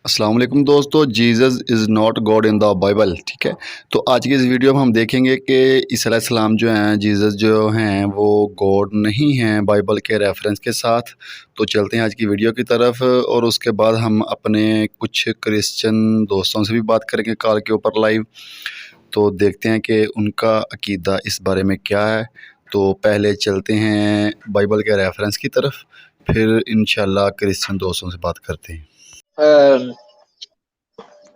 अस्सलाम वालेकुम दोस्तों, Jesus is not God in the Bible. ठीक है, तो आज की इस वीडियो में हम देखेंगे कि ईसा अलैहिस्सलाम जो हैं, जीसस जो हैं, वो गॉड नहीं हैं बाइबल के रेफरेंस के साथ। तो चलते हैं आज की वीडियो की तरफ और उसके बाद हम अपने कुछ क्रिश्चियन दोस्तों से भी बात करेंगे कॉल के ऊपर लाइव। तो देखते हैं कि उनका अकीदा इस बारे में क्या है। तो पहले चलते हैं बाइबल के रेफरेंस की तरफ, फिर इंशाल्लाह क्रिश्चियन दोस्तों से बात करते हैं।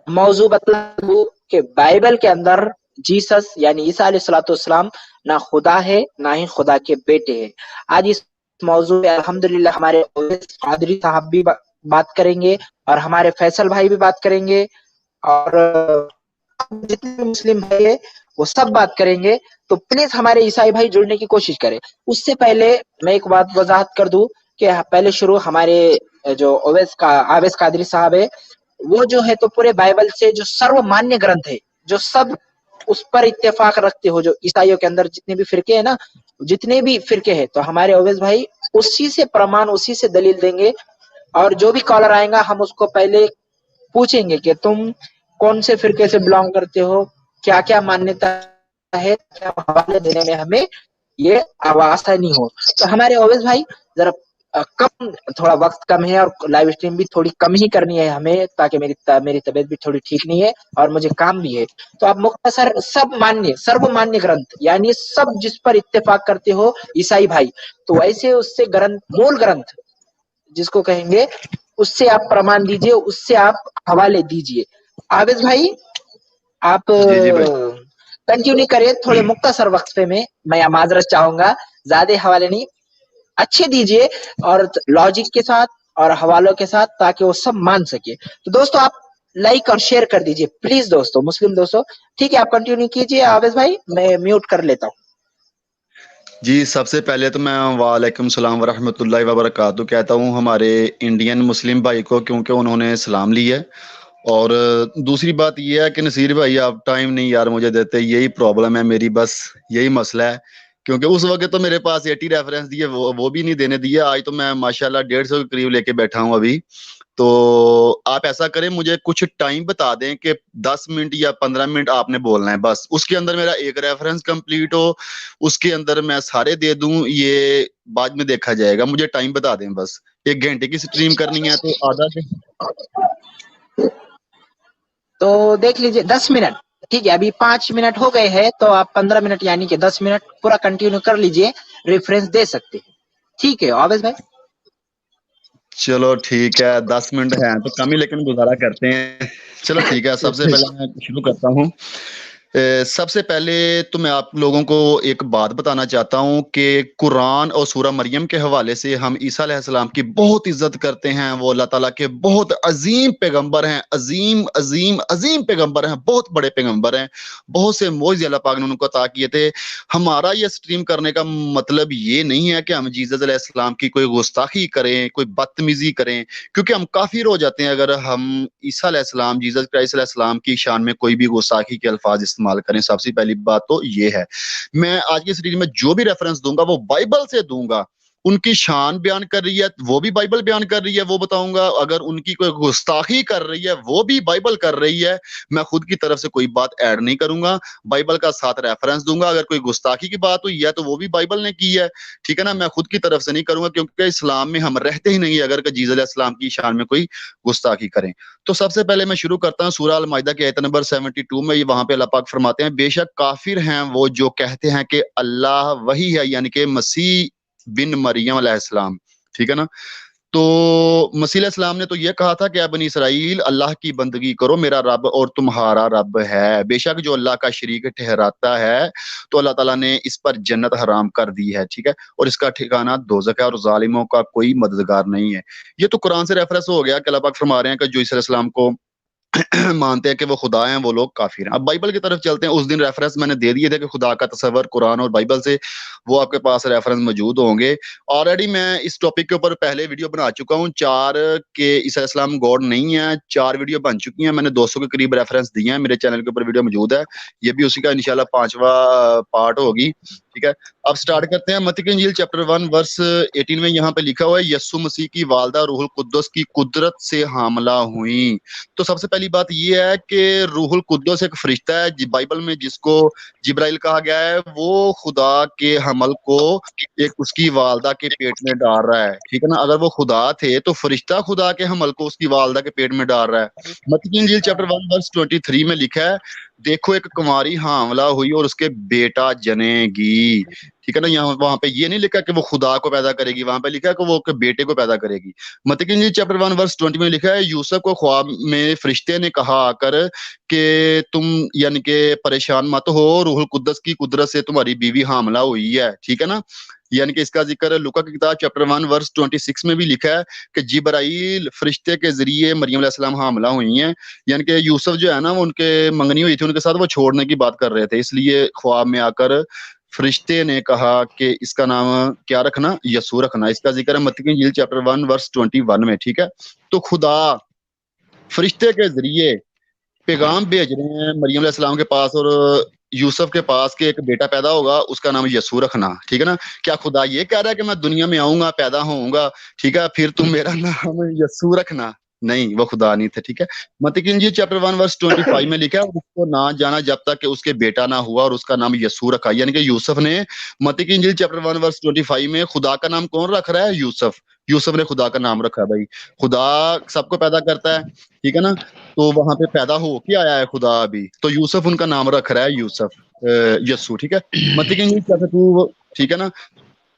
मौजू बतला दूं कि बाइबल के अंदर जीसस यानी ईसा अलैहिस्सलाम ना खुदा है ना ही खुदा के बेटे हैं। आज इस मौजू पे अल्हम्दुलिल्लाह हमारे ओवैस कादरी साहब भी बात करेंगे और हमारे फैसल भाई भी बात करेंगे और जितने भी मुस्लिम भाई है वो सब बात करेंगे। तो प्लीज हमारे ईसाई भाई जुड़ने की कोशिश करें। उससे पहले मैं एक बात वजाहत कर दूं कि पहले शुरू हमारे जो आवेस कादरी साहब है, वो जो है तो पूरे बाइबल से जो सर्वमान्य ग्रंथ है, जो सब उस पर इत्तेफाक रखते हो, जो ईसाइयों के अंदर जितने भी फिरके हैं ना, जितने भी फिरके हैं, तो हमारे ओवैस भाई उसी से प्रमाण, उसी से दलील देंगे। और जो भी कॉलर आएगा हम उसको पहले पूछेंगे कि तुम कौन से फिरके से बिलोंग करते हो, क्या क्या मान्यता है, क्या हवाले देने में हमें ये आसानी हो। तो हमारे ओवैस भाई जरा कम, थोड़ा वक्त कम है और लाइव स्ट्रीम भी थोड़ी कम ही करनी है हमें, ताकि मेरी तबीयत भी थोड़ी ठीक नहीं है और मुझे काम भी है। तो आप मुख्तसर सब मान्य सर्वमान्य ग्रंथ यानी सब जिस पर इत्तेफाक करते हो ईसाई भाई, तो ऐसे उससे ग्रंथ, मूल ग्रंथ जिसको कहेंगे, उससे आप प्रमाण दीजिए, उससे आप हवाले दीजिए। आवेश भाई आप जी जी भाई। कंटिन्यू करिए थोड़े मुख्तसर वक्त पे में, मैं माजरत चाहूंगा, ज्यादा हवाले नहीं, अच्छे दीजिए और लॉजिक के साथ और हवालों के साथ, ताकि वो सब मान सके। तो दोस्तों आप लाइक और शेयर कर दीजिए प्लीज दोस्तों, मुस्लिम दोस्तों। ठीक है, आप कंटिन्यू कीजिए आवेश भाई, मैं म्यूट कर लेता हूँ। जी, सबसे पहले तो मैं वालेकुम सलाम वरहमतुल्लाहि वबरकातुहू कहता हूँ हमारे इंडियन मुस्लिम भाई को, क्योंकि उन्होंने सलाम लिया है। और दूसरी बात ये है कि नसीर भाई आप टाइम नहीं यार मुझे देते, यही प्रॉब्लम है मेरी, बस यही मसला है। क्योंकि उस वक्त तो मेरे पास 80 रेफरेंस दिए, वो भी नहीं देने दिए। आज तो मैं माशाल्लाह 150 के करीब लेके बैठा हूँ अभी। तो आप ऐसा करें, मुझे कुछ टाइम बता दें कि 10 मिनट या 15 मिनट आपने बोलना है, बस उसके अंदर मेरा एक रेफरेंस कंप्लीट हो, उसके अंदर मैं सारे दे दूं, ये बाद में देखा जाएगा। मुझे टाइम बता दें बस। 1 घंटे की स्ट्रीम करनी है तो आधा तो देख लीजिए 10 मिनट, ठीक है, अभी 5 मिनट हो गए हैं, तो आप 15 मिनट यानी कि 10 मिनट पूरा कंटिन्यू कर लीजिए, रेफरेंस दे सकते हैं। ठीक है आवेश भाई। चलो ठीक है, 10 मिनट है तो कम ही, लेकिन गुजारा करते हैं। चलो ठीक है, सबसे पहले मैं शुरू करता हूँ। सबसे पहले तो मैं आप लोगों को एक बात बताना चाहता हूँ कि कुरान और सूरह मरियम के हवाले से हम ईसा अलैहिस्सलाम की बहुत इज्जत करते हैं। वो अल्लाह ताला के बहुत अजीम पैगंबर हैं, अजीम अजीम अजीम पैगंबर हैं, बहुत बड़े पैगंबर हैं। बहुत से मोइज़े अल्लाह पाक ने उनको अता किए थे। हमारा ये स्ट्रीम करने का मतलब ये नहीं है कि हम जीसस अलैहिस्सलाम की कोई गुस्ताखी करें, कोई बदतमीजी करें, क्योंकि हम काफिर हो जाते हैं अगर हम ईसा अलैहिस्सलाम, जीसस क्राइस्ट अलैहिस्सलाम की शान में कोई भी गुस्ताखी के अल्फाज इस्तेमाल करें। सबसे पहली बात तो ये है। मैं आज की सीरीज में जो भी रेफरेंस दूंगा वो बाइबल से दूंगा। उनकी शान बयान कर रही है वो भी बाइबल बयान कर रही है, वो बताऊंगा। अगर उनकी कोई गुस्ताखी कर रही है वो भी बाइबल कर रही है। मैं खुद की तरफ से कोई बात ऐड नहीं करूंगा, बाइबल का साथ रेफरेंस दूंगा। अगर कोई गुस्ताखी की बात हुई है तो वो भी बाइबल ने की है, ठीक है ना। मैं खुद की तरफ से नहीं करूंगा, क्योंकि इस्लाम में हम रहते ही नहीं अगर जीसस अलैहिस्सलाम की शान में कोई गुस्ताखी करें। तो सबसे पहले मैं शुरू करता हूँ सूरह अल माइदा के आयत नंबर 72 में। ये वहां पे अल्लाह पाक फरमाते हैं, बेशक काफिर हैं वो जो कहते हैं कि अल्लाह वही है, यानी कि मसीह बिन मरियम अलैहिस्सलाम, ठीक है ना। तो मसीह अलैहिस्सलाम ने तो ये कहा था कि अब बनी इसराइल अल्लाह की बंदगी करो, मेरा रब और तुम्हारा रब है। बेशक जो अल्लाह का शरीक ठहराता है तो अल्लाह ताला ने इस पर जन्नत हराम कर दी है, ठीक है, और इसका ठिकाना दोज़ख है और जालिमों का कोई मददगार नहीं है। ये तो कुरान से रेफरेंस हो गया कि अल्लाह पाक फरमा रहे हैं कि जो ईसा अलैहिस्सलाम को मानते हैं कि वो खुदा हैं वो लोग काफिर हैं। अब बाइबल की तरफ चलते हैं। उस दिन रेफरेंस मैंने दे दिए थे कि खुदा का तस्वर कुरान और बाइबल से, वो आपके पास रेफरेंस मौजूद होंगे। ऑलरेडी मैं इस टॉपिक के ऊपर पहले वीडियो बना चुका हूँ, 4 के ईसा इस्लाम गॉड नहीं है, 4 वीडियो बन चुकी हैं। मैंने 200 के करीब रेफरेंस दिए हैं, मेरे चैनल के ऊपर वीडियो मौजूद है। ये भी उसी का इंशाल्लाह 5वां पार्ट होगी, ठीक है। अब स्टार्ट करते हैं। मत्ती की इंजील चैप्टर 1 वर्स 18 में यहाँ पे लिखा हुआ है यस्सु मसीह की वालदा रूहुल कुद्दुस की कुदरत से हामला हुई। तो सबसे पहली बात ये है कि रूहुल कुद्दुस एक फरिश्ता है बाइबल में जिसको जिब्राइल कहा गया है, वो खुदा के हमल को एक उसकी वालदा के पेट में डाल रहा है, ठीक है ना। अगर वो खुदा थे तो फरिश्ता खुदा के हमल को उसकी वालदा के पेट में डाल रहा है। मत्ती की इंजील चैप्टर 1 वर्स 23 में लिखा है देखो एक कुंवारी हामला हुई और उसके बेटा जनेगी, ठीक है ना। यहाँ वहां पे ये नहीं लिखा कि वो खुदा को पैदा करेगी, वहां पे लिखा है कि वो उसके बेटे को पैदा करेगी। मत्ती की इंजील चैप्टर 1 वर्स 20 में लिखा है यूसुफ को ख्वाब में फरिश्ते ने कहा आकर कि तुम यानी कि परेशान मत हो, रूहुल कुद्दस की कुदरत से तुम्हारी बीवी हामला हुई है, ठीक है ना। यानी कि इसका जिक्र लूका की किताब चैप्टर 1 वर्स 26 में भी लिखा है कि जिब्राइल फरिश्ते के जरिए मरियम अलैहिस्सलाम हामला हुई हैं। यानी कि यूसुफ जो है ना, वो उनके मंगनी हुई थी उनके साथ, वो छोड़ने की बात कर रहे थे, इसलिए ख्वाब में आकर फरिश्ते ने कहा कि इसका नाम क्या रखना, यसू रखना। इसका जिक्र है मत्ती की इंजील चैप्टर 1 वर्स 21 में, ठीक है। तो खुदा फरिश्ते के जरिए पैगाम भेज रहे हैं मरियम अलैहिस्सलाम के पास और यूसुफ के पास के एक बेटा पैदा होगा, उसका नाम यसू रखना, ठीक है ना। क्या खुदा ये कह रहा है कि मैं दुनिया में आऊंगा, पैदा होऊंगा, ठीक है, फिर तुम मेरा नाम यसू रखना? नहीं, वो खुदा नहीं थे, ठीक है। मत्ती की इंजील चैप्टर 1 वर्स 25 में लिखा है उसको ना जाना जब तक कि उसके बेटा ना हुआ और उसका नाम यसू रखा। यानी कि यूसुफ ने मत्ती की इंजील चैप्टर 1 वर्स 25 में खुदा का नाम कौन रख रहा है? यूसुफ। यूसुफ ने खुदा का नाम रखा है भाई। खुदा सबको पैदा करता है, ठीक है ना। तो वहां पे पैदा हो के आया है खुदा अभी, तो यूसुफ उनका नाम रख रहा है यूसुफ, यस्सू, ठीक है। मत्ती की इंजील चैप्टर 2, ठीक है ना।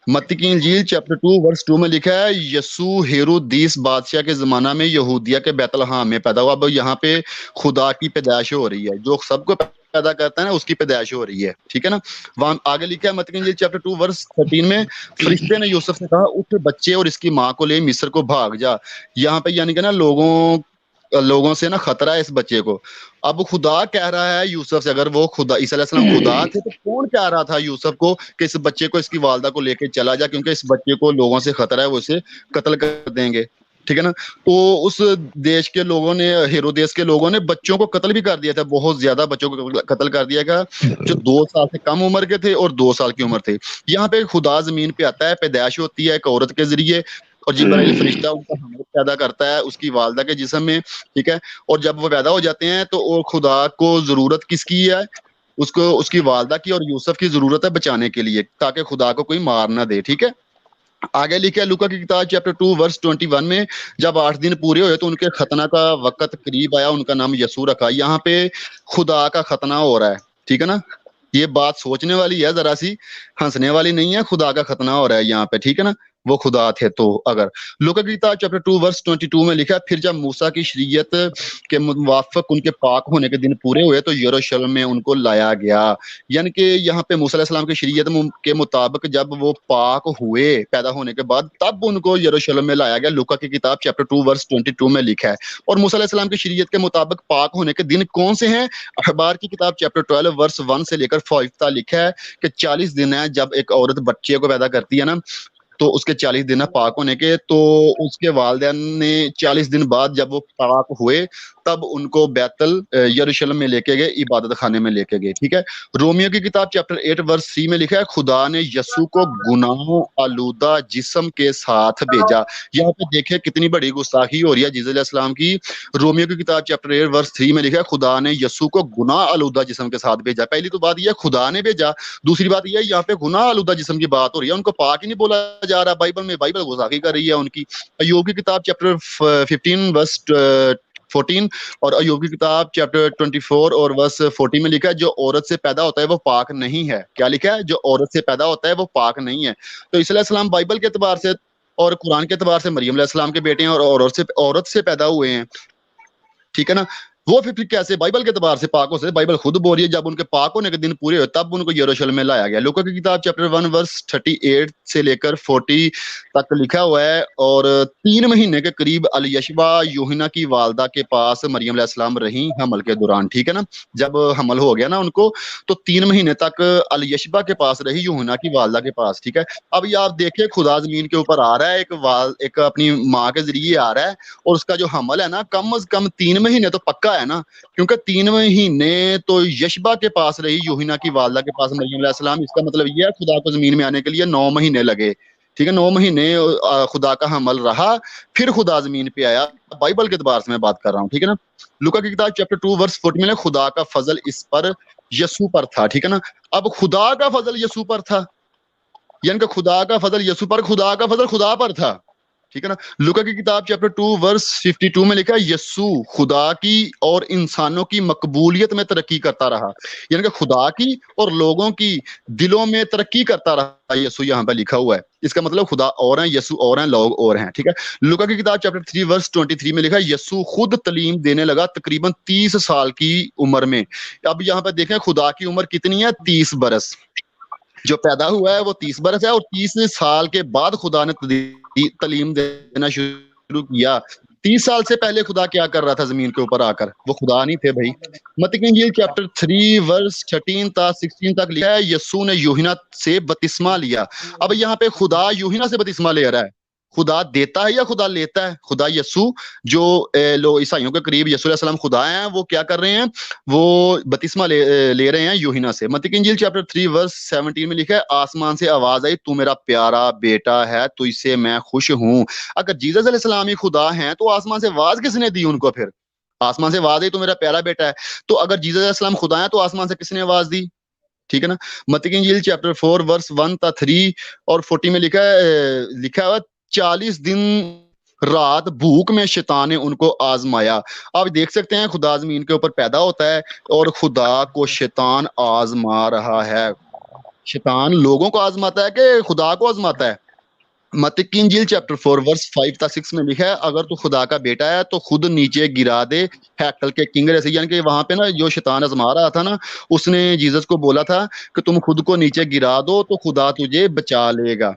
मत्ती की इंजील चैप्टर 2 वर्स 2 में लिखा है यस्सू हेरोदिस बादशाह के जमाना में यहूदिया के बैतलहम में पैदा हुआ। अब यहाँ पे खुदा की पैदाइश हो रही है, जो सबको पैदा करता है ना उसकी पैदाइश हो रही है, ठीक है ना। वहां आगे लिखा है मत्ती की इंजील चैप्टर 2 वर्स 13 में फरिश्ते ने यूसुफ से कहा उठ बच्चे और इसकी माँ को ले मिस्र को भाग जा। यहाँ पे यानी कि ना लोगों से ना खतरा है इस बच्चे को। अब खुदा कह रहा है यूसुफ से, अगर वो खुदा ईसा अलैहिस्सलाम खुदा थे तो कौन कह रहा था यूसुफ को कि इस बच्चे को इसकी वालदा को लेके चला जा, क्योंकि इस बच्चे को लोगों से खतरा है, वो इसे कत्ल कर देंगे, ठीक है ना। तो उस देश के लोगों ने, हेरोदेस के लोगों ने बच्चों को कत्ल भी कर दिया था, बहुत ज्यादा बच्चों को कत्ल कर दिया गया जो 2 साल से कम उम्र के थे और 2 साल की उम्र थे। यहाँ पे खुदा जमीन पे आता है, पैदाइश होती है एक औरत के जरिए और जिब्राइल फरिश्ता उनका हमल पैदा करता है उसकी वालदा के जिस्म में, ठीक है। और जब वो पैदा हो जाते हैं तो वो खुदा को जरूरत किसकी है? उसको उसकी वालदा की और यूसुफ की जरूरत है बचाने के लिए, ताकि खुदा को कोई मार ना दे, ठीक है। आगे लिखा है लूका की किताब चैप्टर 2 वर्स 21 में जब 8 दिन पूरे हुए तो उनके खतना का वक्त करीब आया, उनका नाम यसू रखा। यहाँ पे खुदा का खतना हो रहा है, ठीक है ना। ये बात सोचने वाली है, जरा सी हंसने वाली नहीं है। खुदा का खतना हो रहा है यहाँ पे, ठीक है ना। वो खुदा थे। तो अगर लूका की किताब चैप्टर 2 वर्स 22 में लिखा फिर जब मूसा की शरीयत के मुवाफिक उनके पाक होने के दिन पूरे हुए तो यरूशलेम में उनको लाया गया। यानी कि यहाँ पे मूसा अलैहिस्सलाम की शरीयत के मुताबिक जब वो पाक हुए पैदा होने के बाद, तब उनको यरूशलेम में लाया गया। लूका की किताब चैप्टर 2 वर्स 22 में लिखा है। और मूसा अलैहिस्सलाम की शरीयत के मुताबिक पाक होने के दिन कौन से हैं? अखबार की किताब चैप्टर 12 वर्स 1 से लेकर 5 तक लिखा है कि 40 दिन है जब एक औरत बच्चे को पैदा करती है ना, तो उसके 40 दिन है पाक होने के। तो उसके वालिदैन ने 40 दिन बाद जब वो पाक हुए तब उनको बैतल यरूशलेम में लेके गए, इबादत खाने में लेके गए, ठीक है। रोमियो की किताब चैप्टर 8 वर्स 3 में लिखा है खुदा ने यसू को गुनाह आलूदा जिस्म के साथ भेजा। यहाँ पे देखे कितनी बड़ी गुस्ताखी हो रही है जीसस अलैहिस्सलाम की। रोमियो की किताब चैप्टर 8 वर्स 3 में लिखा है खुदा ने यसू को गुनाह आलूदा जिस्म के साथ भेजा। पहली तो बात यह खुदा ने भेजा, दूसरी बात यह यहाँ पे गुनाह आलूदा जिस्म की बात हो रही है, उनको पाक ही नहीं बोला जा रहा बाइबल में, बाइबल गुस्ताखी कर रही है उनकी। अय्यूब की किताब चैप्टर 15 वर्स 14 और अय्यूब की किताब चैप्टर 24 और वर्स 40 में लिखा है जो औरत से पैदा होता है वो पाक नहीं है। क्या लिखा है? जो औरत से पैदा होता है वो पाक नहीं है। तो ईसा अलैहिस्सलाम बाइबल के एतबार से और कुरान के एतबार से मरियम अलैहिस्सलाम के बेटे हैं और औरत से पैदा हुए हैं, ठीक है ना। वो फिर कैसे बाइबल के एतबार से पाक हो सकते? बाइबल खुद बोल रही है जब उनके पाक होने के दिन पूरे हुए तब उनको यरूशलेम में लाया गया। लूका की किताब चैप्टर 1 वर्स 38 से लेकर 40 तक लिखा हुआ है। और 3 महीने के करीब अल-यशबा यूहन्ना की वालदा के पास मरियम अलैहिस्सलाम रही हमल के दौरान, ठीक है ना। जब हमल हो गया ना उनको, तो 3 महीने तक अल-यशबा के पास रही यूहन्ना की वालदा के पास, ठीक है। अब ये आप देखिए, खुदा जमीन के ऊपर आ रहा है, एक अपनी माँ के जरिए आ रहा है, और उसका जो हमल है ना, कम से कम 3 महीने तो पक्का है ना, क्योंकि 3 महीने तो यशबा के पास रही यूहन्ना की वालदा के पास मरियम अलैहिस्सलाम। इसका मतलब ये है खुदा को जमीन में आने के लिए 9 महीने लगे, ठीक है। 9 महीने खुदा का हमल रहा, फिर खुदा जमीन पे आया। बाइबल के एतबार से मैं बात कर रहा हूँ, ठीक है ना। लूका की किताब चैप्टर 2 वर्स 40 में खुदा का फजल इस पर यसू पर था, ठीक है ना। अब खुदा का फजल यसू पर था, यानी कि खुदा का फजल यसू पर, खुदा का फजल खुदा पर था, ठीक है ना। लूका की किताब चैप्टर 2 वर्स 52 में लिखा है यसू खुदा की और इंसानों की मकबूलियत में तरक्की करता रहा, यानी कि खुदा की और लोगों की दिलों में तरक्की करता रहा। यसू यहाँ पे लिखा हुआ है, इसका मतलब खुदा और हैं, यसू और हैं, लोग और हैं, ठीक है। लूका की किताब चैप्टर 3 वर्स 23 में लिखा है यसू खुद तालीम देने लगा तकरीबन 30 साल की उम्र में। अब यहाँ पे देखें खुदा की उम्र कितनी है, 30 बरस। जो पैदा हुआ है वो 30 बरस है, और 30 साल के बाद खुदा ने तालीम देना शुरू किया। 30 साल से पहले खुदा क्या कर रहा था जमीन के ऊपर आकर, वो खुदा नहीं थे भाई। मत्ती की इंजील चैप्टर 3 वर्स 13 तक 16 तक लिखा है यसू ने यूहन्ना से बपतिस्मा लिया। अब यहाँ पे खुदा यूहन्ना से बपतिस्मा ले रहा है। खुदा देता है या खुदा लेता है? खुदा यसू, जो लोग ईसाइयों के करीब यसू अलैहि सलाम खुदा हैं, वो क्या कर रहे हैं, वो बपतिस्मा ले रहे हैं यूहन्ना से। मत्ती की इंजील चैप्टर 3 वर्स 17 में लिखा है आसमान से आवाज आई, तू मेरा प्यारा बेटा है, तुझसे मैं खुश हूं। अगर जीसस अलैहि सलाम ही खुदा हैं, तो आसमान से आवाज किसने दी उनको? फिर आसमान से आवाज आई, तू मेरा प्यारा बेटा है। तो अगर जीसस अलैहि सलाम खुदा है, तो आसमान से किसने आवाज दी? ठीक है ना। मत्ती की इंजील चैप्टर 4 वर्स 1 तक 3 और 40 में लिखा हुआ 40 दिन रात भूख में शैतान ने उनको आजमाया। आप देख सकते हैं खुदा जमीन के ऊपर पैदा होता है और खुदा को शैतान आजमा रहा है। शैतान लोगों को आजमाता है कि खुदा को आजमाता है? मत्ती की इंजील चैप्टर 4 वर्स 5 तक 6 में लिखा है अगर तू खुदा का बेटा है तो खुद नीचे गिरा दे हैकल के किंगरे से। यानी कि वहां पे ना जो शैतान आजमा रहा था ना, उसने जीसस को बोला था कि तुम खुद को नीचे गिरा दो तो खुदा तुझे बचा लेगा,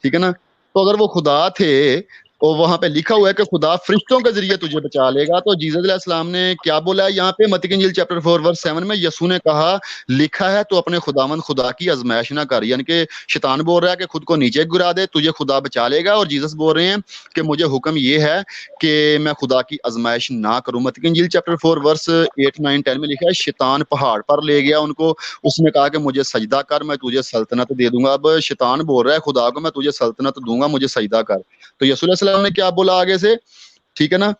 ठीक है ना। तो अगर वो खुदा थे, और वहां पे लिखा हुआ है कि खुदा फरिश्तों के जरिए तुझे बचा लेगा, तो जीसस अलैहि सलाम ने क्या बोला है यहाँ पे मत्ती की इंजील चैप्टर 4 वर्स 7 में? यसू ने कहा लिखा है तो अपने खुदावंद खुदा की आजमाइश ना कर। यानी कि शैतान बोल रहा है कि खुद को नीचे गिरा दे, तुझे खुदा बचा लेगा, और जीसस बोल रहे हैं कि मुझे हुक्म ये है कि मैं खुदा की आजमाइश ना करूं। मत्ती की इंजील चैप्टर 4 वर्स 8 9 10 में लिखा है शैतान पहाड़ पर ले गया उनको, उसने कहा कि मुझे सजदा कर, मैं तुझे सल्तनत दे दूंगा। अब शैतान बोल रहा है खुदा को मैं तुझे सल्तनत दूंगा, मुझे सजदा कर। तो यसू अलैहि सलाम ने क्या बोला आगे से, ठीक है ना।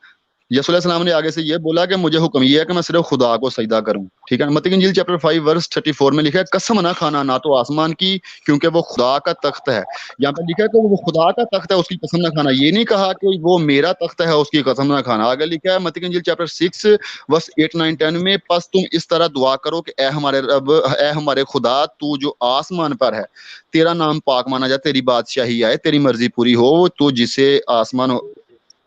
यसू अलैहि सलाम ने आगे से ये बोला कि मुझे हुक्म ये है कि मैं सिर्फ खुदा को सजदा करूं, ठीक है। मत्ती की इंजील चैप्टर 5 वर्स 34 में लिखा है कसम ना खाना ना तो आसमान की, क्योंकि वो खुदा का तख्त है। यहाँ पे लिखा है कि वो खुदा का तख्त है, उसकी कसम ना खाना। ये नहीं कहा कि वो मेरा तख्त है उसकी कसम ना खाना। आगे लिखा है मत्ती की इंजील चैप्टर 6 वर्स 8 9 10 में बस तुम इस तरह दुआ करो कि ए हमारे रब, ए हमारे खुदा, तू जो आसमान पर है, तेरा नाम पाक माना जाए, तेरी बादशाही आए, तेरी मर्जी पूरी हो, तो जिसे आसमान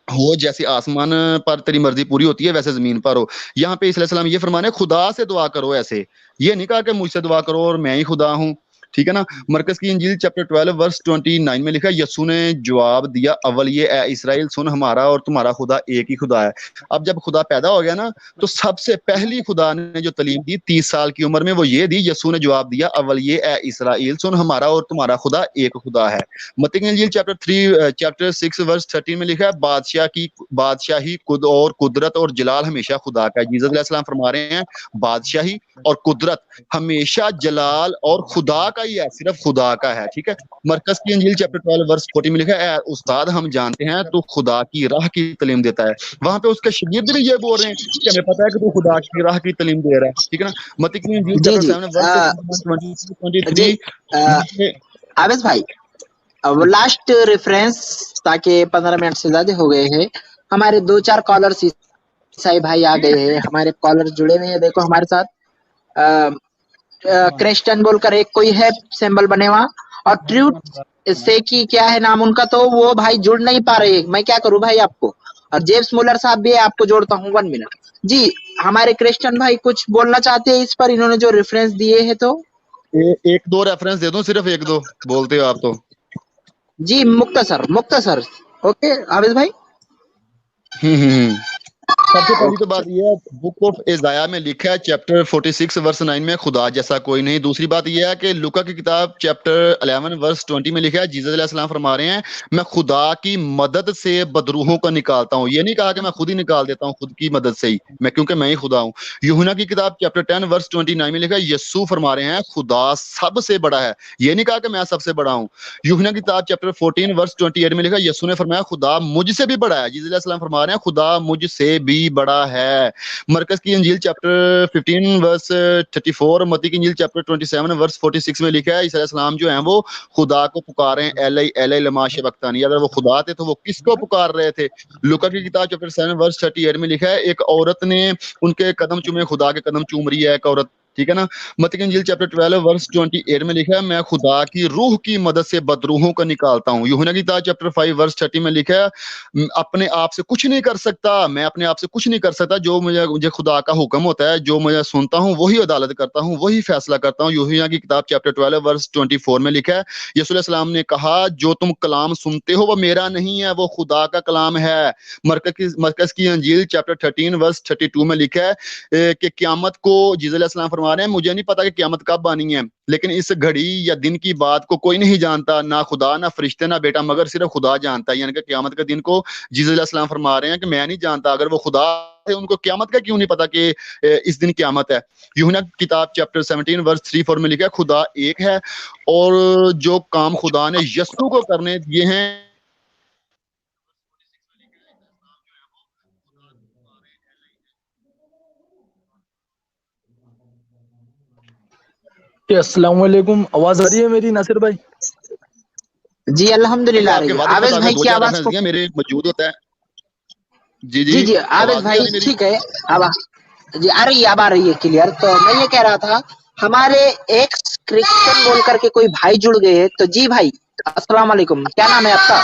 हो जैसे आसमान पर तेरी मर्जी पूरी होती है वैसे जमीन पर हो। यहाँ पे इस्लाम ये फरमाने खुदा से दुआ करो, ऐसे ये नहीं कहा कि मुझसे दुआ करो और मैं ही खुदा हूँ, ठीक है ना। मरकज की इंजील चैप्टर 12 वर्स 29 में लिखा यसू ने जवाब दिया अव्वल ये ए इस्राएल सुन, हमारा और तुम्हारा खुदा एक ही खुदा है। अब जब खुदा पैदा हो गया ना, तो सबसे पहली खुदा ने जो तालीम दी 30 साल की उम्र में वो ये दी। यसू ने जवाब दिया अव्वल ये ए इस्राएल सुन, हमारा और तुम्हारा खुदा एक खुदा है। मत्ती की इंजील चैप्टर 6 वर्स 13 में लिखा है बादशाही खुद और कुदरत और जलाल हमेशा खुदा का है। जीसस अलैहि सलाम फरमा रहे हैं बादशाही और कुदरत हमेशा जलाल और खुदा का ही है, सिर्फ खुदा का है, ठीक है। मरकज की इंजील चैप्टर 12 वर्स 40 में लिखा है उस्ताद हम जानते हैं तो खुदा की राह की तालीम देता है। वहां पे उसके शागिर्द भी ये बोल रहे हैं कि हमें पता है कि तू खुदा की राह की तालीम दे रहा है, ठीक है ना। मत्ती की इंजील जी चैप्टर जी 7 वर्स 23 जी आवेश भाई, अब लास्ट रेफरेंस, ताकि 15 मिनट से ज्यादा हो गए हैं। हमारे 2-4 कॉलर्स ईसाई भाई आ गए हैं, हमारे कॉलर जुड़े हुए हैं। देखो हमारे साथ क्रिश्चियन बोलकर एक कोई है सिंबल बने हुआ, और ट्रूथ से की क्या है नाम उनका, तो वो भाई जुड़ नहीं पा रहे। मैं क्या करूं भाई आपको, और जेम्स मुलर साहब भी है, आपको जोड़ता हूँ 1 मिनट। जी हमारे क्रिश्चियन भाई कुछ बोलना चाहते हैं इस पर, इन्होंने जो रेफरेंस दिए हैं तो? एक दो रेफरेंस दे दूं, सिर्फ एक दो बोलते हो आप तो। जी मुख्तसर मुख्तसर। ओके आवेश भाई। हम्म। सबसे पहली तो ओके बात यह है, बुक ऑफ इज़ाया में लिखा है चैप्टर 46 वर्स 9 में, खुदा जैसा कोई नहीं। दूसरी बात यह है कि लूका की किताब चैप्टर 11 वर्स 20 में लिखा है, जीसस अलैहिस्सलाम फरमा रहे हैं, मैं खुदा की मदद से बदरूहों को निकालता हूँ। ये नहीं कहा कि मैं खुद ही निकाल देता हूँ खुद की मदद से ही, मैं क्योंकि मैं ही खुदा हूँ। यूहन्ना की किताब चैप्टर 10 वर्स 29 में लिखा है, यस्सु फरमा रहे हैं, खुदा सबसे बड़ा है। ये नहीं कहा कि मैं सबसे बड़ा हूँ। यूहन्ना की किताब चैप्टर 14 वर्स 28 में लिखा है, यस्सु ने फरमाया, खुदा मुझसे भी बड़ा है। जीसस अलैहिस्सलाम फरमा रहे हैं, खुदा मुझसे भी बड़ा है। मरकस की इंजील चैप्टर 15 वर्स 34, मत्ती की इंजील चैप्टर 27 वर्स 46 में लिखा है, ईसा अलैहिस्सलाम जो हैं वो खुदा को पुकार रहे हैं, एलै एलै लमा शबक्तानी। अगर वो खुदा थे तो वो किसको पुकार रहे थे? लूका की किताब चैप्टर 7 वर्स 38 में लिखा है, एक औरत ने उनके कदम चूमे, खुदा के कदम चूम रही है एक औरत, ठीक है ना। मत्ती की इंजील चैप्टर 12 वर्स 28 में लिखा है, मैं खुदा की रूह की मदद से बदरूहों को निकालता हूँ। यूहन्ना की किताब चैप्टर 5 वर्स 30 में लिखा है, अपने आप से कुछ नहीं कर सकता, मैं अपने आप से कुछ नहीं कर सकता, जो मुझे मुझे खुदा का हुक्म होता है, जो मैं सुनता हूँ वही अदालत करता हूँ, वही फैसला करता हूँ। यूहन्ना की किताब चैप्टर 12 वर्स 24 में लिखा है, यीशु अलैहि सलाम ने कहा, जो तुम कलाम सुनते हो वो मेरा नहीं है, वो खुदा का कलाम है। मरकस की अंजील चैप्टर 13 वर्स 32 में लिखा है कि क़यामत को, जीसस अलैहि सलाम फरमा रहे हैं, मुझे नहीं पता कि क़यामत कब आनी है, लेकिन इस घड़ी या दिन की बात को कोई नहीं जानता, ना खुदा, ना फरिश्ते, ना बेटा, मगर सिर्फ खुदा जानता है। यानी कि क़यामत के दिन को जीसस अलैहिस्सलाम फरमा रहे हैं कि मैं नहीं जानता। अगर वो खुदा थे, उनको क़यामत का क्यों नहीं पता कि इस दिन क़यामत है? यूहन्ना किताब चैप्टर 17 वर्स 3-4 में लिखा है, खुदा एक है और जो काम खुदा ने यस्सु को करने दिए हैं। अस्सलाम वालेकुम, आवाज आ रही है मेरी नासिर भाई? जी अल्हम्दुलिल्लाह आ आपके रही है। वादे के आवेश मुताबिक भाई दो की चार आवाज रेफरेंस को। दिए, मेरे मौजूद होता है। जी जी, जी जी आवेश आवाज नहीं आ भाई रही मेरी? ठीक है। अब जी आ रही है, अब आ रही है क्लियर। तो मैं ये कह रहा था, हमारे एक्स क्रिश्चियन बोल करके कोई भाई जुड़ गए हैं। तो जी भाई अस्सलाम वालेकुम, क्या नाम है आपका?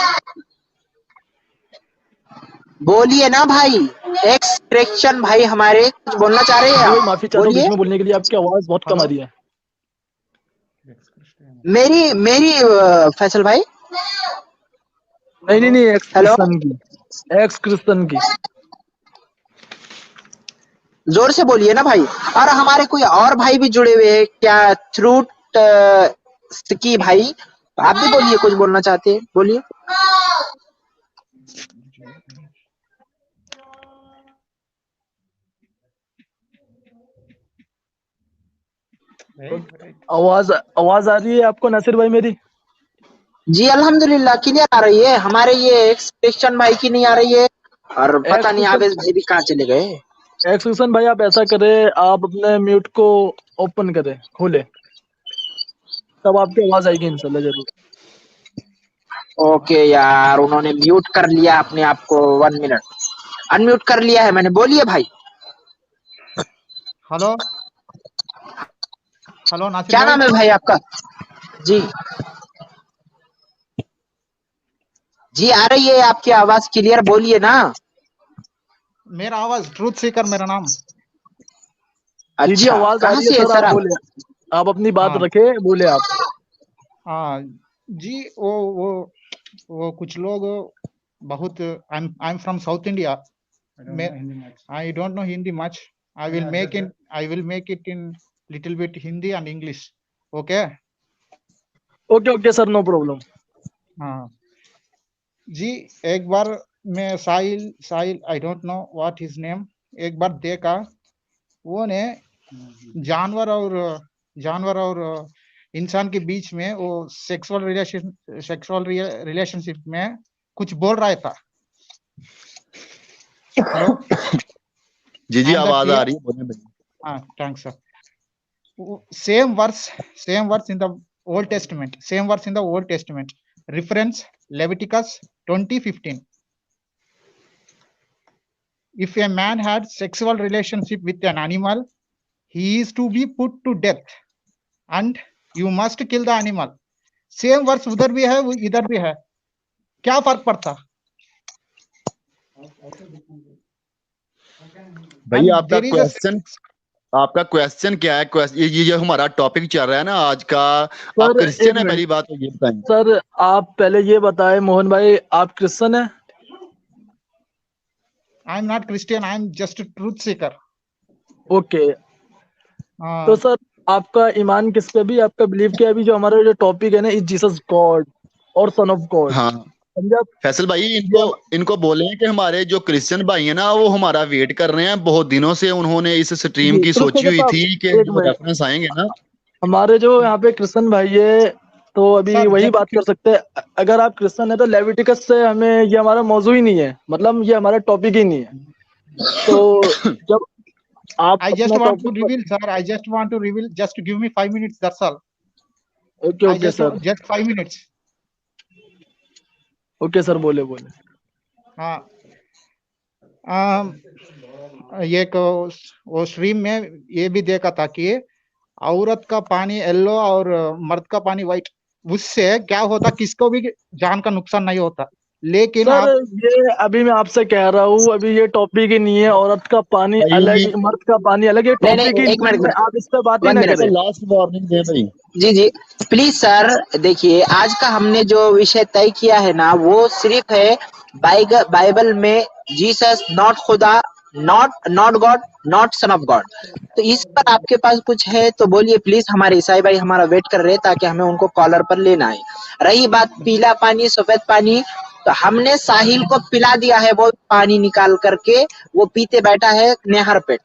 बोलिए ना भाई। एक्स क्रिश्चियन भाई हमारे कुछ बोलना चाह रहे हैं जी भाई, आप? माफी चाहता हूँ बीच बोलिए। में बोलने के लिए, आपकी आवाज बहुत कम आ हेलो। रही है। मेरी मेरी फैसल भाई। नहीं नहीं हेलो। नहीं, एक्स हेलो, क्रिश्चियन की, एक्स क्रिश्चियन की। जोर से बोलिए ना भाई। और हमारे कोई और भाई भी जुड़े हुए हैं क्या? थ्रूट की भाई, आप भी बोलिए, कुछ बोलना चाहते हैं, बोलिए। Wait wait. आवाज आवाज आ रही है आपको नासिर भाई मेरी? जी अल्हम्दुलिल्लाह क्लियर आ रही है। हमारे ये एक्स क्रिश्चियन भाई की नहीं आ रही है, और एक्स पता नहीं क्रिश्चियन, आवेश भाई भी कहाँ चले गए। एक्स क्रिश्चियन भाई, आप ऐसा करें, आप अपने म्यूट को ओपन करें, खोले, तब आपकी आवाज आएगी इंशाल्लाह जरूर। ओके यार, उन्होंने म्यूट कर लिया अपने आप को। 1 मिनट, अनम्यूट कर लिया है मैंने। बोलिए भाई। हेलो। हेलो नासिर क्या भाई। नाम है भाई आपका? जी जी आ रही है आपकी आवाज क्लियर, बोलिए ना। मेरा आवाज ट्रूथ सीकर मेरा नाम। जी जी, अच्छा, आवाज आ कहाँ रही है से है सर, आप सर आप? बोले, आप अपनी बात हाँ रखे, बोले आप। हाँ जी। वो कुछ लोग बहुत, I am from south India. I don't know Hindi much. I will make it in little bit Hindi and English. Okay. Okay okay sir, no problem. हाँ जी। एक बार मैं Sahil Sahil I don't know what his name, एक बार देखा, वो ने जानवर और इंसान के बीच में वो सेक्सुअल रिलेशनशिप में कुछ बोल रहा था। हेलो। जी जी, आई एम द आवाज आ क्लियर? रही है, बोलने में। हाँ thanks sir. Same verse in the old testament, reference Leviticus 20:15. If a man had sexual relationship with an animal, he is to be put to death and you must kill the animal. Same verse उधर भी है इधर भी है, क्या फर्क पड़ता? भाई And आपका there is a क्वेश्चन, आपका क्वेश्चन क्या है? ये जो हमारा टॉपिक चल रहा है ना आज का, आप सर एक क्रिश्चियन है? मिनट पहली बात तो ये बताएं। सर, आप पहले ये बताएं मोहन भाई, आप क्रिश्चियन हैं? I am not Christian, I am just truth Sikar. Okay, तो सर आपका ईमान किस पे भी, आपका बिलीव क्या है? अभी जो हमारा जो टॉपिक है ना, इज जीसस गॉड और सन ऑफ गॉड, हाँ समझे आप? फैसल भाई, ये इनको बोले कि हमारे जो क्रिश्चियन भाई हैं ना, वो हमारा वेट कर रहे हैं बहुत दिनों से। उन्होंने इस स्ट्रीम जी की कृष्ण सोची के हुई साहब, थी कि एक जो मिनट, रेफरेंस आएंगे ना। हमारे जो यहाँ पे क्रिश्चियन भाई है तो अभी सर वही जस्ट बात कर सकते हैं। अगर आप क्रिश्चियन है तो लेविटिकस से हमें, ये हमारा मौजू ही नहीं है, मतलब ये हमारा टॉपिक ही नहीं है। तो जब आप I just अपना want to topic reveal, sir. I just want to reveal. Just give me 5 minutes. That's all. Okay I okay sir, just 5 minutes. Okay sir, बोले बोले। हाँ, ये वो स्ट्रीम में ये भी देखा था कि औरत का पानी येलो और मर्द का पानी व्हाइट, उससे क्या होता, किसको भी जान का नुकसान नहीं होता। लेकिन सर आप ये अभी मैं आपसे कह रहा हूँ, अभी ये टॉपिक ही नहीं है। औरत का पानी अलग, भाई मर्द का पानी अलग, ये नहीं टॉपिक ही नहीं, एक नहीं मिनट है। आप इस पे बात ही 1 ना मिनट। तो करें। लास्ट वार्निंग दे भाई। जी जी, प्लीज सर, देखिए आज का हमने जो विषय तय किया है ना, वो सिर्फ है बाइबल में जीसस नॉट खुदा, not not God, not sun of God. तो इस पर आपके पास कुछ है तो बोलिए प्लीज। हमारे ईसाई भाई हमारा वेट कर रहे हैं ताकि हमें उनको कॉलर पर लेना है। रही बात पीला पानी सफेद पानी, तो हमने साहिल को पिला दिया है वो पानी निकाल करके, वो पीते बैठा है नेहर पे।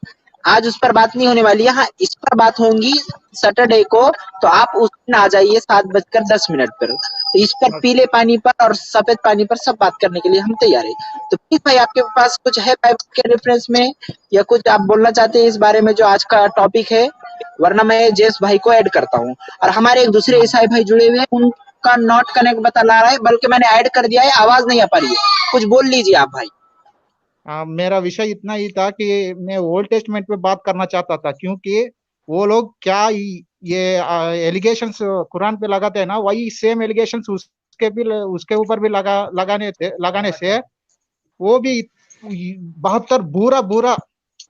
आज उस पर बात नहीं होने वाली है। हाँ, इस पर बात होंगी सैटरडे को, तो आप उस दिन आ जाइए 7:10 पर। तो इस पर पीले पानी पर और सफेद पानी पर सब बात करने के लिए हम तैयार हैं। तो प्लीज भाई, आपके पास कुछ है बाइबल के रेफरेंस में, या कुछ आप बोलना चाहते हैं इस बारे में जो आज का टॉपिक है? वरना मैं जेस भाई को ऐड करता हूँ। और हमारे एक दूसरे ईसाई भाई जुड़े हुए हैं, उनका नॉट कनेक्ट बता ला रहा है, बल्कि मैंने ऐड कर दिया है, आवाज नहीं आ पा रही है। कुछ बोल लीजिए आप भाई। मेरा विषय इतना ही था कि मैं ओल्ड टेस्टमेंट पे बात करना चाहता था, क्योंकि वो लोग क्या ये एलिगेशंस कुरान पे लगाते हैं ना, वही सेम एलिगेशंस उसके ऊपर भी लगाने से वो भी 72 बुरा बुरा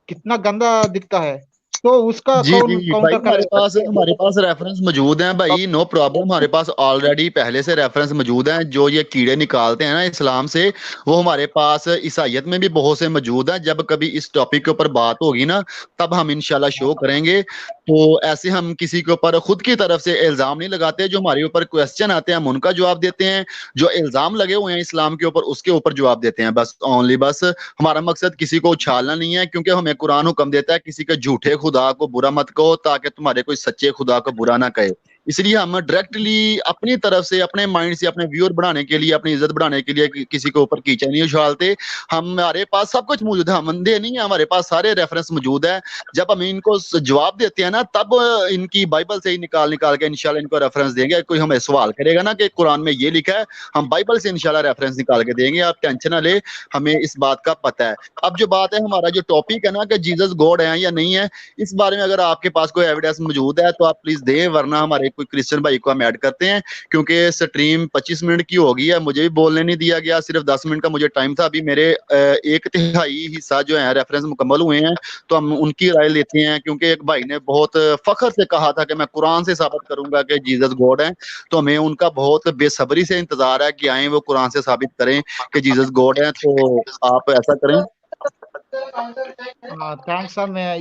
कितना गंदा दिखता है। तो उसका जी कौन जी भाई, काउंटर करेगा? हमारे पास रेफरेंस मौजूद हैं भाई, नो प्रॉब्लम। हमारे पास ऑलरेडी पहले से रेफरेंस मौजूद हैं। जो ये कीड़े निकालते हैं ना इस्लाम से, वो हमारे पास ईसाइयत में भी बहुत से मौजूद हैं। जब कभी इस टॉपिक के ऊपर बात होगी ना, तब हम इंशाल्लाह शो करेंगे। तो ऐसे हम किसी के ऊपर खुद की तरफ से इल्जाम नहीं लगाते। जो हमारे ऊपर क्वेश्चन आते हैं हम उनका जवाब देते हैं, जो इल्जाम लगे हुए हैं इस्लाम के ऊपर उसके ऊपर जवाब देते हैं, बस ओनली। बस हमारा मकसद किसी को उछालना नहीं है, क्योंकि हमें कुरान हुक्म देता है किसी के झूठे खुदा को बुरा मत कहो, ताकि तुम्हारे कोई सच्चे खुदा को बुरा ना कहे। इसलिए हम डायरेक्टली अपनी तरफ से, अपने माइंड से, अपने व्यूअर बढ़ाने के लिए, अपनी इज्जत बढ़ाने के लिए किसी के ऊपर कीचड़ नहीं उछालते। हमारे पास सब कुछ मौजूद है, हम अंधे नहीं है, हमारे पास सारे रेफरेंस मौजूद है। जब हम इनको जवाब देते हैं ना, तब इनकी बाइबल से ही निकाल निकाल के इंशाल्लाह इनको रेफरेंस देंगे। कोई हमें सवाल करेगा ना कि कुरान में ये लिखा है, हम बाइबल से इंशाल्लाह रेफरेंस निकाल के देंगे। आप टेंशन ना ले, हमें इस बात का पता है। अब जो बात है, हमारा जो टॉपिक है ना कि जीसस गॉड है या नहीं है, इस बारे में अगर आपके पास कोई एविडेंस मौजूद है तो आप प्लीज दें, वरना हमारे कोई क्रिश्चियन भाई को हम ऐड करते हैं। क्योंकि स्ट्रीम 25 मिनट की हो गई है, मुझे भी बोलने नहीं दिया गया, सिर्फ 10 मिनट का मुझे टाइम था। अभी मेरे 1/3 हिस्सा जो है रेफरेंस मुकम्मल हुए हैं, तो हम उनकी राय लेते हैं। क्योंकि एक भाई ने बहुत फख्र से कहा था कि मैं कुरान से साबित करूंगा कि जीसस गॉड है, तो हमें उनका बहुत बेसब्री से इंतजार है कि आए वो कुरान से साबित करें कि जीसस गॉड है। तो आप ऐसा करें। Thanks sir. मैं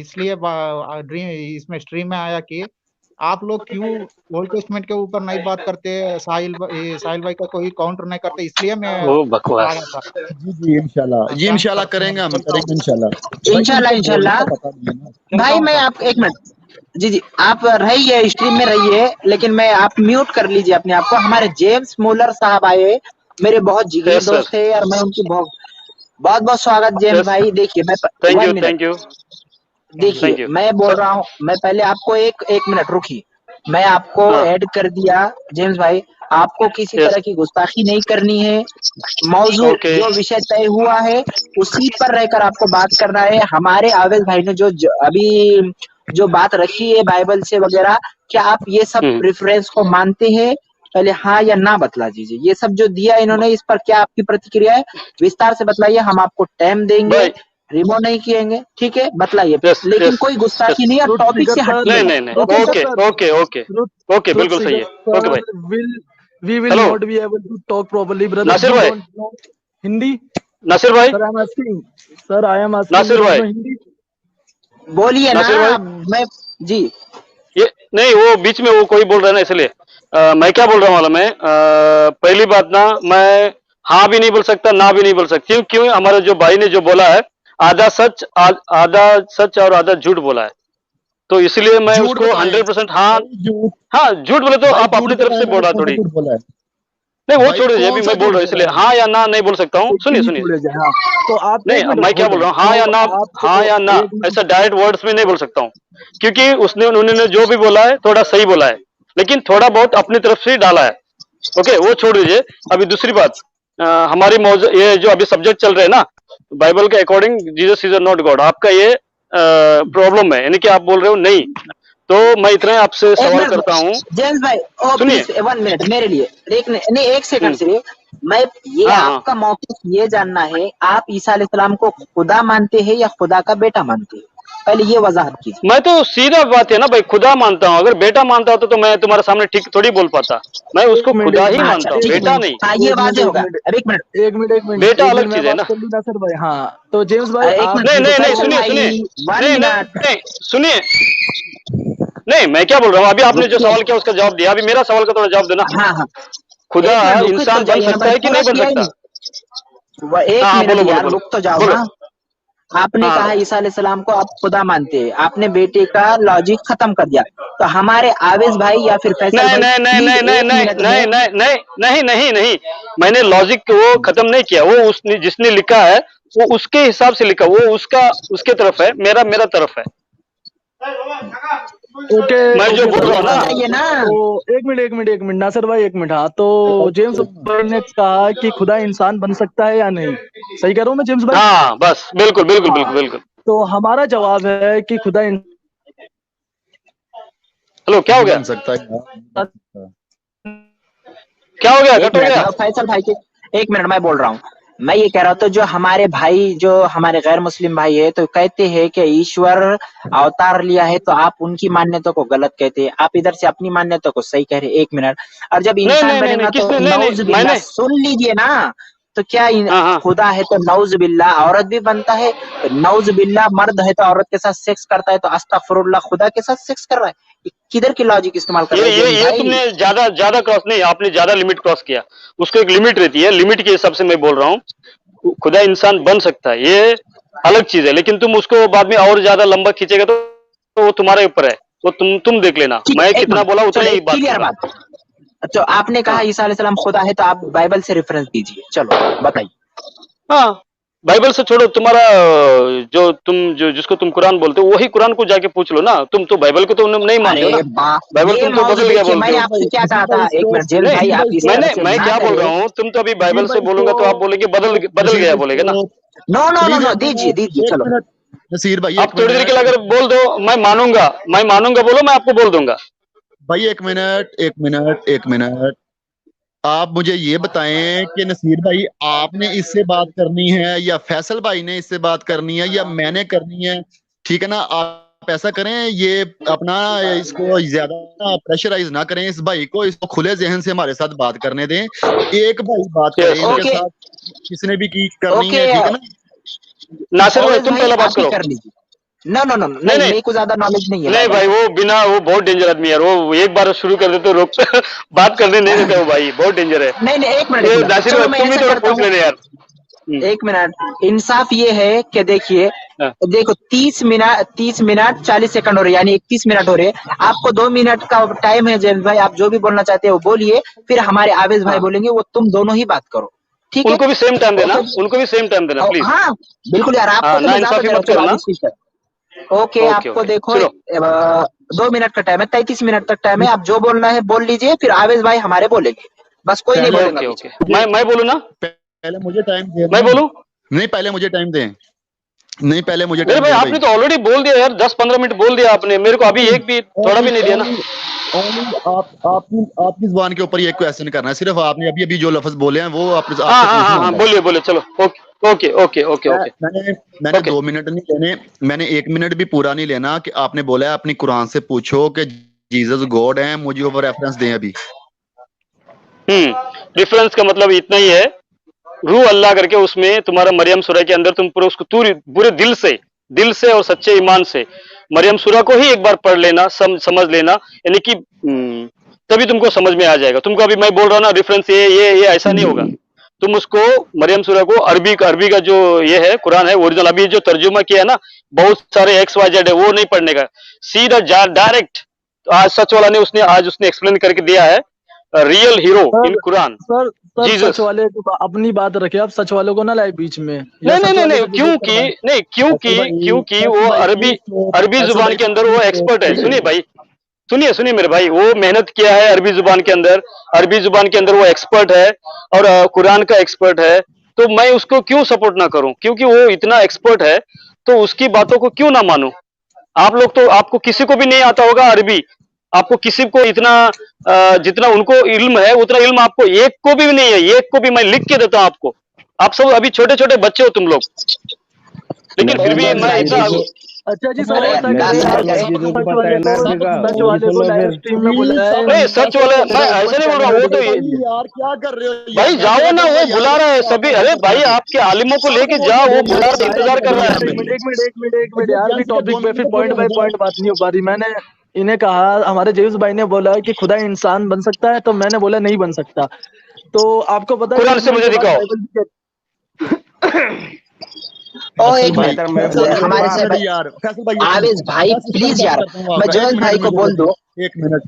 इसलिए इसमें स्ट्रीम में आया कि आप लोग क्यों ओल्ड टेस्टमेंट के ऊपर नहीं बात करते, साहिल भाई का कोई काउंटर नहीं करते, इसलिए मैं वो बकवास। आया था। जी इंशाल्लाह, जी इंशाल्लाह करेंगे, हम करेंगे इंशाल्लाह। इंशाल्लाह इंशाल्लाह। भाई मैं आप एक मिनट, जी जी, आप रहिए स्ट्रीम में रहिए, लेकिन मैं आप म्यूट कर लीजिए अपने आप को। हमारे जेम्स मोलर साहब आए, मेरे बहुत जिगरी Yes, sir. दोस्त है, और मैं उनकी बहुत बहुत स्वागत जेम्स Yes. भाई। देखिए मैं thank 1 you, minute, thank you. देखिए Thank you. मैं बोल रहा हूँ, मैं पहले आपको एक मिनट रुकिए। मैं आपको हाँ। ऐड कर दिया जेम्स भाई, आपको किसी Yes. तरह की गुस्ताखी नहीं करनी है। मौजू Okay. जो विषय तय हुआ है उसी पर रहकर आपको बात करना है। हमारे आवेद भाई ने अभी जो बात रखी है बाइबल से वगैरह, क्या आप ये सब रेफरेंस को मानते हैं? पहले हाँ या ना बतला दीजिए। ये सब जो दिया इन्होंने, इस पर क्या आपकी प्रतिक्रिया है? विस्तार से बतलाइए, हम आपको टाइम देंगे। भाई रिमूव नहीं किएंगे, ठीक है, बतलाइए। Yes, लेकिन yes, कोई गुस्ताखी yes. नहीं है, Truth टॉपिक seeker से sir, नहीं हटिएगा। नहीं नहीं, okay okay sir, okay okay truth okay, truth बिल्कुल सही seeker है, ओके sir, भाई। we will hello not be able to talk properly, brother. Nasir You भाई, don't know Hindi, नासिर भाई, sir. I am asking. You Nasir don't भाई, know Hindi. बोलिए ना। नासिर भाई, मैं जी ये नहीं, वो बीच में वो कोई बोल रहा है ना, इसलिए मैं क्या बोल रहा हूँ मालूम है, पहली बात ना, मैं हाँ भी नहीं बोल सकता, ना भी नहीं बोल सकती हूँ। क्यों? हमारे जो भाई ने जो बोला है, आधा सच और आधा झूठ बोला है, तो इसलिए मैं झूठ उसको बताएं 100% हाँ। भाई, झूठ हाँ, झूठ बोले तो भाई, आप झूठ अपनी तरफ बताएं, से बोल मैंने रहा कौन सा थोड़ी। झूठ बोला है नहीं, वो भाई, छोड़ दीजिए, कौन अभी सा मैं बोल झूठ रहा हूँ, बोला इसलिए है? हाँ या ना नहीं बोल सकता हूँ। एक सुनिए ही सुनिए, छोड़े जाए, हाँ। तो आप नहीं, एक मिनट मैं क्या छोड़े, बोल रहा हूँ, हाँ तो या ना, आपको हाँ या ना, एक मिनट, ऐसा डायरेक्ट वर्ड्स में नहीं बोल सकता हूँ, क्योंकि उसने उन्होंने जो भी बोला है थोड़ा सही बोला है, लेकिन थोड़ा बहुत अपनी तरफ से ही डाला है। ओके, वो छोड़ दीजिए। अभी दूसरी बात, हमारी मौजूद ये जो अभी सब्जेक्ट चल रहे हैं ना, बाइबल के according Jesus is not God, आपका ये प्रॉब्लम है, यानी कि आप बोल रहे हो नहीं। तो मैं इतना ही आपसे एक सवाल मिनट करता हूँ, जेम्स भाई, ओ सुनिए। प्लीज 1 मिनट मेरे लिए, एक नहीं, एक सेकंड से मैं ये हाँ हाँ, आपका मौक़िफ़ ये जानना है, आप ईसा अलैहिस्सलाम को खुदा मानते हैं या खुदा का बेटा मानते हैं? पहले ये वजाहत कीजिए। मैं तो सीधा बात है ना भाई, खुदा मानता हूँ। अगर बेटा मानता होता तो मैं तुम्हारे सामने ठीक थोड़ी बोल पाता। मैं उसको खुदा ही अच्छा मानता हूँ, ठीक है, बेटा नहीं। हाँ ये वाजे होगा। अब एक मिनट, एक मिनट बेटा अलग चीज मैं है बात नहीं कर लूँ नासिर भाई, हाँ। तो जेम्स भाई एक आप मिनट नहीं नहीं, फैसल सुनिए भाई, सुनिए, 1 नहीं नहीं मिनट नहीं, सुनिए, नहीं, मैं क्या बोल रहा हूँ, अभी आपने जो सवाल किया उसका जवाब दिया, अभी मेरा सवाल का थोड़ा जवाब देना। हाँ हाँ, खुदा एक मिनट रुक तो इंसान बन जाइए ना, सकता मैं है कि पूरा नहीं बन किया ही सकता? नहीं। एक हाँ हाँ, मिनट बोलो बोलो यार, बोलो रुक तो जाओ बोलो। ना। आपने हाँ कहा ईसा अलैहिस्सलाम को आप खुदा मानते हैं, आपने बेटे का लॉजिक खत्म कर दिया। तो हमारे आवेश भाई या फिर फैसल नहीं भाई नहीं नहीं प्लीज नहीं नहीं 1 नहीं मिनट नहीं में, नहीं नहीं नहीं नहीं नहीं, मैंने लॉजिक वो खत्म नहीं किया। वो उसने जिसने लिखा है वो उसके हिसाब से लिखा, वो उसका उसके तरफ है, मेरा मेरा तरफ है। ओके मैं जो ओके बोल सर, रहा हूँ ना, बताइए ना। तो एक मिनट नासिर भाई, एक मिनट, हाँ। तो जेम्स भाई ने कहा कि खुदा इंसान बन सकता है या नहीं, सही कह रहा हूँ मैं जेम्स भाई? हाँ बस, बिल्कुल बिल्कुल हाँ, बिल्कुल बिल्कुल। तो हमारा जवाब है कि खुदा हेलो, क्या हो नहीं गया? बन सकता है। क्या हो गया? एक कट हो मिनट गया? फैसल भाई के, 1 मिनट मैं बोल रहा हूँ। मैं ये कह रहा था, जो हमारे भाई, जो हमारे गैर मुस्लिम भाई है, तो कहते हैं कि ईश्वर अवतार लिया है, तो आप उनकी मान्यता को गलत कहते हैं, आप इधर से अपनी मान्यता को सही कह रहे हैं। 1 मिनट, और जब नहीं इंसान नहीं नहीं नहीं, बनेगा तो किसने? नहीं नौज नहीं, बिल्ला, मैंने, सुन लीजिए ना। तो क्या हाँ हाँ, खुदा है तो नौज बिल्ला औरत भी बनता है, तो नौज बिल्ला मर्द है तो औरत के साथ सेक्स करता है, तो अस्तगफिरुल्लाह खुदा के साथ सेक्स कर रहा है। ये किधर की लॉजिक इस्तेमाल कर रहे हैं जेम्स ये भाई? तुमने ज्यादा ज्यादा क्रॉस नहीं, आपने ज्यादा लिमिट क्रॉस किया। उसको एक लिमिट रहती है, लिमिट के हिसाब से मैं बोल रहा हूँ। खुदा इंसान बन सकता है, ये अलग चीज है, लेकिन तुम उसको बाद में और ज्यादा लंबा खींचेगा तो वो तुम्हारे ऊपर है, वो तुम देख लेना। ठीक है, मैं एक कितना मिनट, बोला उतना चलो ही एक बात क्लियर कर रहा बात। तो आपने कहा हूँ। ईसा अलैहिस्सलाम खुदा है, तो आप बाइबल से रेफरेंस दीजिए, चलो बताइए। हाँ हाँ, बाइबल से छोड़ो, तुम्हारा जो जिसको तुम कुरान बोलते हो, वही कुरान को जाके पूछ लो ना। तुम तो बाइबल को तो नहीं मानते हो अरे ना, वाह, बाइबल ये तुम तो मौजू बदल गया देखिए, बोलते मैंने हो। आपसे क्या कहा नसीर था। भाई एक इसको, मिनट जेम्स नहीं, भाई, नसीर आप भाई इस इसको, तरह से मैं ना क्या बोल करें। रहा हूँ, तुम तो अभी बाइबल नसीर से भाई बोलोगे तो आप इसको, बोलेंगे बदल नसीर गया, भाई बोलेगे ना। इसको no no no please no, एक दीजिए मिनट, दीजिए, एक चलो। मिनट नसीर भाई, आप एक थोड़ी देर के लिए मिनट अगर बोल दो, मैं मानूंगा, बोलो, मैं आपको बोल दूंगा। भाई, एक मिनट, एक मिनट, एक मिनट। आप मुझे ये बताएं कि नसीर भाई, आपने इससे बात करनी है या फैसल भाई ने इससे बात करनी है या मैंने करनी है? ठीक है ना, आप ऐसा करें, ये अपना इसको ज्यादा प्रेशराइज ना करें इस भाई को, इसको खुले जहन से हमारे साथ बात करने दें। एक भाई बात करें यस इनके यस, ओके साथ, किसने भी की करनी ओके, है, ठीक है ना? नासिर भाई ओवेस तुम भाई पहला बात आप ही करो। कर लीजिए। नो नो नो, नहीं नहीं, नहीं मेरे को ज्यादा नॉलेज नहीं है नहीं बाइबल भाई, का। वो बहुत डेंजर आदमी है यार। वो एक बार शुरू कर देते रोक बात करने नहीं देते वो भाई, बहुत डेंजर है। नहीं नहीं, 1 मिनट, 1 ये मिनट, नासिर चलो भाई मैं तुम भी ऐसा थोड़ा करता पूछ हूँ। लेने यार। 1 मिनट, इंसाफ ये है कि देखिए, हाँ, देखो 30 मिनट 40 सेकंड हो रहे, यानी 31 मिनट हो रहे। आपको 2 मिनट का टाइम है जेम्स भाई, आप जो भी बोलना चाहते हो वो बोलिए, फिर हमारे आवेश भाई हाँ, बोलेंगे, वो तुम दोनों ही बात करो, ठीक है? उनको भी सेम टाइम देना, ओके, उनको भी सेम टाइम देना प्लीज। हाँ बिल्कुल यार, आपको हाँ, तो ना मैं ज्यादा इंसाफी दे रहा मत हूँ, चलो करो आगे ना। स्पीच कर। ओके, ओके आपको ओके, देखो चलो। 2 मिनट का टाइम है, 33 मिनट तक टाइम है, आप जो बोलना है बोल लीजिए, फिर आवेश भाई हमारे बोलेंगे, बस कोई नहीं पहले बोलेगा ओके बीच ओके, में। मैं बोलूँ ना, पहले मुझे टाइम दें मैं ना। बोलूँ? नहीं, पहले मुझे टाइम दें। नहीं, पहले मुझे मेरे टाइम भाई दें आपने भाई। तो ऑलरेडी बोल दिया यार, 10-15 मिनट बोल दिया आपने, मेरे को अभी एक भी थोड़ा भी नहीं दिया ना। आपकी जुबान के ऊपर ये क्वेश्चन करना है, सिर्फ आपने अभी अभी जो लफ्ज बोले हैं वो आपसे हाँ, बोलिए बोलिए, चलो ओके ओके ओके ओके। मैंने 2 मिनट नहीं लेने, मैंने 1 मिनट भी पूरा नहीं लेना कि आपने बोला है अपनी कुरान से पूछो कि जीसस गॉड है, मुझे वो रेफरेंस दें अभी। रेफरेंस का मतलब इतना ही है, रूह अल्लाह करके उसमें तुम्हारा मरियम सूरा के अंदर तुम पूरे उसको पूरे दिल से और सच्चे ईमान से मरियम सूरा को ही एक बार पढ़ लेना, समझ लेना, यानी कि तभी तुमको समझ में आ जाएगा। तुमको अभी मैं बोल रहा हूँ ना रेफरेंस ये ऐसा नहीं होगा। तुम उसको मरियम सूरा को अरबी का जो ये है कुरान है ओरिजिनल, अभी जो तर्जुमा किया है ना बहुत सारे XYZ है, वो नहीं पढ़ने का, सीधा डायरेक्ट आज सच वाला ने उसने एक्सप्लेन करके दिया है, real hero in Quran. Sir सच वाले तो अपनी बात रखे, आप सच वालों को ना लाए बीच में। नहीं, क्योंकि वो अरबी जुबान के अंदर वो एक्सपर्ट है। सुनिए मेरे भाई, वो मेहनत किया है अरबी जुबान के अंदर वो एक्सपर्ट है और कुरान का एक्सपर्ट है, तो मैं उसको क्यों सपोर्ट ना करूं? क्योंकि वो इतना एक्सपर्ट है तो उसकी बातों को क्यों ना मानूं? आप लोग तो, आपको किसी को भी नहीं आता होगा अरबी, आपको किसी को इतना जितना उनको इल्म है उतना इल्म आपको एक को भी नहीं है। एक को भी मैं लिख के देता हूं आपको। आप सब अभी छोटे छोटे बच्चे हो तुम लोग, लेकिन फिर भी मैं इतना। अच्छा जी सर, नहीं सच वाला मैं ऐसा नहीं बोल रहा हूँ, वो तो यार क्या कर रहे हो भाई, जाओ ना, वो बुला रहा है सभी। अरे भाई आपके आलिमों को लेके जाओ, वो बुला रहा, इंतजार कर रहा है। एक मिनट यार, भी टॉपिक पे फिर पॉइंट बाय पॉइंट बात नहीं हो पा रही। मैंने इन्हें कहा, हमारे जेयूस भाई ने बोला कि खुदा इंसान बन सकता है, तो मैंने बोला नहीं बन सकता। तो आपको पता है कुरान से मुझे दिखाओ। एक मिनट हमारे से यार फैसल भाई, आवेश भाई प्लीज यार, मैं जोएल भाई को बोल दूं। एक मिनट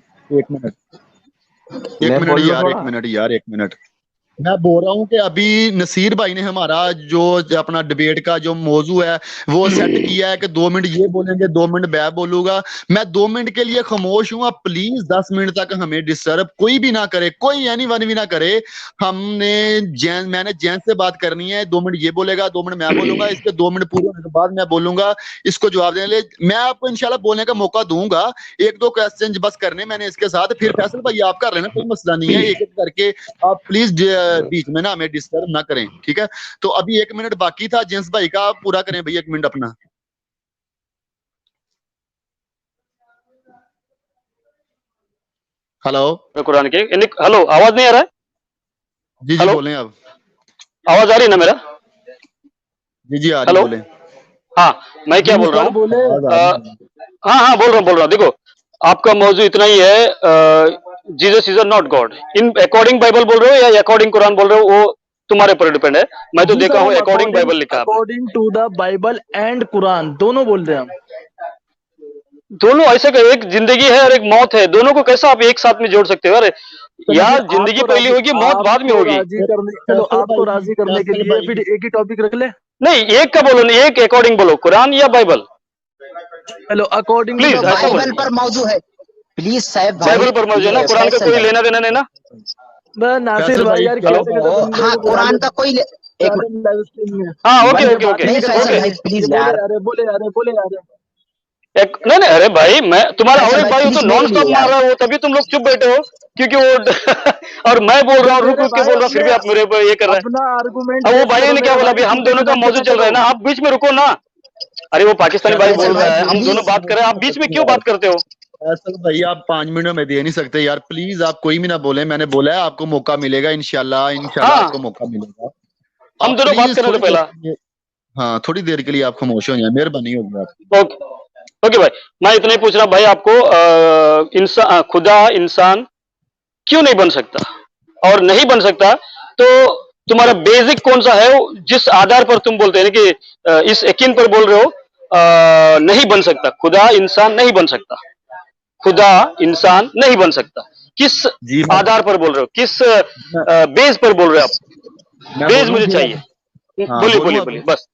मैं बोल रहा हूँ कि अभी नसीर भाई ने हमारा जो अपना डिबेट का जो मौजू है वो सेट किया है कि 2 मिनट ये बोलेंगे, 2 मिनट मैं बोलूंगा। मैं 2 मिनट के लिए खामोश हूँ। आप प्लीज 10 मिनट तक हमें डिस्टर्ब कोई भी ना करे, कोई एनीवन भी ना करे। मैंने जैन से बात करनी है, 2 मिनट ये बोलेगा, 2 मिनट मैं बोलूंगा, इसके 2 मिनट पूरे होने के बाद मैं बोलूंगा, इसको जवाब देने लिए मैं आपको इंशाल्लाह बोलने का मौका दूंगा। 1-2 क्वेश्चन बस करने मैंने इसके साथ, फिर फैसल भाई आप कर लेना, कोई मसला नहीं है। एक एक करके आप प्लीज बीच में ना हमें डिस्टर्ब ना करें, ठीक है? तो अभी 1 मिनट बाकी था जेंस भाई का, आप पूरा करें भैया 1 मिनट अपना। हेलो कुरान के हेलो, आवाज नहीं आ रहा है? जी बोलें आप। आवाज आ रही है ना मेरा? जी आ रही है, बोलें। हाँ, मैं क्या बोल रहा हूँ? हाँ बोल रहा हूँ। देखो आपका मौजू इतना ही है, Jesus is not God in according Bible बोल रहे हो या अकॉर्डिंग कुरान बोल रहे हो, वो तुम्हारे पर डिपेंड है। मैं तो देखा हूँ अकॉर्डिंग बाइबल लिखा है। According to the Bible and Quran दोनों बोल रहे हैं हम। दोनों ऐसे, एक जिंदगी है और एक मौत है, दोनों को कैसा आप एक साथ में जोड़ सकते हो? अरे यार, जिंदगी पहले होगी, मौत बाद में होगी। चलो आपको राजी करने के लिए फिर एक ही टॉपिक रख ले। नहीं, एक का बोलो, नहीं एक अकॉर्डिंग बोलो, कुरान या Bible. Hello according please Bible पर मौजू है, प्लीज साहब बाइबल पर मौजू है ना, कुरान का कोई लेना देना नहीं ना। नासिर भाई यार, हाँ कुरान का कोई हाँ ओके प्लीज यार बोले यार नहीं अरे भाई, मैं तुम्हारा और एक भाई तो नॉन स्टॉप मार रहा हो, तभी तुम लोग चुप बैठे हो, क्योंकि वो और मैं बोल रहा हूँ रुक के बोल रहा हूँ, फिर भी आप मेरे पर ये कर रहे हैं। अब वो भाई ने क्या बोला, अभी हम दोनों का मौजू चल रहा है ना, आप बीच में रुको ना। अरे वो पाकिस्तानी भाई बोल रहा है, हम दोनों बात कर रहे हैं, आप बीच में क्यों बात करते हो? फैसल भाई आप 5 मिनट में दे नहीं सकते यार, प्लीज आप कोई भी ना बोले। मैंने बोला है आपको मौका मिलेगा, इंशाल्लाह आपको मौका मिलेगा। हम दोनों बात कर रहे थे पहला। हाँ, थोड़ी देर के लिए आप खामोश हो जाए, मेहरबानी होगी आप। ओके भाई, मैं इतना ही पूछ रहा भाई आपको, खुदा इंसान क्यों नहीं बन सकता? और नहीं बन सकता तो तुम्हारा बेसिक कौन सा है, जिस आधार पर तुम बोलते हैं कि इस यकीन पर बोल रहे हो नहीं बन सकता, खुदा इंसान नहीं बन सकता, खुदा इंसान नहीं बन सकता, किस आधार पर बोल रहे हो, किस बेस पर बोल रहे हो आप? बेस मुझे चाहिए। बोलिए बस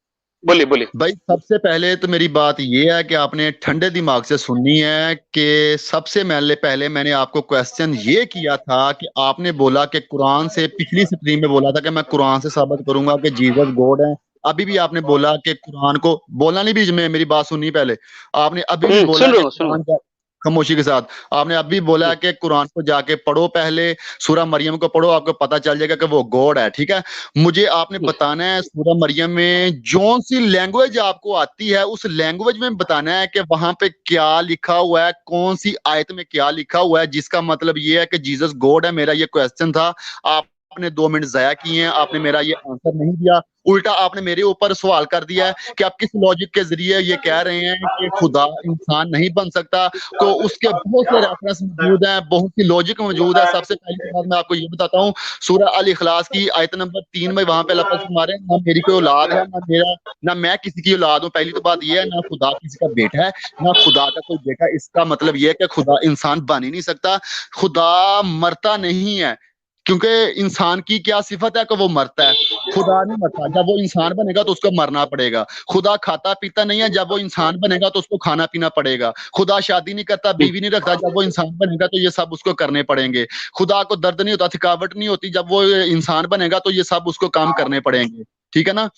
बोलिए भाई। सबसे पहले तो मेरी बात ये है कि आपने ठंडे दिमाग से सुननी है कि सबसे पहले मैंने आपको क्वेश्चन ये किया था कि आपने बोला कि कुरान से, पिछली स्ट्रीम में बोला था कि मैं कुरान से साबित करूंगा कि जीसस गॉड है। अभी भी आपने बोला कि कुरान को, बोलना नहीं बीच में, मेरी बात सुननी पहले। आपने अभी भी बोला खामोशी के साथ। आपने अभी बोला कि कुरान को जाके पढ़ो, पहले सूरह मरियम को पढ़ो, आपको पता चल जाएगा कि वो गॉड है। ठीक है, मुझे आपने बताना है सूरह मरियम में जो सी लैंग्वेज आपको आती है उस लैंग्वेज में बताना है कि वहां पे क्या लिखा हुआ है, कौन सी आयत में क्या लिखा हुआ है, जिसका मतलब ये है कि जीसस गॉड है। मेरा ये क्वेश्चन था, आपने 2 मिनट जाया किए हैं, आपने मेरा ये आंसर नहीं दिया, उल्टा आपने मेरे ऊपर सवाल कर दिया है कि आप किस लॉजिक के जरिए ये कह रहे हैं कि खुदा इंसान नहीं बन सकता। तो उसके बहुत से रेफरेंस मौजूद हैं, बहुत सी लॉजिक मौजूद है। सबसे पहली बात मैं आपको ये बताता हूँ, सूरह अल इखलास की आयत नंबर 3 में वहां पे अल्लाह पाक फरमा रहे हैं, ना मेरी कोई औलाद है, ना मैं किसी की औलाद हूँ। पहली तो बात ये है, ना खुदा किसी का बेटा है, ना खुदा का कोई बेटा। इसका मतलब ये है कि खुदा इंसान बन ही नहीं सकता। खुदा मरता नहीं है, क्योंकि इंसान की क्या सिफत है कि वो मरता है। खुदा नहीं मरता, जब वो इंसान बनेगा तो उसको मरना पड़ेगा। खुदा खाता पीता नहीं है, जब वो इंसान बनेगा तो उसको खाना पीना पड़ेगा। खुदा शादी नहीं करता, बीवी नहीं रखता, जब वो इंसान बनेगा तो ये सब उसको करने पड़ेंगे। खुदा को दर्द नहीं होता, थकावट नहीं होती, जब वो इंसान बनेगा तो ये सब उसको काम करने पड़ेंगे। ठीक है ना?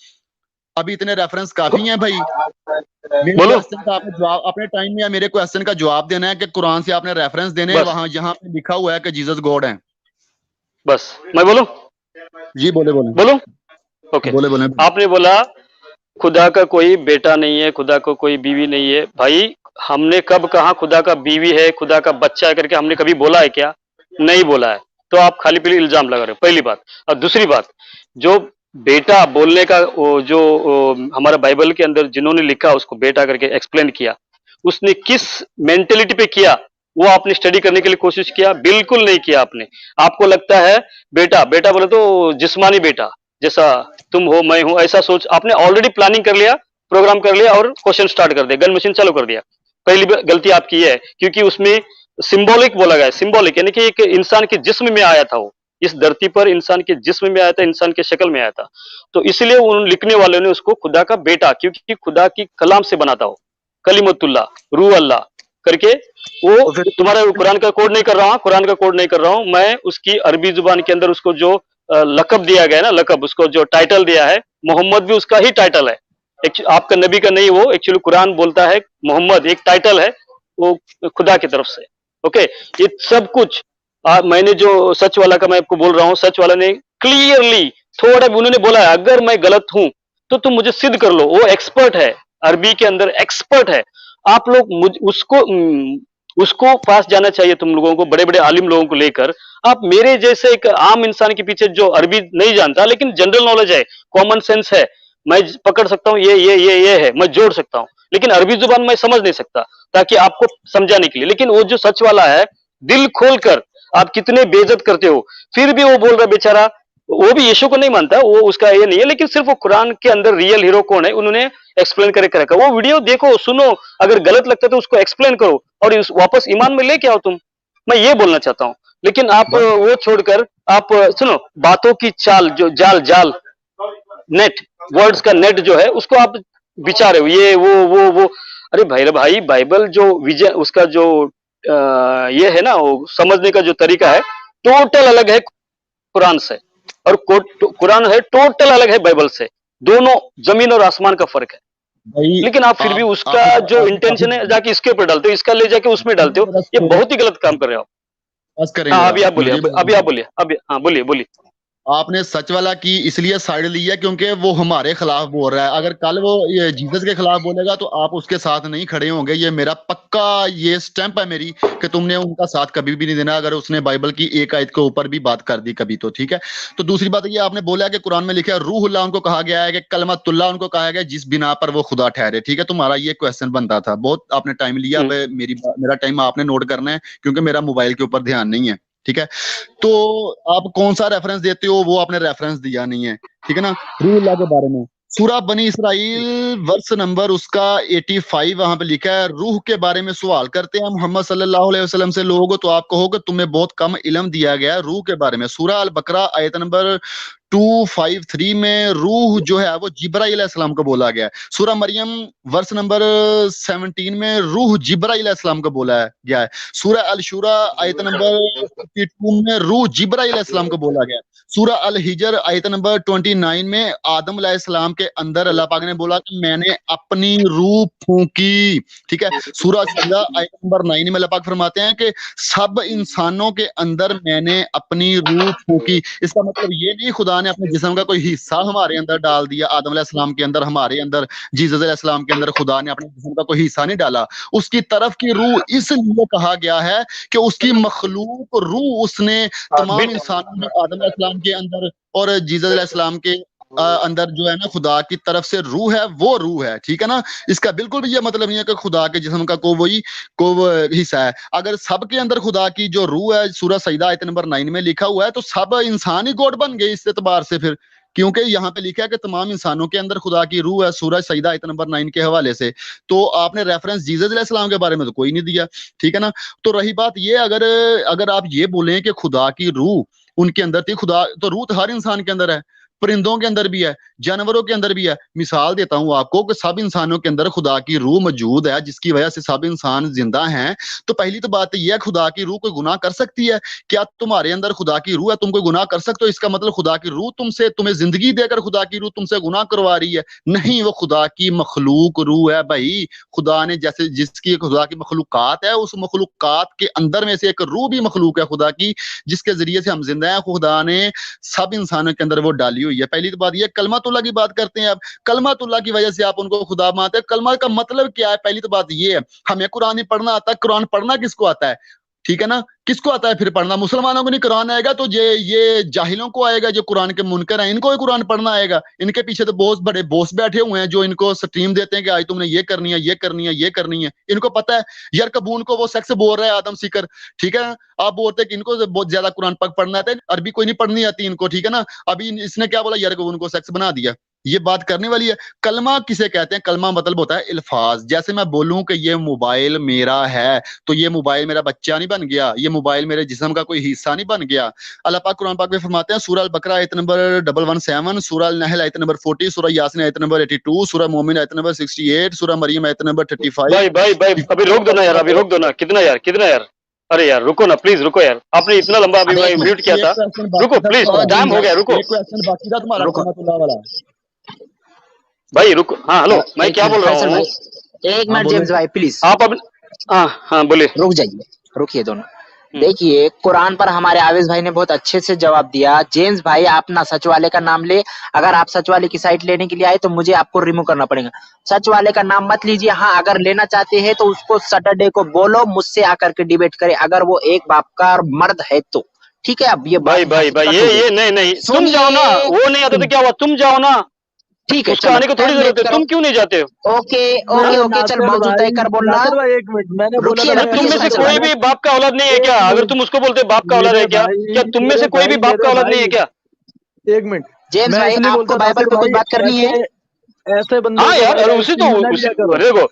अभी इतने रेफरेंस काफी हैं भाई। मेरे बोलो। क्वेश्चन का आपने जवाब, अपने टाइम में या मेरे क्वेश्चन का जवाब देना है कि कुरान से आपने रेफरेंस देने हैं, बस वहां जहां पे लिखा हुआ है कि जीसस गॉड है। बस मैं बोलूं? जी बोले बोले बोलूं? ओके। बोले बोले। आपने बोला खुदा का कोई बेटा नहीं है, खुदा को कोई बीवी नहीं है। भाई हमने कब कहा खुदा का बीवी है, खुदा का बच्चा है करके हमने कभी बोला है क्या? नहीं बोला है। तो आप खाली पीली इल्जाम लगा रहे हो, पहली बात। और दूसरी बात, जो बेटा बोलने का हमारा बाइबल के अंदर जिन्होंने लिखा उसको बेटा करके एक्सप्लेन किया, उसने किस मेंटेलिटी पे किया वो आपने स्टडी करने के लिए कोशिश किया? बिल्कुल नहीं किया आपने। आपको लगता है बेटा बेटा बोले तो जिस्मानी बेटा, जैसा तुम हो मैं हूं, ऐसा सोच आपने ऑलरेडी प्लानिंग कर लिया, प्रोग्राम कर लिया और क्वेश्चन स्टार्ट कर दिया, गन मशीन चालू कर दिया। पहली गलती आपकी है, क्योंकि उसमें सिंबॉलिक बोला गया है। सिंबॉलिक यानी कि एक इंसान के जिस्म में आया था, वो इस धरती पर इंसान के जिस्म में आया था, इंसान के शक्ल में आया था। तो इसलिए उन लिखने वालों ने उसको खुदा का बेटा, क्योंकि खुदा की कलाम से बना था वो, कलीमतुल्लाह, रूह अल्लाह करके। वो तुम्हारा कुरान का कोड नहीं कर रहा हूं, कुरान का कोड नहीं कर रहा हूं मैं, उसकी अरबी जुबान के अंदर उसको जो लकब दिया गया है ना, लकब, उसको जो टाइटल दिया है, मोहम्मद भी उसका ही टाइटल है। आपका नबी का नहीं, वो एक्चुअली कुरान बोलता है मोहम्मद एक टाइटल है, वो खुदा की तरफ से। ओके, ये सब कुछ मैंने जो सच वाला का मैं आपको बोल रहा हूँ, सच वाला ने क्लियरली थोड़ा भी उन्होंने बोला है, अगर मैं गलत हूं तो तुम मुझे सिद्ध कर लो। वो एक्सपर्ट है, अरबी के अंदर एक्सपर्ट है। आप लोग उसको पास जाना चाहिए तुम लोगों को, बड़े बड़े आलिम लोगों को लेकर। आप मेरे जैसे एक आम इंसान के पीछे जो अरबी नहीं जानता लेकिन जनरल नॉलेज है, कॉमन सेंस है, मैं पकड़ सकता हूँ ये है, मैं जोड़ सकता हूँ, लेकिन अरबी जुबान मैं समझ नहीं सकता, ताकि आपको समझाने के लिए। लेकिन वो जो सच वाला है, दिल खोलकर आप कितने बेइज्जत करते हो, फिर भी वो बोल रहा बेचारा, वो भी यीशु को नहीं मानता, वो उसका ये नहीं है, लेकिन सिर्फ वो कुरान के अंदर रियल हीरो कौन है उन्होंने एक्सप्लेन करके रखा। वो वीडियो देखो, सुनो, अगर गलत लगता है तो उसको एक्सप्लेन करो और वापस ईमान में लेके आओ तुम। मैं ये बोलना चाहता हूँ। लेकिन आप वो छोड़कर आप सुनो, बातों की चाल, जो जाल नेट, वर्ड्स का नेट जो है उसको आप बिछा रहे हो, ये वो। अरे भाई बाइबल जो विजय उसका जो ये है ना, वो समझने का जो तरीका है टोटल अलग है कुरान से, और कुरान है टोटल अलग है बाइबल से। दोनों जमीन और आसमान का फर्क है। लेकिन आप फिर भी उसका जो इंटेंशन है जाके इसके ऊपर डालते हो, इसका ले जाके उसमें डालते हो, ये बहुत ही गलत काम कर रहे हो आप। हाँ अभी आप बोलिए, अभी आप बोलिए, अभी हाँ बोलिए। आपने सच वाला की इसलिए साइड ली है क्योंकि वो हमारे खिलाफ बोल रहा है। अगर कल वो ये जीसस के खिलाफ बोलेगा तो आप उसके साथ नहीं खड़े होंगे। ये मेरा पक्का ये स्टैंप है मेरी कि तुमने उनका साथ कभी भी नहीं देना अगर उसने बाइबल की एक आयत के ऊपर भी बात कर दी कभी तो। ठीक है, तो दूसरी बात ये आपने बोला कि कुरान में लिखा है रूहुल्लाह उनको कहा गया है, कि कलमतुल्लाह उनको कहा गया जिस बिना पर वो खुदा ठहरे। ठीक है, तुम्हारा ये क्वेश्चन बनता था, बहुत आपने टाइम लिया। अब मेरा टाइम आपने नोट करना है क्योंकि मेरा मोबाइल के ऊपर ध्यान नहीं है। ठीक है, तो आप कौन सा रेफरेंस देते हो वो आपने रेफरेंस दिया नहीं है। ठीक है ना, रूहुल्लाह के बारे में सूरह बनी इसराइल वर्स नंबर उसका 85 वहां पे लिखा है, रूह के बारे में सवाल करते हैं मोहम्मद सल्लल्लाहु अलैहि वसल्लम से लोग, तो आप कहो कि तुम्हें बहुत कम इल्म दिया गया है रूह के बारे में। सूरह अल बकरा आयत नंबर 253 में रूह जो है वो जिब्राइल अलैहिस्सलाम को बोला गया है। सूरह मरियम वर्स नंबर 17 में रूह जिब्राइल अलैहिस्सलाम को बोला गया है। सूरह अल शूरा आयत नंबर 52 में रूह जिब्राइल अलैहिस्सलाम को बोला गया है। सूरह अल हिजर आयत नंबर 29 में आदम अलैहिस्सलाम के अंदर अल्लाह पाक ने बोला कि मैंने अपनी रूह फूंकी, ठीक है। सूरह सजदा आयत नंबर 9 में अल्लाह पाक फरमाते हैं कि सब इंसानों के अंदर मैंने अपनी रूह फूंकी। इसका मतलब ये नहीं खुदा ने अपने जिस्म का कोई हिस्सा हमारे अंदर डाल दिया, आदम अलैहिस्सलाम के अंदर, हमारे अंदर, जीसस अलैहिस्सलाम के अंदर खुदा ने अपने जिस्म का कोई हिस्सा नहीं डाला। उसकी तरफ की रूह इसलिए कहा गया है कि उसकी मखलूक रूह उसने तमाम इंसानों में आदम अलैहिस्सलाम के अंदर और जीसस अलैहिस्सलाम के अंदर जो है ना खुदा की तरफ से रूह है, वो रूह है, ठीक है ना। इसका बिल्कुल भी ये मतलब नहीं है कि खुदा के जिस्म का कोई हिस्सा है। अगर सबके अंदर खुदा की जो रूह है, सूरह सजदा आयत नंबर 9 में लिखा हुआ है, तो सब इंसान ही गॉड बन गए इस एतबार से फिर, क्योंकि यहाँ पे लिखा है कि तमाम इंसानों के अंदर खुदा की रूह है, सूरह सजदा आयत नंबर 9 के हवाले से। तो आपने रेफरेंस जीसस अलैहिस्सलाम के बारे में तो कोई नहीं दिया, ठीक है ना। तो रही बात ये, अगर आप ये बोलें कि खुदा की रूह उनके अंदर थी, खुदा तो रूह तो हर इंसान के अंदर है, परिंदों के अंदर भी है, जानवरों के अंदर भी है। मिसाल देता हूं आपको कि सब इंसानों के अंदर खुदा की रूह मौजूद है, जिसकी वजह से सब इंसान जिंदा हैं। तो पहली तो बात यह है, खुदा की रूह कोई गुनाह कर सकती है? क्या तुम्हारे अंदर खुदा की रूह है, तुम कोई गुनाह कर सकते हो? इसका मतलब खुदा की रूह तुम्हें जिंदगी देकर खुदा की रूह तुमसे गुनाह करवा रही है? नहीं, वो खुदा की मखलूक रूह है भाई। खुदा ने जैसे जिसकी खुदा की मखलूकात है, उस मखलूकात के अंदर में से एक रूह भी मखलूक है खुदा की, जिसके जरिए से हम जिंदा हैं। खुदा ने सब इंसानों के अंदर वो डाली हुई है। पहली तो बात ये, कलमातुल्लाह की बात करते हैं आप, कलमातुल्लाह की वजह से आप उनको खुदा मानते हैं। कलमा का मतलब क्या है? पहली तो बात ये है, हमें कुरान ही पढ़ना आता है। कुरान पढ़ना किसको आता है? ठीक है ना, किसको आता है फिर पढ़ना? मुसलमानों को नहीं कुरान आएगा तो ये जाहिलों को आएगा, जो कुरान के मुनकर हैं, इनको ही कुरान पढ़ना आएगा। इनके पीछे तो बहुत बड़े बॉस बैठे हुए हैं जो इनको स्ट्रीम देते हैं कि आज तुमने ये करनी है, ये करनी है, ये करनी है। इनको पता है यार, कबून को वो सेक्स बोल रहा है आदम सीकर, ठीक है। आप बोलते हैं कि इनको बहुत ज्यादा कुरान पढ़ना आता है, अरबी कोई नहीं पढ़नी आती इनको, ठीक है ना। अभी इसने क्या बोला, यार कबून को सेक्स बना दिया, ये बात करने वाली है। कलमा किसे कहते हैं? कलमा मतलब होता है अल्फाज। जैसे मैं बोलूं कि ये मोबाइल मेरा है, तो ये मोबाइल मेरा बच्चा नहीं बन गया, ये मोबाइल मेरे जिस्म का कोई हिस्सा नहीं बन गया। अल्लाह पाक कुरान पाक में फरमाते हैं, सूरह अल बकरा आयत नंबर 117, सूरह अल नहल आयत नंबर 40, सूरह यासीन आयत नंबर 82, सूरह मोमिन आयत नंबर 68, सूरह मरियम आयत नंबर 35। भाई अभी रोक दो ना यार, अभी रोक दो ना। कितना यार? अरे यार रुको ना, प्लीज रुको यार। आपने इतना लंबा अभी म्यूट किया था, रुको प्लीज, टाइम हो गया, रुको। एक क्वेश्चन बाकी था तुम्हारा कलमातुल्लाह वाला भाई रुको। हाँ हेलो, मैं क्या बोल रहा हूँ? एक मिनट जेम्स भाई प्लीज, आप अब हाँ बोलिए। रुक जाइए, रुकिए दोनों। देखिए, कुरान पर हमारे आवेश भाई ने बहुत अच्छे से जवाब दिया। जेम्स भाई, आप ना सच वाले का नाम ले। अगर आप सच वाले की साइट लेने के लिए आए तो मुझे आपको रिमूव करना पड़ेगा। सच वाले का नाम मत लीजिए। हाँ, अगर लेना चाहते हैं तो उसको सैटरडे को बोलो, मुझसे आकर के डिबेट करे, अगर वो एक बाप का मर्द है तो। ठीक है, अब ये भाई ये नहीं, तुम जाओ ना। वो नहीं आता तो क्या हुआ, तुम जाओ ना। ठीक है, उसका आने को थोड़ी जरूरत है, तुम क्यों नहीं जाते हो? ओके, चल मौजूद तय कर बोलना। एक मिनट, मैंने बोला रुकिए ना, तुम में से कोई भी बाप का औलाद नहीं है क्या? अगर तुम उसको बोलते बाप का औलाद है क्या तुम में से कोई भी बाप का औलाद नहीं है क्या? एक मिनट जेम्स भाई, आपको बाइबल पे कुछ बात करनी है? ऐसे बंदे, हाँ यार, अरे उसी देखो,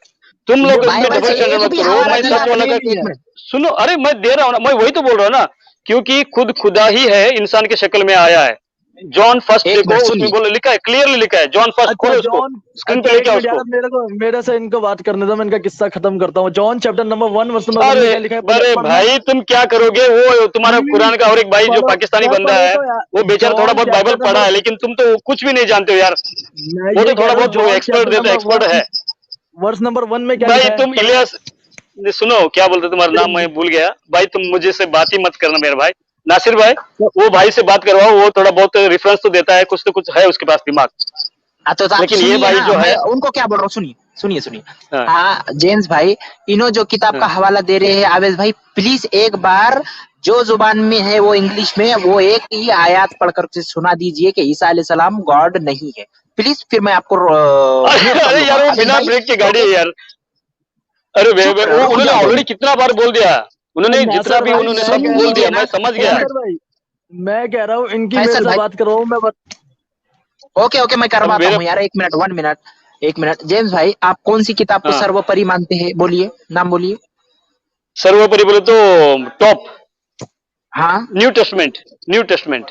तुम लोग इसमें डबल स्टैंडर्ड मत करो। मैं सच वाला का सुनो, अरे मैं दे रहा हूँ ना, मैं वही तो बोल रहा हूँ ना, क्योंकि खुद खुदा ही है, इंसान की शक्ल में आया है। जॉन फर्स्ट देखो, उसमें बोले लिखा है, क्लियरली लिखा है, जॉन फर्स्ट। खोलो उसको, स्क्रीन पे लेके आओ उसको। मेरे से इनको बात करने दो, मैं इनका किस्सा खत्म करता हूँ। John chapter number 1 verse number 1 में लिखा है। अरे भाई तुम क्या करोगे? वो तुम्हारा कुरान का और एक भाई जो पाकिस्तानी बंदा है, वो बेचारा थोड़ा बहुत बाइबल पढ़ा है, लेकिन तुम तो कुछ भी नहीं जानते हो यार। वो तो थोड़ा बहुत एक्सपर्ट देते, एक्सपर्ट है। वर्स नंबर 1 में क्या भाई तुम इलियास, सुनो क्या बोलते, तुम्हारा नाम मैं भूल गया भाई। तुम मुझे से बात ही मत करना मेरे भाई। नासिर भाई, वो भाई से बात करवाओ, वो थोड़ा बहुत रेफरेंस तो देता है, कुछ तो कुछ है उसके पास दिमाग। तो लेकिन ये भाई जो है, उनको क्या बोल रहा हूँ, सुनिए। हाँ जेम्स भाई, इन्हों जो किताब का हवाला दे रहे हैं आवेश भाई, प्लीज एक बार जो जुबान में है वो इंग्लिश में वो एक ही आयत पढ़कर के सुना दीजिए कि ईसा अलैहिस्सलाम गॉड नहीं है प्लीज। फिर मैं आपको अरे यार वो बिना ब्रेक की गाड़ी है यार। अरे वो उन्होंने ऑलरेडी कितना बार बोल दिया, उन्होंने जितना भी उन्होंने सब बोल दिया, मैं समझ गया। मैं कह रहा हूँ इनकी मेरे से बात कर रहा हूँ मैं। ओके, मैं करवाता हूँ यार। 1 मिनट। जेम्स भाई, आप कौन सी किताब को सर्वोपरि मानते हैं? बोलिए, नाम बोलिए। सर्वोपरि बोले तो टॉप, हाँ, न्यू टेस्टमेंट।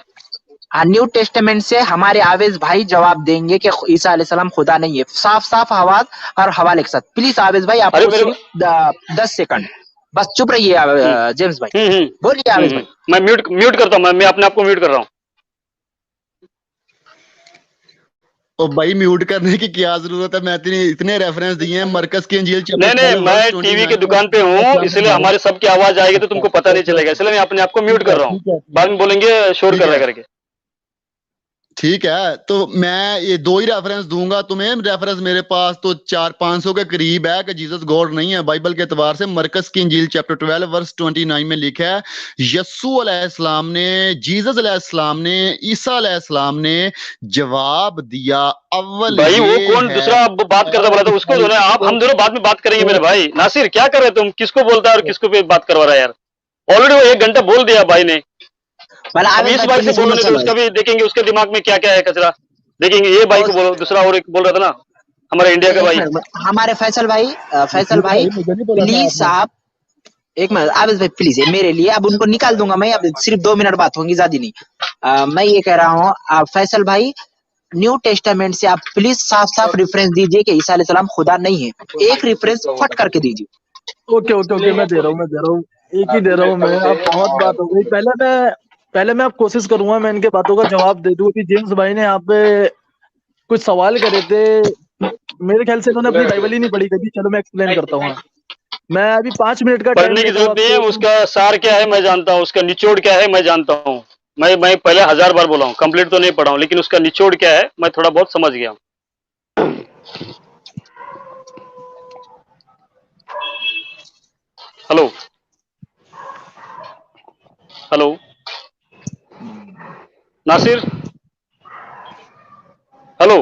न्यू टेस्टामेंट से हमारे आवेज भाई जवाब देंगे कि ईसा अलैहिस्सलाम खुदा नहीं है, साफ साफ आवाज और हवाले के साथ। प्लीज आवेज भाई, अरे आपको मेरे को सिर्फ 10 सेकंड, बस चुप रहिए जेम्स भाई, बोलिए आवेज भाई। मैं म्यूट करता हूँ, मैं अपने आप को म्यूट कर रहा हूँ। तो भाई म्यूट करने की क्या जरूरत है? मैं इतने रेफरेंस दिए हैं मरकज की इंजील नहीं, मैं टीवी की दुकान पे हूँ, इसलिए हमारे सबकी आवाज आएगी तो तुमको पता नहीं चलेगा, इसलिए मैं अपने आप को म्यूट कर रहा हूँ। बाद में बोलेंगे शोर कर रहा है करके। ठीक है, तो मैं ये 2 ही रेफरेंस दूंगा तुम्हें। रेफरेंस मेरे पास तो 400-500 के करीब है कि जीसस गॉड नहीं है बाइबल के एतबार से। मरकज की इंजील चैप्टर 12 वर्स 29 में लिखा है, यस्सू अलैहिस्सलाम ने, जीसस अलैहिस्सलाम ने, ईसा अलैहिस्सलाम ने जवाब दिया, अव्वल भाई वो कौन दूसरा बात करता बोला था उसको दो ना आप, हम दोनों बाद में बात करेंगे। मेरे भाई नासिर क्या कर रहे तुम, किसको बोलता है और किसको पे बात करवा रहा है यार? ऑलरेडी वो 1 घंटा बोल दिया भाई ने, अब इस भाई से बोलने दो, उसका भी देखेंगे उसके दिमाग में क्या क्या है कचरा, देखेंगे। ये भाई को बोलो, दूसरा और एक बोल रहा था ना हमारे इंडिया का भाई, हमारे फैसल भाई प्लीज आप एक मिनट, आवेश भाई प्लीज मेरे लिए, अब उनको निकाल दूंगा मैं, अब सिर्फ 2 मिनट बात होंगी, ज्यादा नहीं। मैं ये कह रहा हूँ फैसल भाई, न्यू टेस्टामेंट से आप प्लीज साफ साफ रेफरेंस दीजिए कि ईसा अलैहिस्सलाम खुदा नहीं है, एक रेफरेंस फट करके दीजिए। ओके मैं दे रहा हूँ, एक ही दे रहा हूँ मैं। अब बहुत बात हो गई, पहले मैं अब कोशिश करूंगा मैं इनके बातों का जवाब दे दूं कि जेम्स भाई ने यहाँ पे कुछ सवाल करे थे, मेरे ख्याल से इन्होंने अपनी बाइबल ही नहीं पढ़ी कभी। चलो मैं एक्सप्लेन करता हूँ। मैं अभी 5 मिनट का पढ़ने की जरूरत नहीं है, उसका सार क्या है मैं जानता हूँ, उसका निचोड़ क्या है मैं जानता हूँ। मैं पहले 1000 बार बोला हूँ, कंप्लीट तो नहीं पढ़ा हूँ, लेकिन उसका निचोड़ क्या है मैं थोड़ा बहुत समझ गया हूँ। Hello hello Nasir, hello.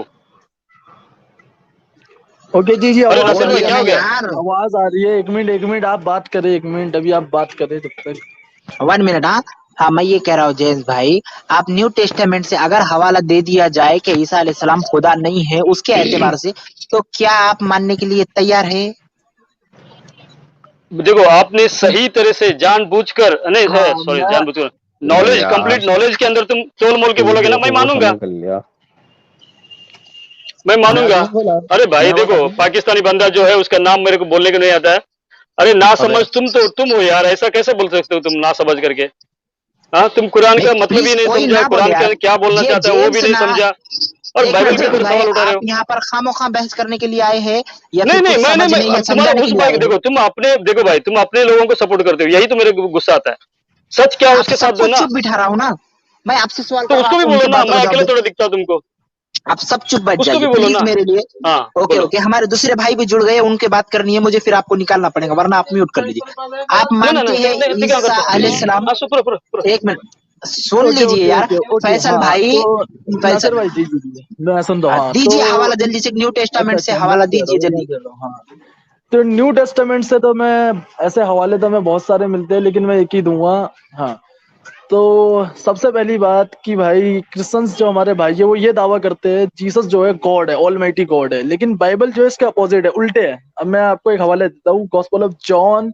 Okay जी आवाज आ रही है, क्या हो गया? आवाज आ रही है, एक मिनट आप बात करें, 1 मिनट अभी आप बात करें तब तक। 1 मिनट। हाँ मैं ये कह रहा हूँ जेम्स भाई, आप न्यू टेस्टामेंट से अगर हवाला दे दिया जाए कि ईसा अलैहिस्सलाम खुदा नहीं है उसके एतबार से, तो क्या आप मानने के लिए तैयार है? देखो आपने सही तरह से जानबूझकर नहीं है, सॉरी जानबूझकर नॉलेज, कंप्लीट नॉलेज के अंदर तुम तोल मोल के बोलोगे ना, मैं मानूंगा, मैं मानूंगा। अरे भाई देखो पाकिस्तानी बंदा जो है उसका नाम मेरे को बोलने को नहीं आता है। अरे ना समझ तुम हो यार, ऐसा कैसे बोल सकते हो तुम ना समझ करके? हाँ तुम कुरान का मतलब ही नहीं समझा, कुरान का क्या बोलना चाहता है वो भी नहीं समझा, और बाइबल के ऊपर सवाल उठा रहे हो। यहाँ पर खामोखा बहस करने के लिए आए हैं या नहीं मैं तुम्हारा उस भाई देखो, तुम अपने देखो भाई, तुम अपने लोगों को सपोर्ट करते हो, यही तो मेरे को गुस्सा आता है। सच क्या है उसके साथ दो ना, चुप बिठा रहा हूँ ना मैं, आपसे सवाल तो उसको भी बोलो ना, मैं अकेले थोड़ा दिखता तुमको, आप सब चुप बैठ उसको भी जाइए बोलो प्लीज ना मेरे लिए। हाँ ओके हमारे दूसरे भाई भी जुड़ गए, उनके बात करनी है मुझे, फिर आपको निकालना पड़ेगा वरना आप म्यूट कर लीजिए। आप मानते हैं ईसा अलैहिस्सलाम, एक मिनट सुन लीजिए यार फैसल भाई, फैसल भाई जी मैं सुन रहा हूँ, दीजिए हवाला जल्दी से, न्यू टेस्टामेंट से हवाला दीजिए जल्दी। तो न्यू टेस्टामेंट से तो मैं ऐसे हवाले तो मैं बहुत सारे मिलते हैं, लेकिन मैं एक ही दूंगा। हाँ तो सबसे पहली बात कि भाई क्रिश्चियंस जो हमारे भाई है वो ये दावा करते हैं जीसस जो है गॉड है, ऑलमाइटी गॉड है, लेकिन बाइबल जो है इसके अपोजिट है, उल्टे है। अब मैं आपको एक हवाले देता हूँ, gospel of John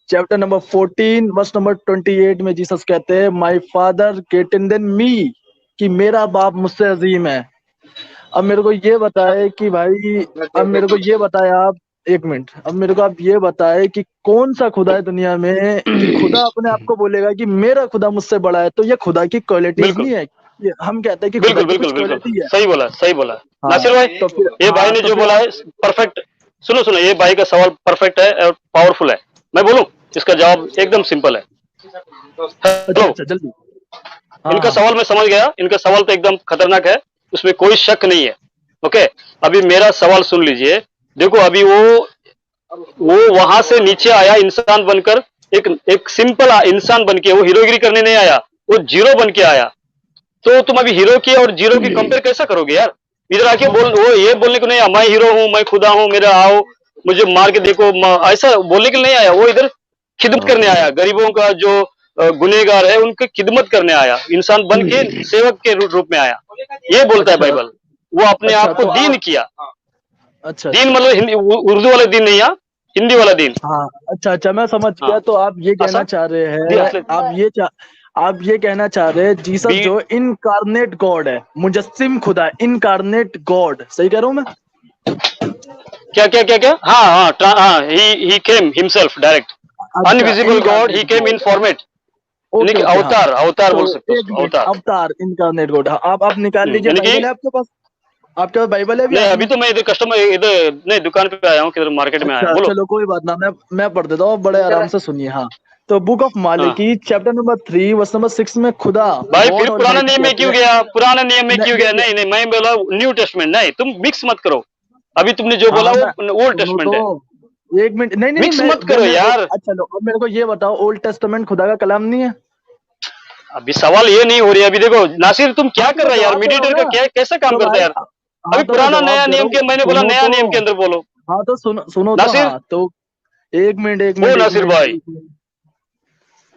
chapter number 14 verse number 28 में जीसस कहते हैं my father greater than me, कि मेरा बाप मुझसे अजीम है। अब मेरे को ये बताए कि भाई, अब मेरे को ये बताए आप, 1 मिनट, अब मेरे को आप ये बताए कि कौन सा खुदा है दुनिया में कि खुदा अपने आप को बोलेगा कि मेरा खुदा मुझसे बड़ा है? तो ये खुदा की क्वालिटीज नहीं है, ये हम कहते हैं कि खुदा की कुछ क्वालिटी है। सही बोला नासिर भाई, तो ये भाई ने जो बोला है परफेक्ट। सुनो ये भाई का सवाल परफेक्ट है और पावरफुल है। मैं बोलूं, इसका जवाब एकदम सिंपल है। अच्छा जल्दी। इनका सवाल मैं समझ गया, इनका सवाल तो एकदम खतरनाक है, उसमें कोई शक नहीं है। ओके अभी मेरा सवाल सुन लीजिए। देखो अभी वो वहां से नीचे आया इंसान बनकर, एक सिंपल इंसान बनके, वो हीरोगिरी करने नहीं आया, वो जीरो बन के आया। तो तुम अभी हीरो की और जीरो की कंपेयर कैसा करोगे यार? इधर आके वो ये बोलने को नहीं आया मैं हीरो हूं, मैं खुदा हूं, मेरा आओ मुझे मार के देखो, ऐसा बोलने के लिए नहीं आया। वो इधर खिदमत करने आया, गरीबों का जो गुनहगार है उनकी खिदमत करने आया, इंसान बन के सेवक के रूप में आया। ये बोलता है बाइबल। वो अपने आप को दीन किया। अच्छा दीन मतलब हिंदी उर्दू वाला दीन नहीं, हिंदी वाला दीन। हाँ अच्छा मैं समझ गया। तो आप ये कहना चाह रहे हैं, आप ये कहना चाह रहे हैं जीसस बी जो इनकार्नेट गॉड है, मुजस्सिम खुदा, इनकार्नेट गॉड, सही कह रहा हूँ मैं? क्या क्या क्या क्या हाँ हाँ हाँ ही केम हिमसेल्फ डायरेक्ट अच्छा, invisible God, he incarnate came in God. Format, यानी ओके कि ओके, हाँ। अवतार, अवतार तो बोल सकते हो एक उसको, मिनट, अवतार। अवतार इनकार्नेट गॉड, हाँ। आप निकाल लीजिए, यानी कि बाइबल है आपके पास? आपके पास बाइबल है भी नहीं, हाथ अभी में? तो मैं इधर कस्टमर इधर नहीं दुकान पे आया हूँ, किधर मार्केट में आया अच्छा हूँ, बोलो। चलो कोई बात ना, मैं पढ़ देता हूँ, आप बड़े आराम से सुनिए। हाँ, तो बुक ऑफ हाँ मालिकी चैप्टर नंबर 3 वर्स नंबर 6 में खुदा भाई, फिर गॉड पुराना ऑलमाइटी नियम में कहते क्यों हैं। गया, पुराना नियम में क्यों गया? देखिए, नहीं नहीं, मैं बोला न्यू टेस्टमेंट, नहीं तुम मिक्स मत करो। अभी तुमने जो बोला हाँ मैं वो ओल्ड सुनो टेस्टमेंट है, तो, एक मिनट, नहीं नहीं नहीं, मिक्स मैं मत जब करो मैं यार। अच्छा लो, अब मेरे को ये बताओ, ओल्ड टेस्टामेंट खुदा का कलाम नहीं है? अभी सवाल ये नहीं हो रही है। अभी देखो नासिर, तुम क्या हाँ तो कर मैं रहे हो यार, जवाब दे रहा हूँ मीडिएटर का ना। क्या कैसा काम तो करता भाई, है यार? हाँ अभी तो मैं पुराना जवाब नया दे रहा नियम हूँ, के, मैंने बोला सुनो नया तो। नियम के अंदर बोलो। हाँ तो सुनो तो, नासिर, हाँ तो एक मिनट एक ओ मिनट एक नासिर मिनट भाई एक मिनट।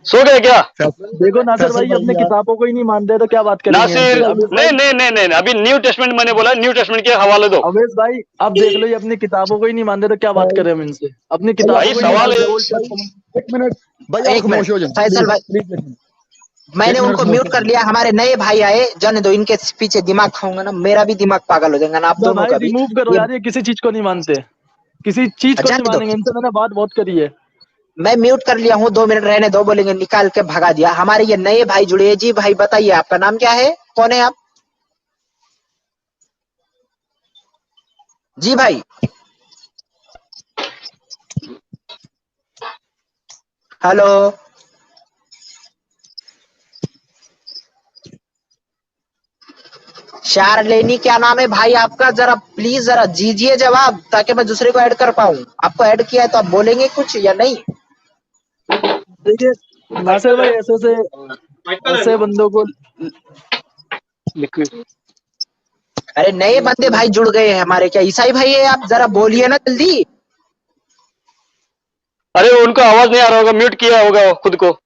सो गए क्या? देखो नासिर फैसल भाई, भाई अपने यार, किताबों को ही नहीं मानते तो क्या बात करेंगे नासिर इनसे? अवेश नहीं भाई, नहीं नहीं नहीं, अभी न्यू टेस्टमेंट मैंने बोला, न्यू टेस्टमेंट के हवाले दो। अवेश भाई अब देख लो, ये अपनी किताबों को ही नहीं मानते तो क्या बात भाई करें हम इनसे? अपनी भाई आप किताबों भाई को ही नहीं खामोश हो सवाल मानते, है, जाओ ओल्ड भाई, टेस्टामेंट। एक मिनट भाई, आप एक मिनट खामोश हो जाए फैसल प्लीज भाई, प्लीज, एक मैंने मिनट उनको खामोश म्यूट हो कर जाए। लिया। हमारे नए भाई आए, जाने दो, इनके पीछे दिमाग खाऊंगा ना, मेरा भी दिमाग पागल हो जाएगा ना, आप तो दोनों भाई का भी। रिमूव करो ये यार, ये किसी चीज को नहीं मानते, किसी चीज को नहीं जाने दो, मानेंगे, इनसे मैंने बात बहुत करी है। मैं म्यूट कर लिया हूँ, 2 मिनट रहने दो, बोलेंगे निकाल के भगा दिया। हमारे ये नए भाई जुड़े हैं। जी भाई बताइए, आपका नाम क्या है, कौन है आप? जी भाई, हेलो। शारलेनी क्या नाम है भाई आपका? जरा प्लीज जरा दीजिए जवाब, ताकि मैं दूसरे को ऐड कर पाऊं। आपको ऐड किया है तो आप बोलेंगे कुछ या नहीं? देखिए नासिर भाई, ऐसे बंदों को, अरे नए बंदे भाई जुड़ गए हैं हमारे, क्या ईसाई भाई है आप? जरा बोलिए ना जल्दी। अरे उनको आवाज नहीं आ रहा होगा, म्यूट किया होगा खुद को।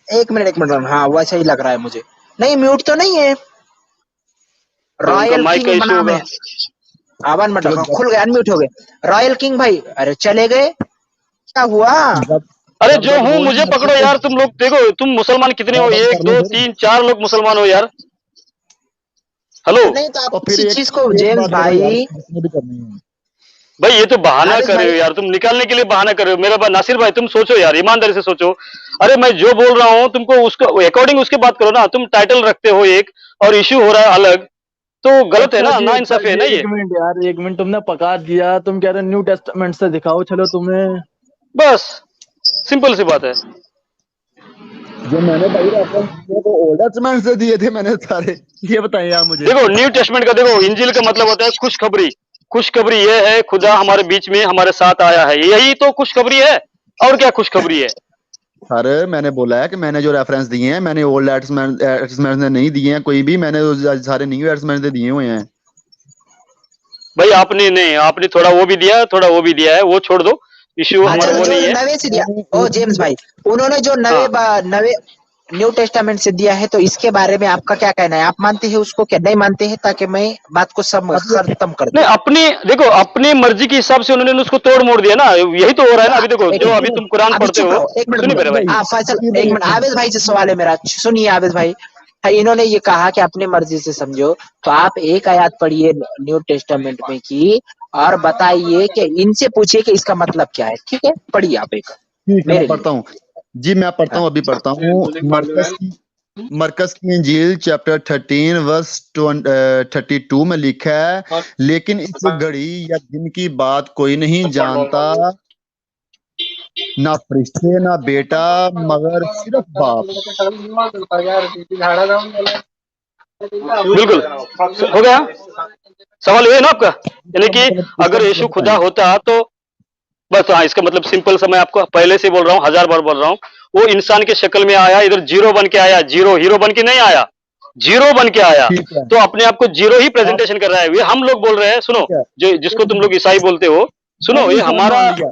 एक मिनट, हाँ वैसा ही लग रहा है मुझे। नहीं म्यूट तो नहीं है, तो उनका रॉयल माइक किंग का इशू नाम होगा। है। आवाज मत चलो खुल गए, अनम्यूट हो गए। रॉयल किंग भाई, अरे चले गए, क्या हुआ? जब अरे जब जो तक हूँ बोल मुझे नहीं पकड़ो सकते यार, तुम लोग देखो, तुम मुसलमान कितने हो, बात अब 1 कर लो 2 फिर, 3 4 लोग मुसलमान हो यार। हेलो नहीं तो आप और फिर किसी एक चीज को, एक जेम्स बात करो यार, भाई, जिसने भी करनी है। भाई, ये तो बहाना हाफिज कर रहे भाई, हो यार, तुम निकालने के लिए बहाना कर रहे हो मेरा नासिर भाई, तुम सोचो यार, ईमानदारी से सोचो। अरे मैं जो बोल रहा हूँ तुमको उसका अकॉर्डिंग उसके बात करो ना। तुम टाइटल रखते हो एक और इश्यू हो रहा है अलग, तो गलत है अच्छा ना, जी, ना अच्छा इंसाफी है जी, ना एक ये। मिनट यार, एक मिनट, तुमने पका दिया, तुम कह रहे न्यू टेस्टामेंट से दिखाओ, चलो तुम्हें। बस सिंपल सी बात है। जो मैंने भाई रेफरेंस दिए तो ओल्ड टेस्टामेंट से दिए थे मैंने सारे, ये बताइए आप मुझे। देखो न्यू टेस्टमेंट का, देखो इंजिल का मतलब होता है खुशखबरी। खुशखबरी ये है, खुदा हमारे बीच में हमारे साथ आया है, यही तो खुशखबरी है। और क्या खुशखबरी है? सर मैंने बोला है कि मैंने जो रेफरेंस दिए हैं, मैंने ओल्ड टेस्टामेंट ने नहीं दिए हैं कोई भी, मैंने सारे न्यू टेस्टामेंट से दिए हुए हैं। भाई आपने नहीं, आपने थोड़ा वो भी दिया है, थोड़ा वो भी दिया है, वो छोड़ दो, इश्यू अच्छा हमारा वो जो नहीं है। नवे से दिया, मैंने ओ एक जेम्स भी भाई, उन्होंने जो हाँ नवे न्यू टेस्टामेंट से दिया है, तो इसके बारे में आपका क्या कहना है? आप मानते हैं उसको, क्या नहीं मानते हैं? ताकि मैं बात को अभी खत्म कर नहीं, दूं। अपनी देखो, अपनी मर्जी के हिसाब से उन्होंने उसको तोड़ मोड़ दिया ना, यही तो हो रहा है तो ना। अभी देखो, एक जो मिनट, अभी तुम कुरान अभी पढ़ते चुप हो, रहो, एक मिनट सुनिए बोलो। मेरे भाई। हाँ फैसल, अभी एक भाई मिनट, आवेद भाई से सवाल है मेरा, सुनिए आवेद भाई। हाँ, इन्होंने ये कहा कि अपनी मर्जी से समझो, तो आप एक आयत पढ़िए न्यू टेस्टामेंट में की, और बताइए कि इनसे पूछिए कि इसका मतलब क्या है। ठीक है, पढ़िए आप एक ठीक है मैं मेरे लिए। पढ़ता हूँ जी, मैं पढ़ता हाँ हूँ, अभी पढ़ता हूँ। मरकस की इंजील चैप्टर 13 वर्स 32 में लिखा है, लेकिन इस घड़ी या दिन की बात कोई नहीं जानता, ना फरिश्ते ना बेटा, मगर सिर्फ बाप। बिल्कुल हो गया। सवाल ये है ना आपका, यानी कि इसका अगर मतलब यीशु खुदा बताएं। होता तो बस, हाँ, इसका मतलब सिंपल सा मैं आपको पहले से बोल रहा हूँ, 1000 बार बोल रहा हूँ। वो इंसान की शक्ल में आया, इधर जीरो बन के आया, जीरो, हीरो बन के नहीं आया, जीरो बन के आया। ठीक है, तो अपने आप को जीरो ही आप प्रेजेंटेशन कर रहा है। ये हम लोग बोल रहे हैं, सुनो, ठीक है, जो जिसको एक तुम लोग मिनट, ईसाई बोलते हो, सुनो, मैंने ये इंसान हमारा, मान लिया,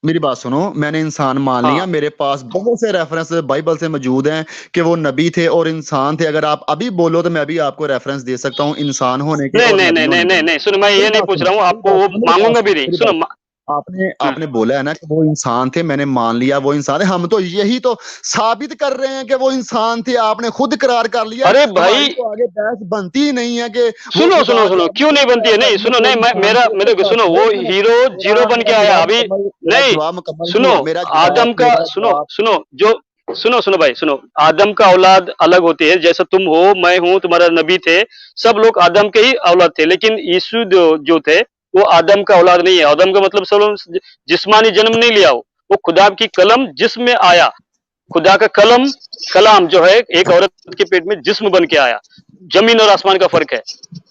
मेरी बात सुनो, मैंने इंसान मान लिया। हाँ, मेरे पास बहुत से रेफरेंस बाइबल से मौजूद हैं कि वो नबी थे और इंसान थे। अगर आप अभी बोलो तो मैं अभी आपको रेफरेंस दे सकता हूँ इंसान होने के नहीं और नहीं नबी नहीं नहीं होने के। नहीं नहीं, सुनो, मैं ये नहीं पूछ रहा हूँ आपको, वो मेरी बात मांगूंगा सुनो, भी नहीं, मेरी सुनो, बात आपने बोला है ना कि वो इंसान थे, मैंने मान लिया वो इंसान है। हम तो यही तो साबित कर रहे हैं कि वो इंसान थे, आपने खुद करार कर लिया। अरे हमारी भाई तो आगे बहस बनती ही नहीं है कि सुनो सुनो सुनो, क्यों नहीं बनती है? नहीं सुनो, नहीं मेरे को सुनो, वो हीरो जीरो बन के आया अभी नहीं। जवाब मुकम्मल नहीं सुनो, हुआ, मेरा आदम जवाब, का मेरा सुनो जवाब। सुनो जो सुनो सुनो भाई सुनो, आदम का औलाद अलग होती है, जैसे तुम हो, मैं हूं, तुम्हारा नबी थे, सब लोग आदम के ही औलाद थे। लेकिन यीशु जो थे वो आदम का औलाद नहीं है। आदम का मतलब सब जिस्मानी जन्म नहीं लिया, वो खुदा की कलम जिस्म में आया। खुदा का कलम कलाम जो है एक औरत के पेट में जिस्म बन के आया। जमीन और आसमान का फर्क है।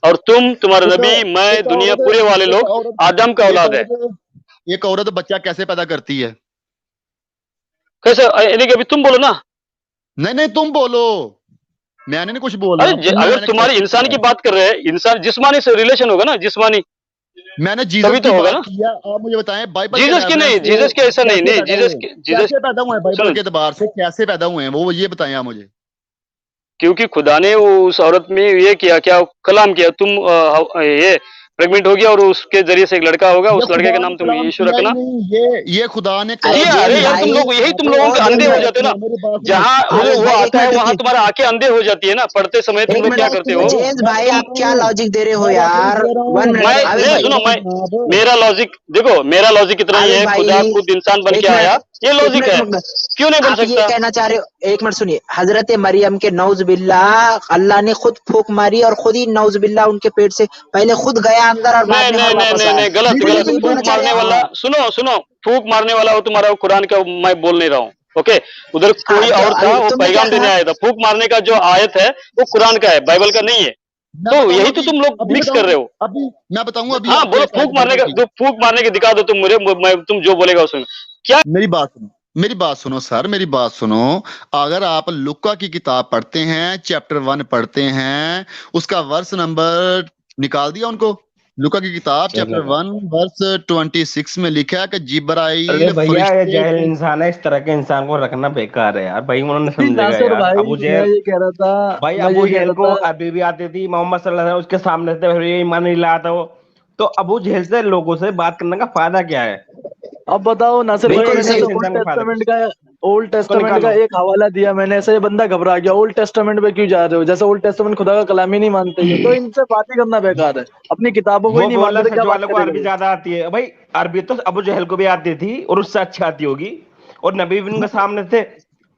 और तुम, तुम्हारा एक नबी, मैं, एक दुनिया औरत पूरे वाले एक लोग औरत आदम का एक औलाद है। औरत एक औरत बच्चा कैसे पैदा करती है? कैसे? यानी कि अभी तुम बोलो ना। नहीं नहीं, तुम बोलो, मैंने नहीं कुछ बोलना, अरे तुमने अगर मैंने तुम्हारी कैसे इंसान किया? की बात कर रहे हैं, इंसान जिस्मानी से रिलेशन होगा ना, जिस्मानी, मैंने जीसस तभी की तो होगा बात ना। किया। आप मुझे बताएं बाइबल के जीसस की रेफरेंस नहीं, से जीसस के ऐसा नहीं, कैसे नहीं पैदा जीसस हुए, जीसस कैसे पैदा हुए बाइबल सुनो, के एतबार से, कैसे पैदा हुए हैं वो ये बताएं आप मुझे। क्योंकि खुदा ने वो उस औरत में ये किया, क्या कलाम किया, तुम ये प्रेग्नेंट होगी और उसके जरिए से एक लड़का होगा, ये उस लड़के खुदा का ने नाम तुम कलाम यीशु किया ही रखना। नहीं, ये खुदा ने अरे कलाम किया? किया अरे जेम्स ही यार, तुम भाई, नहीं। लोग, यही तुम अबे लोगों ओ के अंधे जेम्स हो भाई, जाते हो ना। मेरी बात सुनो, जहां अरे वो भाई एक आता है मिनट वहां रुकिए, तुम्हारा आंखें अंधे हो जाती है ना, पढ़ते समय तुम एक लोग मेरी मिनट। क्या बात करते सुनो, हो? जेम्स मैं भाई बता आप रहा क्या हूँ, लॉजिक दे रहे हो मैं रेफरेंस यार? दे रहा वन हूँ, मिनट, मैं आबिद नहीं, भाई, सुनो, मैं जनाब। मेरा लॉजिक देखो, मेरा लॉजिक इतना ही आबिद है, भाई खुदा खुद इंसान बन के एक आया, मिनट, ये एक लॉजिक मिनट है। रुक। क्यों नहीं बन आप ये सकता? कहना चाह रहे हो, एक मिनट सुनिए, हजरत मरियम के नौज बिल्ला अल्लाह ने खुद फूक मारी और खुद ही नौज बिल्ला उनके पेट से पहले खुद गया अंदर और बाद नहीं में नहीं और नहीं वापस नहीं आया। नहीं, गलत जी जी ये गलत। ये बिल्कुल। बोलना फूक चाह रहे मारने हैं आप? वाला, हाँ सुनो सुनो, फूक मारने वाला वो तुम्हारा कुरान का मैं बोल नहीं रहा हूँ। ओके, उधर हाँ कोई तो और था, वो तुमने क्या पैगाम देने कहा? आया था। फूक मारने का जो आयत है वो कुरान का है, बाइबल का नहीं है। मैं तो बताऊँ यही तो अभी, तुम लोग अभी मिक्स कर बताऊँ, रहे हो। अभी मैं बताऊँ अभी हाँ आपको बोलो, एक आयत फूक मारने के दिखा दो तुम मुझे, मैं तुम जो बोलेगा उसमें क्या। मेरी बात सुनो, मेरी बात सुनो सर, मेरी बात सुनो। अगर आप लुका की किताब पढ़ते हैं, चैप्टर 1 पढ़ते हैं, उसका वर्स नंबर निकाल दिया उनको। लुका की किताब एक चैप्टर मिनट। 1 वर्स 26 में लिखा है कि अरे जिब्राइल भैया, ये फरिश्ते जाहिल को। इंसान है, इस तरह के इंसान को रखना बेकार है यार भाई, उन्होंने जी समझेगा नासिर यार। भाई, अबू मैं जहल, ये कह रहा था, भाई मैं अबू ये कह जहल रहा को था। अरबी भी आती थी, मोहम्मद सल्लल्लाहु अलैहि वसल्लम उसके सामने थे, फिर ये ईमान नहीं लाया था वो। तो अबू जहल से लोगों से बात करने का फायदा क्या है? अब बताओ नासिर भाई, बिल्कुल भी मैंने नहीं, ऐसे इस इंसान का फायदा कुछ। ओल्ड इसको टेस्टामेंट का निकालो। एक हवाला दिया मैंने, ऐसे ये बंदा घबरा गया, ओल्ड टेस्टामेंट पे क्यों जा रहे हो, जैसे ओल्ड टेस्टामेंट खुदा का कलाम ही नहीं मानते ये, तो इनसे बात ही करना बेकार है। अपनी किताबों को ही वो नहीं बोल मानते रहे तो सच क्या बात वालों को करेगा अरबी ये। ज्यादा आती है भाई। अरबी तो अबू जहल को भी आती थी और उससे अच्छी आती होगी, और नबी भी उनके सामने थे,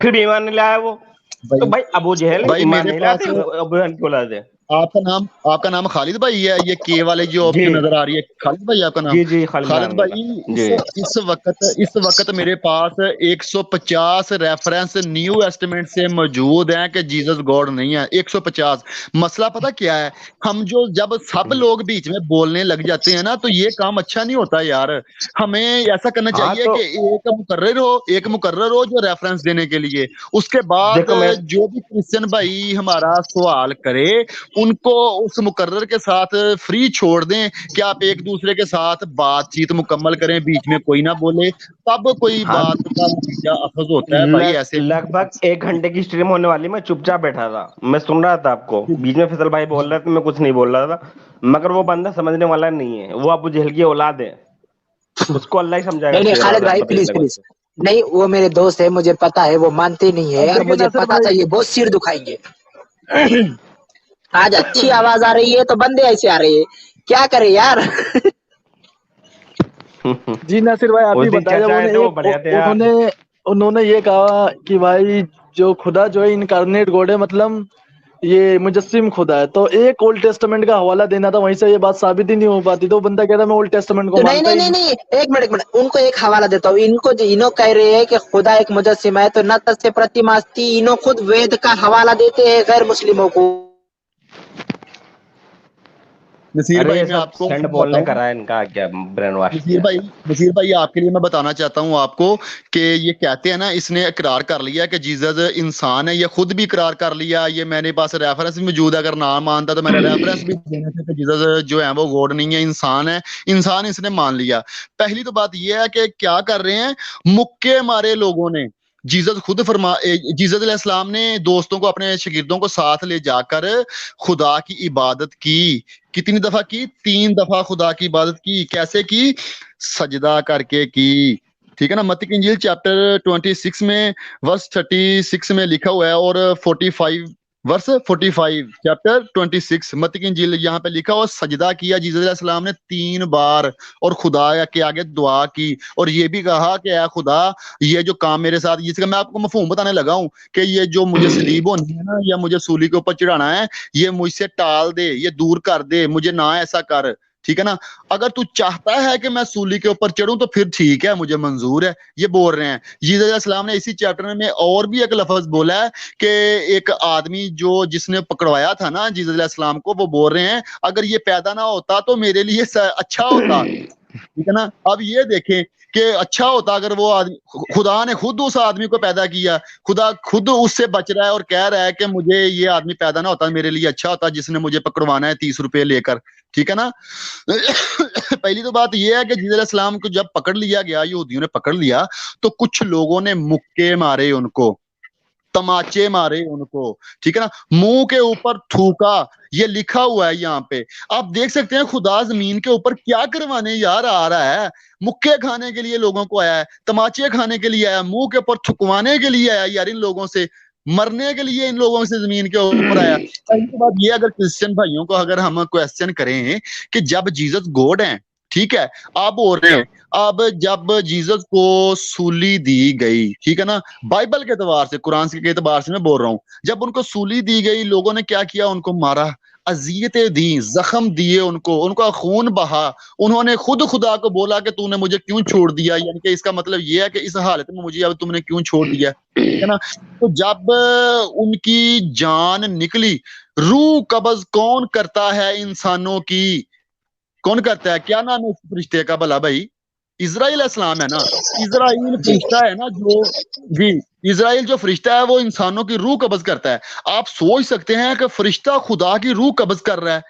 फिर भी ईमान नहीं लाया वो। तो भाई भाई अबू जहल भाई ईमान मेरे नहीं पास, लाते, अबू जहल क्यों लाते? आपका नाम खालिद भाई है, ये के वाले जो जी ऑप्शन नजर आ रही है, खालिद भाई आपका नाम। जी जी, खालिद खालिद नाम मेरा। भाई, जी। इस वक्त मेरे पास 150 रेफरेंस न्यू एस्टिमेट से मौजूद हैं कि जीसस गॉड नहीं है। 150। मसला पता क्या है, हम जो जब सब लोग बीच में बोलने लग जाते हैं ना, तो ये काम अच्छा नहीं होता यार। हमें ऐसा करना हाँ चाहिए तो कि एक मुकर्रर हो जो रेफरेंस देने के लिए, उसके बाद देखो मैं, जो भी क्रिश्चियन भाई हमारा सवाल करे, उनको उस मुकर्रर के साथ फ्री छोड़ दें कि आप एक दूसरे के साथ बातचीत मुकम्मल करें, बीच में कोई ना बोले, तब कोई हाँ, बात का नतीजा अखज होता है भाई। ऐसे लगभग 1 घंटे की स्ट्रीम होने वाली, मैं चुपचाप बैठा था, मैं सुन रहा था आपको। बीच में फैसल भाई बोल रहे थे, मैं कुछ नहीं बोल रहा था। मगर वो बंदा समझने वाला नहीं है, वो अबू जहल की औलाद है, उसको अल्लाह ही समझाएगा नहीं नहीं, सही खालिद रास्ता भाई प्लीज भेजने के प्लीज, बाद। नहीं वो मेरे दोस्त है, मुझे पता है वो मानते नहीं है अब और देखिए मुझे नासिर पता था भाई, ये बहुत सिर दुखाएंगे। आज अच्छी आवाज आ रही है तो बंदे ऐसे आ रहे हैं, क्या करे यार। जी नासिर भाई आप उस ही दिन बताया, जब चाचा आए थे, वो बढ़िया थे यार। उन्होंने उन्होंने ये कहा कि भाई जो खुदा जो है इनकारनेट गॉड है, मतलब ये मुजस्सिम खुदा है, तो एक ओल्ड टेस्टामेंट का हवाला देना था, वहीं से ये बात साबित ही नहीं हो पाती, तो वो बंदा कहता मैं ओल्ड टेस्टामेंट को तो नहीं मानता नहीं ही नहीं नहीं। नहीं, एक मिनट, उनको एक हवाला देता हूँ। इनको इनो कह रहे हैं कि खुदा एक मुजस्सिम है, तो न तस्य प्रतिमास्ति, इनो खुद वेद का हवाला देते हैं गैर मुस्लिमों को। नसीर अरे भाई ये मैं सब आपको सेंड बोलने बताऊं, करा है इनका, क्या ब्रेन वॉश नसीर किया। भाई नसीर भाई आपके लिए मैं बताना चाहता हूँ आपको कि ये कहते हैं ना, इसने इकरार कर लिया कि जीसस इंसान है, ये खुद भी इकरार कर लिया। ये मेरे पास रेफरेंस भी मौजूद है, अगर ना मानता तो मेरा रेफरेंस भी देने थे कि जीसस जो है वो गॉड नहीं है, इंसान है। इंसान इसने मान लिया। पहली तो बात ये है कि क्या कर रहे हैं मुक्के मारे लोगों ने, जीसस खुद जीसस अलैहिस्सलाम ने दोस्तों को, अपने शागिर्दों को साथ ले जाकर खुदा की इबादत की। कितनी दफा की? 3 दफा खुदा की इबादत की। कैसे की? सजदा करके की। ठीक है ना। मत्ती की इंजील चैप्टर 26 में वर्स 36 में लिखा हुआ है, और 45 वर्स 45 चैप्टर 26 मत्ती की इंजील, यहाँ पे लिखा हुआ सजदा किया जीसस अलैहिस्सलाम ने 3 बार, और खुदा के आगे दुआ की, और ये भी कहा कि ऐ खुदा, ये जो काम मेरे साथ, जिसका मैं आपको मफहूम बताने लगा हूं कि ये जो मुझे सलीब होनी है ना, या मुझे सूली के ऊपर चढ़ाना है, ये मुझसे टाल दे, ये दूर कर दे, मुझे ना ऐसा कर। ठीक है ना। अगर तू चाहता है कि मैं सूली के ऊपर चढ़ूं तो फिर ठीक है, मुझे मंजूर है। ये बोल रहे हैं जीसस अलैहिस्सलाम ने। इसी चैप्टर में और भी एक लफ्ज बोला है कि एक आदमी जो जिसने पकड़वाया था ना जीसस अलैहिस्सलाम को, वो बोल रहे हैं अगर ये पैदा ना होता तो मेरे लिए अच्छा होता। ठीक है ना। अब ये देखें कि अच्छा होता अगर वो आदमी, खुदा ने खुद उस आदमी को पैदा किया, खुदा खुद उससे बच रहा है और कह रहा है कि मुझे ये आदमी पैदा ना होता मेरे लिए अच्छा होता, जिसने मुझे पकड़वाना है 30 रुपए लेकर। ठीक है ना। पहली तो बात यह है कि जीसस अलैहिस्सलाम को जब पकड़ लिया गया, यहूदियों ने पकड़ लिया, तो कुछ लोगों ने मुक्के मारे उनको, तमाचे मारे उनको। ठीक है ना। मुंह के ऊपर थूका। ये लिखा हुआ है यहाँ पे, आप देख सकते हैं। खुदा जमीन के ऊपर क्या करवाने यार आ रहा है? मुक्के खाने के लिए लोगों को आया है, तमाचे खाने के लिए आया, मुंह के ऊपर थुकवाने के लिए आया यार, इन लोगों से मरने के लिए इन लोगों से जमीन के ऊपर आया। पहली बात ये, अगर क्रिश्चियन भाइयों को अगर हम क्वेश्चन करें कि जब जीसस गॉड है, ठीक है, आप बोल रहे हैं, अब जब जीसस को सूली दी गई, ठीक है ना, बाइबल के एतबार से, कुरान के एतबार से मैं बोल रहा हूं, जब उनको सूली दी गई, लोगों ने क्या किया? उनको मारा, अजियतें दी, जख्म दिए उनको, उनका खून बहा। उन्होंने खुद खुदा को बोला कि तूने मुझे क्यों छोड़ दिया, यानी कि इसका मतलब यह है कि इस हालत में मुझे अब तुमने क्यों छोड़ दिया। ठीक है ना। तो जब उनकी जान निकली, रूह कब्ज कौन करता है इंसानों की? कौन करता है? क्या नाम है उस फरिश्ते का भला भाई? इजराइल इस्लाम है ना। इजराइल जी फरिश्ता है ना जो, जी, इजराइल जो फरिश्ता है वो इंसानों की रूह कब्ज करता है। आप सोच सकते हैं कि फरिश्ता खुदा की रूह कब्ज कर रहा है,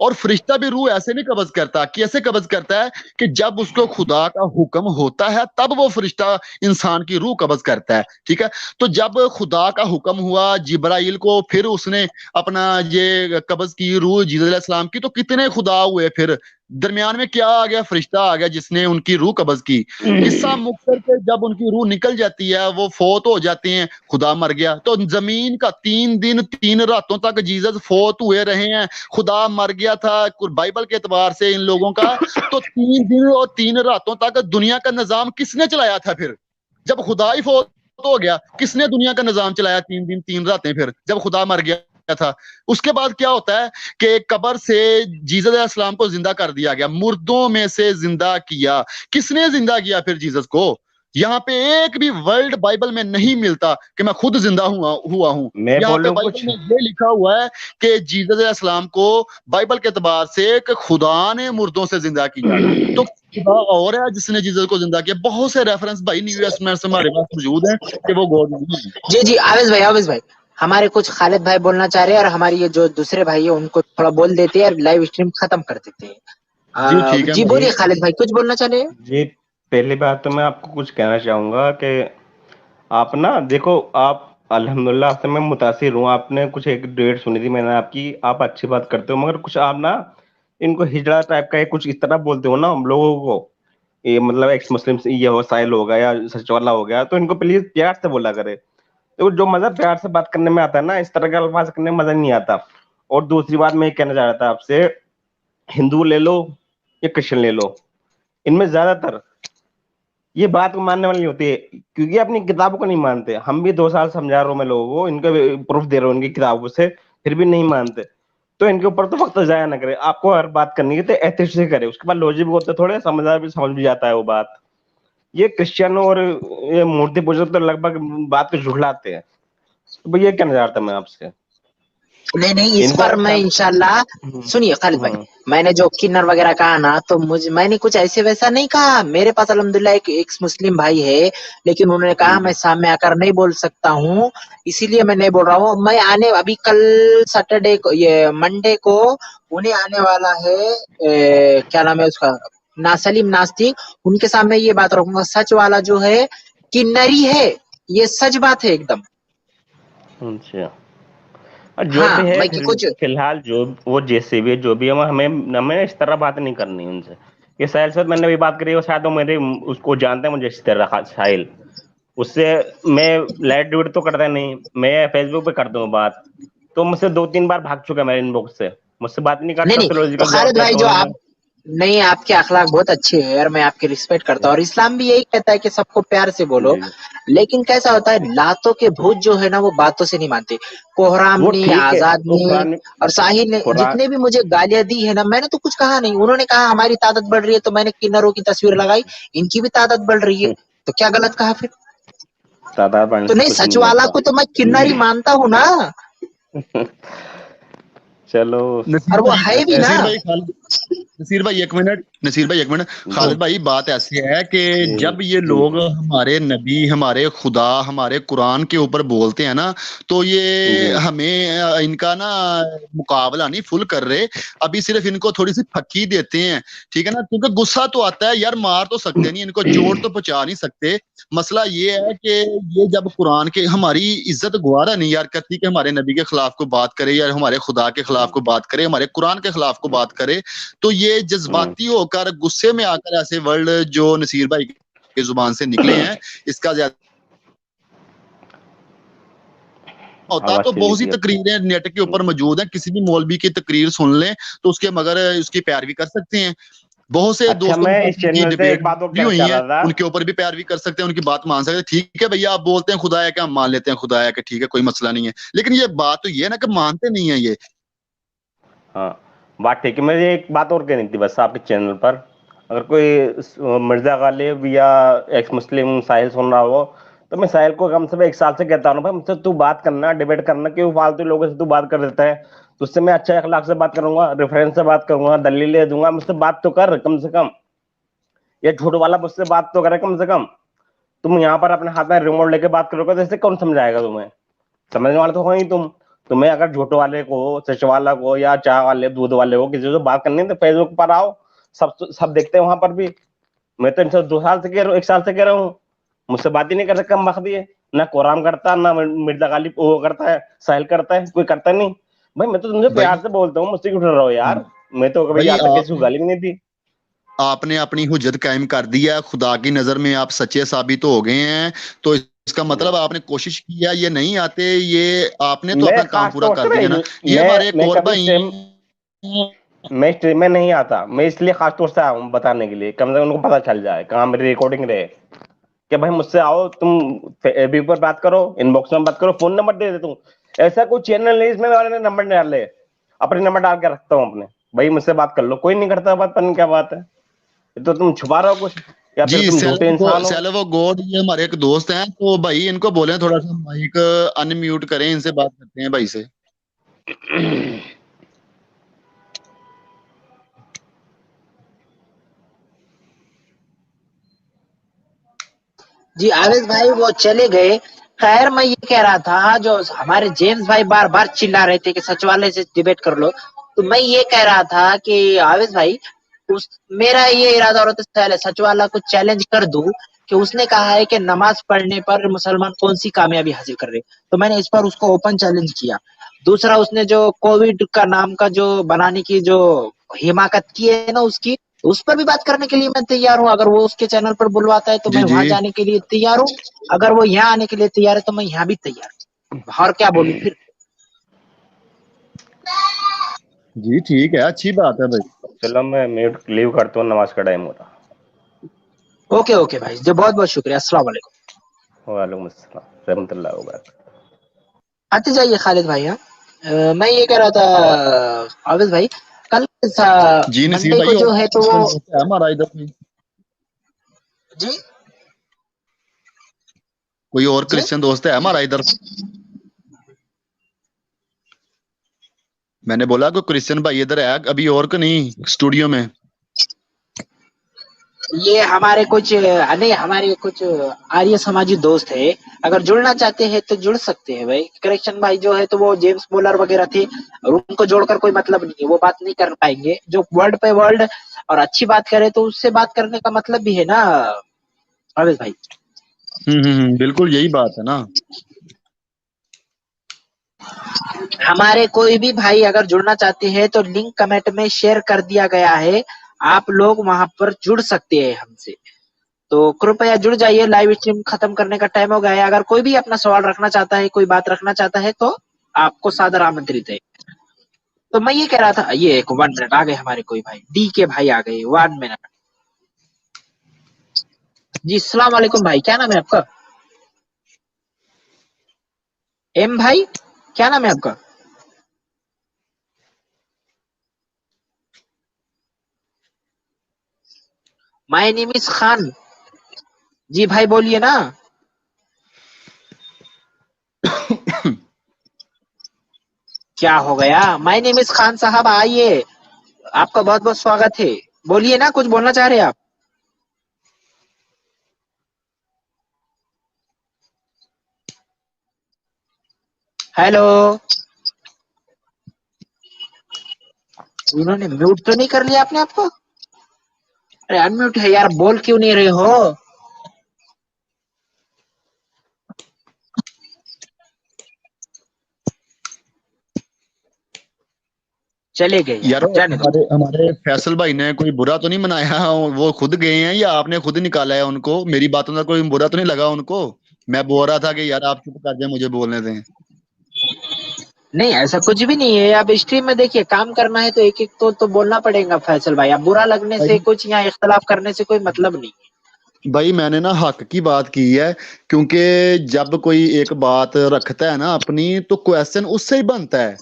और फरिश्ता भी रूह ऐसे नहीं कब्ज करता। कैसे कब्ज करता है? कि जब उसको खुदा का हुक्म होता है तब वो फरिश्ता इंसान की रूह कब्ज करता है। ठीक है। तो जब खुदा का हुक्म हुआ जिब्राइल को, फिर उसने अपना ये कब्ज की रूह जीसस अलैहिस्सलाम की, तो कितने खुदा हुए फिर? दरमियान में क्या आ गया? फरिश्ता आ गया जिसने उनकी रूह कब्ज की। किस्सा मुख्तर के जब उनकी रूह निकल जाती है, वो फोत हो जाते हैं, खुदा मर गया। तो जमीन का 3 दिन 3 रातों तक जीसस फोत हुए रहे हैं, खुदा मर गया था बाइबल के एतबार से इन लोगों का। तो 3 दिन और 3 रातों तक दुनिया का निजाम किसने चलाया था फिर? जब खुदा ही फोत हो गया, किसने दुनिया का निजाम चलाया 3 दिन 3 रातें फिर, जब खुदा मर गया था? उसके बाद क्या होता है कि कब्र से जीसस अलैहिस्सलाम को जिंदा कर दिया गया, मुर्दों में से जिंदा किया। किसने जिंदा किया फिर जीसस को? यहाँ पे एक भी वर्ल्ड बाइबल में नहीं मिलता कि मैं खुद जिंदा हुआ हूँ। मैं यहाँ पे बोलूं बाइबल कुछ? में ये लिखा हुआ है कि जीसस अलैहिस्सलाम को बाइबल के एतबार से खुदा ने मुर्दों से जिंदा किया। तो खुदा और है जिसने जीसस को जिंदा किया। बहुत से रेफरेंस भाई न्यू टेस्टामेंट से हमारे पास मौजूद हैं कि वो गॉड नहीं है। जी जी, आवेश भाई, हमारे कुछ खालिद भाई बोलना चाह रहे हैं, और हमारे ये जो दूसरे भाई है उनको थोड़ा बोल देते हैं और लाइव स्ट्रीम खत्म कर देते हैं। जी ठीक है जी भाई। बोलिए खालिद भाई, कुछ बोलना चाह रहे हैं? जी, पहली बात तो मैं आपको कुछ कहना चाहूंगा कि आप ना देखो, आप अल्हम्दुलिल्लाह से मैं मुतासिर हूँ। आपने कुछ एक डेट सुनी थी मैंने आपकी, आप अच्छी बात करते हो, मगर कुछ आप ना इनको हिजड़ा टाइप का कुछ इस तरह बोलते हो ना हम लोगों को, ये मतलब एक्स मुस्लिम ये हो, साहिल हो गया या सच वाला हो गया, तो इनको प्लीज प्यार से बोला करे। तो जो मजा प्यार से बात करने में आता है ना, इस तरह के अल्फाज करने में मजा नहीं आता। और दूसरी बात मैं ये कहना चाह रहा था आपसे, हिंदू ले लो या क्रिश्चियन ले लो, इनमें ज्यादातर ये बात को मानने वाली नहीं होती है, क्योंकि अपनी किताबों को नहीं मानते। हम भी 2 साल समझा रहा हूँ मैं लोगों को, इनके प्रूफ दे रहा हूँ इनकी किताबों से, फिर भी नहीं मानते। तो इनके ऊपर तो वक्त जाया ना करे। आपको हर बात करनी है तो एथिक्स से करे, उसके बाद लॉजिक भी होता है, थोड़े समझ भी जाता है वो बात। ये क्रिश्चियन और ये मूर्ति पूजक तो लगभग बात को झुठलाते हैं। तो भैया कहना चाह रहा था मैं आपसे, नहीं नहीं, इस इनका पर मैं इंशाल्लाह, सुनिए खालिद भाई, मैंने जो किन्नर वगैरह कहा ना, तो मैंने कुछ ऐसे वैसा नहीं कहा। मेरे पास अल्हम्दुलिल्लाह एक मुस्लिम भाई है, लेकिन उन्होंने कहा मैं सामने आकर नहीं बोल सकता हूँ, इसीलिए मैं नहीं बोल रहा हूँ। मैं अभी कल सैटरडे को, ये मंडे को उन्हें आने वाला है, क्या नाम है उसका, नासलीम नास्तिक, उनके सामने ये बात रखूंगा। सच वाला जो है किन्नरी है, ये सच बात है एकदम। अच्छा, और जो हाँ भी है मैं कि कुछ फिलहाल जो वो जैसे भी है जो भी है हमें हमें इस तरह बात नहीं करनी उनसे। ये साहिल से मैंने भी बात करी है, शायद वो मेरे उसको जानते हैं मुझे इस तरह साहिल, उससे मैं लाइट ड्यूट तो करता नहीं, मैं फेसबुक पे करता हूँ बात, तो मुझसे 2-3 बार भाग चुका है मेरे इनबॉक्स से, मुझसे बात नहीं नहीं करता, नहीं, तो तो लॉजिकल जवाब खालिद भाई देता जो हूँ आप, मैं। नहीं आपके अखलाक बहुत अच्छे हैं और मैं आपकी रिस्पेक्ट करता हूँ, और इस्लाम भी यही कहता है कि सबको प्यार से बोलो। जी, लेकिन कैसा होता है, लातों के भूत जो है ना वो बातों से नहीं मानते। कोहराम वो ने, ठीक है, आजाद वो ने कुरान और साहिल ने कुरान जितने भी मुझे गालियां दी है ना, मैंने तो कुछ कहा नहीं। उन्होंने कहा हमारी ताकत बढ़ रही है तो मैंने किन्नरों की तस्वीर लगाई, इनकी भी ताकत बढ़ रही है, तो क्या गलत कहा फिर? तादाद बढ़ने तो से नहीं, कुछ सच नहीं वाला होता। को तो मैं किन्नर ही मानता हूँ ना, चलो। और वो है भी ना। नसीर भाई नसीर भाई एक मिनट, नसीर भाई एक मिनट, जी खालिद भाई बात ऐसी है कि जी जब ये जी लोग हमारे नबी, हमारे खुदा, हमारे कुरान के ऊपर बोलते हैं ना, तो ये जी हमें इनका ना मुकाबला नहीं फुल कर रहे, अभी सिर्फ इनको थोड़ी सी फक्की देते हैं, ठीक है ना, क्योंकि गुस्सा तो आता है यार, मार तो सकते नहीं, इनको चोट तो पहुंचा नहीं सकते। मसला ये है कि ये जब कुरान के हमारी इज्जत गुआरा नहीं यार करती कि हमारे नबी के खिलाफ को बात करे या हमारे खुदा के खिलाफ को बात करे, हमारे कुरान के खिलाफ को बात करे, तो ये जज्बाती होकर गुस्से में आकर ऐसे वर्ड जो नसीर भाई की जुबान से निकले हैं, इसका ज्यादा होता आवाज तो चली बहुत सी गई अपनी। तकरीरें नेट के ऊपर मौजूद हैं, किसी भी मौलवी की तकरीर सुन लें तो उसके मगर उसकी पैरवी कर सकते हैं। बहुत से अच्छा, दोस्तों के मैं साथ इस उनकी चैनल से डिबेट एक बात और भी कहना हुई चाह है, रहा था। उनके ऊपर भी पैरवी कर सकते हैं, उनकी बात मान सकते हैं, ठीक है भैया आप बोलते हैं खुदा है क्या, हम मान लेते हैं खुदा है कि ठीक है कोई मसला नहीं है, लेकिन ये बात तो ये है ना कि मानते नहीं है ये। हाँ, बात ठीक है, मुझे एक बात और कहनी थी बस आपके चैनल पर, अगर कोई मिर्जा गालिब या एक्स मुस्लिम साहिल सुन रहा हो, तो मैं साहिल को कम से कम 1 साल से कहता हूँ भाई मुझसे तू बात करना, डिबेट करना, क्यों फालतू लोगों से तू बात कर देता है, तो उससे मैं अच्छा अखलाक से बात करूंगा, रेफरेंस से बात करूंगा, दलील दे दूंगा, मुझसे बात तो कर कम से कम, ये झूठ वाला मुझसे बात तो करे कम से कम। तुम यहाँ पर अपने हाथ में रिमोट लेके बात करोगे तो इससे कौन समझाएगा तुम्हें? समझने वाले तो हो ही तुम। तुम्हें अगर झूठ वाले को, सच वाला को, या चाय वाले, दूध वाले को किसी से बात करनी है तो फेसबुक पर आओ, सब सब देखते हैं वहां पर भी। मैं तो इनसे 2 साल से कह रहा हूँ, 1 साल से कह रहा हूँ, मुझसे बात ही नहीं कर सकता, कम वक्त दिए ना कोराम करता, ना मिर्जा गालिब वो करता है, साहिल करता है, कोई करता नहीं। भाई मैं तो तुमसे प्यार भाई से बोलता हूँ, मुझसे क्यों डर रहे हो यार? मैं तो कभी भाई आज तक किसी को आप गाली भी नहीं दी। आपने अपनी हुज्जत कायम कर दी है, खुदा की नजर में आप सच्चे साबित हो गए हैं, तो इसका मतलब आपने कोशिश की है, ये नहीं आते, ये आपने तो मैं अपना काम खास पूरा तौर कर से दिया ना। ना, ये हमारे एक मैं और कभी भाई स्ट्रीम, हैं। मैं स्ट्रीम में नहीं आता, मैं इसलिए खास तौर से आया हूँ बताने के लिए, कम से कम उनको पता चल जाए कहाँ मेरी रिकॉर्डिंग रहे, कि भाई मुझसे आओ, तुम एबी पर बात करो, इनबॉक्स में बात करो, फोन नंबर दे देता हूँ। ऐसा कोई चैनल नहीं इसमें वाले ने नंबर नहीं डाले, अपने नंबर डाल के रखता हूँ अपने, भाई मुझसे बात कर लो, कोई नहीं करता बात, पता नहीं क्या बात है, ये तो तुम छुपा रहे हो कुछ, या जी फिर तुम झूठे इंसान हो। सेलेव गॉड ये हमारे एक दोस्त हैं, तो भाई इनको बोले थोड़ा सा माइक अनम्यूट करें, इनसे बात करते हैं भाई से। जी आवेश भाई वो चले गए। खैर मैं ये कह रहा था, जो हमारे जेम्स भाई बार बार चिल्ला रहे थे कि सच वाले से डिबेट कर लो, तो मैं ये कह रहा था कि आवेश भाई, उस मेरा ये इरादा और पहले सच वाला को चैलेंज कर दूं कि उसने कहा है कि नमाज पढ़ने पर मुसलमान कौन सी कामयाबी हासिल कर रहे, तो मैंने इस पर उसको ओपन चैलेंज किया। दूसरा, उसने जो कोविड का नाम का जो बनाने की जो हिमाकत की है ना उसकी, उस पर भी बात करने के लिए मैं तैयार हूँ। अगर वो उसके चैनल पर बुलवाता है तो मैं जी जी वहां जाने के लिए तैयार हूँ, अगर वो यहाँ आने के लिए तैयार है तो मैं यहाँ भी तैयार हूँ, और क्या बोलूं फिर। जी ठीक है, अच्छी बात है भाई। चलो मैं म्यूट लीव करता हूँ, नमाज का टाइम हो रहा। ओके ओके भाई, जो बहुत बहुत शुक्रिया, अस्सलाम वालेकुम। वालेकुम अस्सलाम रहमतुल्लाह वबरकातुहू। आते जाइए खालिद भाई। हाँ मैं ये कह रहा था आवेश भाई, कल जी नसीर मंडे भाई को और जो है तो वो, दोस्त है हमारा इधर कोई जी कोई और जी क्रिश्चियन दोस्त है हमारा इधर। मैंने बोला कोई क्रिश्चियन भाई इधर है अभी और को नहीं स्टूडियो में। ये हमारे कुछ नहीं, हमारे कुछ आर्य समाजी दोस्त है, अगर जुड़ना चाहते हैं तो जुड़ सकते हैं भाई। करेक्शन भाई जो है तो वो जेम्स मोलर वगैरह थे, और उनको जोड़कर कोई मतलब नहीं है, वो बात नहीं कर पाएंगे। जो वर्ड पे वर्ड और अच्छी बात करे तो उससे बात करने का मतलब भी है ना आवेश भाई। बिल्कुल यही बात है ना। हमारे कोई भी भाई अगर जुड़ना चाहते हैं तो लिंक कमेंट में शेयर कर दिया गया है, आप लोग वहां पर जुड़ सकते हैं हमसे। तो कृपया जुड़ जाइए, लाइव स्ट्रीम खत्म करने का टाइम हो गया है। अगर कोई भी अपना सवाल रखना चाहता है, कोई बात रखना चाहता है तो आपको सादर आमंत्रित है। तो मैं ये कह रहा था, ये एक 1 मिनट आ गए हमारे कोई भाई, डी के भाई आ गए, 1 मिनट। जी अस्सलाम वालेकुम भाई, क्या नाम है आपका? एम भाई, क्या नाम है आपका? My name is Khan. जी भाई बोलिए ना। क्या हो गया? माय नेम इज खान साहब, आइए, आपका बहुत बहुत स्वागत है। बोलिए ना, कुछ बोलना चाह रहे हैं आप? हेलो, इन्होंने म्यूट तो नहीं कर लिया अपने आप को? अरे अनम्यूट है यार, बोल क्यों नहीं रहे हो? चले गए यार जाने दो। हमारे हमारे फैसल भाई ने कोई बुरा तो नहीं मनाया, वो खुद गए हैं या आपने खुद निकाला है उनको? मेरी बातों का कोई बुरा तो नहीं लगा उनको? मैं बोल रहा था कि यार आप चुप कर जाए, मुझे बोलने दें। नहीं ऐसा कुछ भी नहीं है। अब स्ट्रीम में देखिए, काम करना है तो एक एक तो बोलना पड़ेगा फैसल भाई। अब बुरा लगने से भाई कुछ या इख्तलाफ करने से कोई मतलब नहीं है। भाई मैंने ना हक की बात की है, क्योंकि जब कोई एक बात रखता है ना अपनी, तो क्वेश्चन उससे ही बनता है।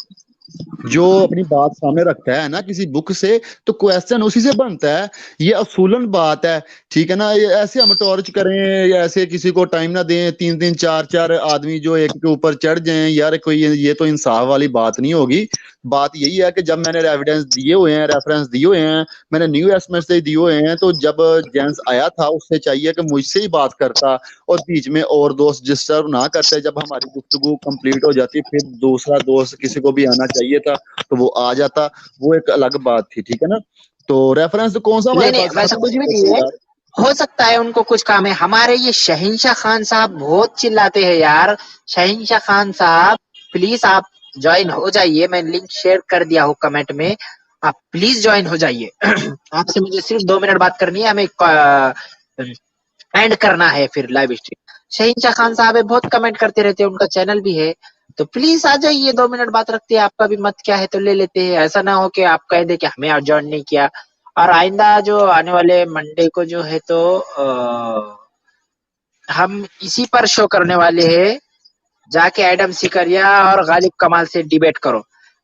जो अपनी बात सामने रखता है ना किसी बुक से, तो क्वेश्चन उसी से बनता है। ये असूलन बात है, ठीक है ना। ये ऐसे हम टॉर्च करें या ऐसे किसी को टाइम ना दें, 3 3 4 4 आदमी जो एक के ऊपर चढ़ जाएं, यार कोई ये तो इंसाफ वाली बात नहीं होगी। बात यही है कि जब मैंने एविडेंस दिए हुए हैं, रेफरेंस दिए हुए हैं, मैंने न्यू एस्टमेंट से दिए हुए हैं, तो जब जेंस आया था उससे चाहिए कि मुझसे ही बात करता और बीच में और दोस्त डिस्टर्ब ना करते। जब हमारी गुफ्तगू कंप्लीट हो जाती फिर दूसरा दोस्त किसी को भी आना चाहिए था तो वो आ जाता, वो एक अलग बात थी, ठीक है ना। तो रेफरेंस तो कौन सा नहीं हमारे नहीं, पास वैसा खत्म कुछ भी हो नहीं गया है। यार। हो सकता है उनको कुछ काम है। हमारे ये शहींशाह खान साहब बहुत चिल्लाते हैं यार। शहींशाह खान साहब, प्लीज आप ज्वाइन हो जाइए। मैं लिंक शेयर कर दिया हूँ कमेंट में, आप प्लीज ज्वाइन हो जाइए। आपसे मुझे सिर्फ 2 मिनट बात करनी है, हमें एंड करना है फिर लाइव स्ट्रीम। शहींशाह खान साहब है, बहुत कमेंट करते रहते हैं, उनका चैनल भी है। तो प्लीज आ जाइए, 2 मिनट बात रखते हैं। आपका भी मत क्या है तो ले लेते हैं। ऐसा ना हो कि आप कह दे कि हमें आज ज्वाइन नहीं किया। और आइंदा जो आने वाले मंडे को जो है तो हम इसी पर शो करने वाले हैं, जाके एडम सिकरिया और गालिब कमाल से डिबेट करो।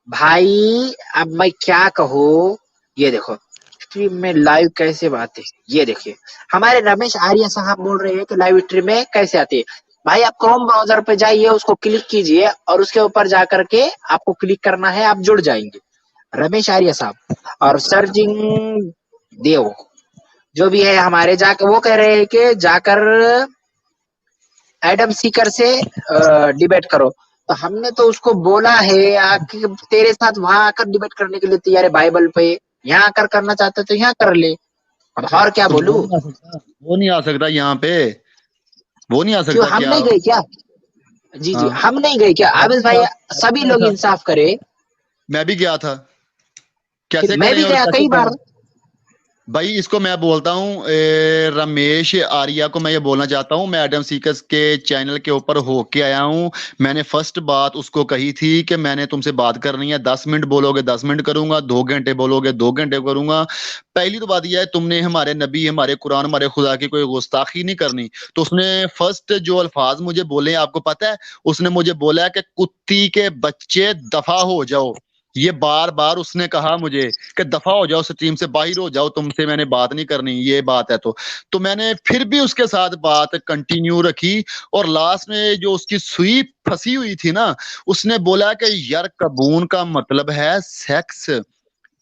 भाई अब मैं क्या कहूँ, ये देखो स्ट्रीम में लाइव कैसे बात है। ये देखिए हमारे रमेश आर्य साहब बोल रहे हैं कि लाइव स्ट्रीम में कैसे आती है। भाई आप क्रोम ब्राउजर पे जाइए, उसको क्लिक कीजिए और उसके ऊपर जाकर के आपको क्लिक करना है, आप जुड़ जाएंगे। रमेश आर्य साहब और सर्जिंग देव जो भी है हमारे, जाकर वो कह रहे हैं कि जाकर एडम सीकर से डिबेट करो। तो हमने तो उसको बोला है कि तेरे साथ वहां आकर डिबेट करने के लिए तैयार है बाइबल पे। यहाँ आकर करना चाहते तो यहाँ कर ले। अब और क्या तो बोलूं? वो नहीं आ सकता यहाँ पे, वो नहीं आ क्यों सकता हम क्या? नहीं गए क्या? जी जी, हाँ, हम नहीं गए क्या? मैं भी आबिद भाई, गया मैं भी सभी गया लोग था इंसाफ करे। मैं भी गया था। फिर कैसे मैं करें भी और गया कैसे कई बार। करें? भाई इसको मैं बोलता हूँ रमेश आर्या को मैं ये बोलना चाहता हूँ, मैं एडम सीकर्स के चैनल के ऊपर होके आया हूँ। मैंने फर्स्ट बात उसको कही थी कि मैंने तुमसे बात करनी है, 10 मिनट बोलोगे 10 मिनट करूंगा, 2 घंटे बोलोगे 2 घंटे करूंगा। पहली तो बात यह है, तुमने हमारे नबी, हमारे कुरान, हमारे खुदा की कोई गुस्ताखी नहीं करनी। तो उसने फर्स्ट जो अल्फाज मुझे बोले आपको पता है? उसने मुझे बोला कि कुत्ती के बच्चे दफा हो जाओ। ये बार बार उसने कहा मुझे कि दफा हो जाओ, स्ट्रीम से बाहर हो जाओ, तुमसे मैंने बात नहीं करनी, ये बात है। तो मैंने फिर भी उसके साथ बात कंटिन्यू रखी। और लास्ट में जो उसकी सुई फंसी हुई थी ना, उसने बोला कि यार कबून का मतलब है सेक्स,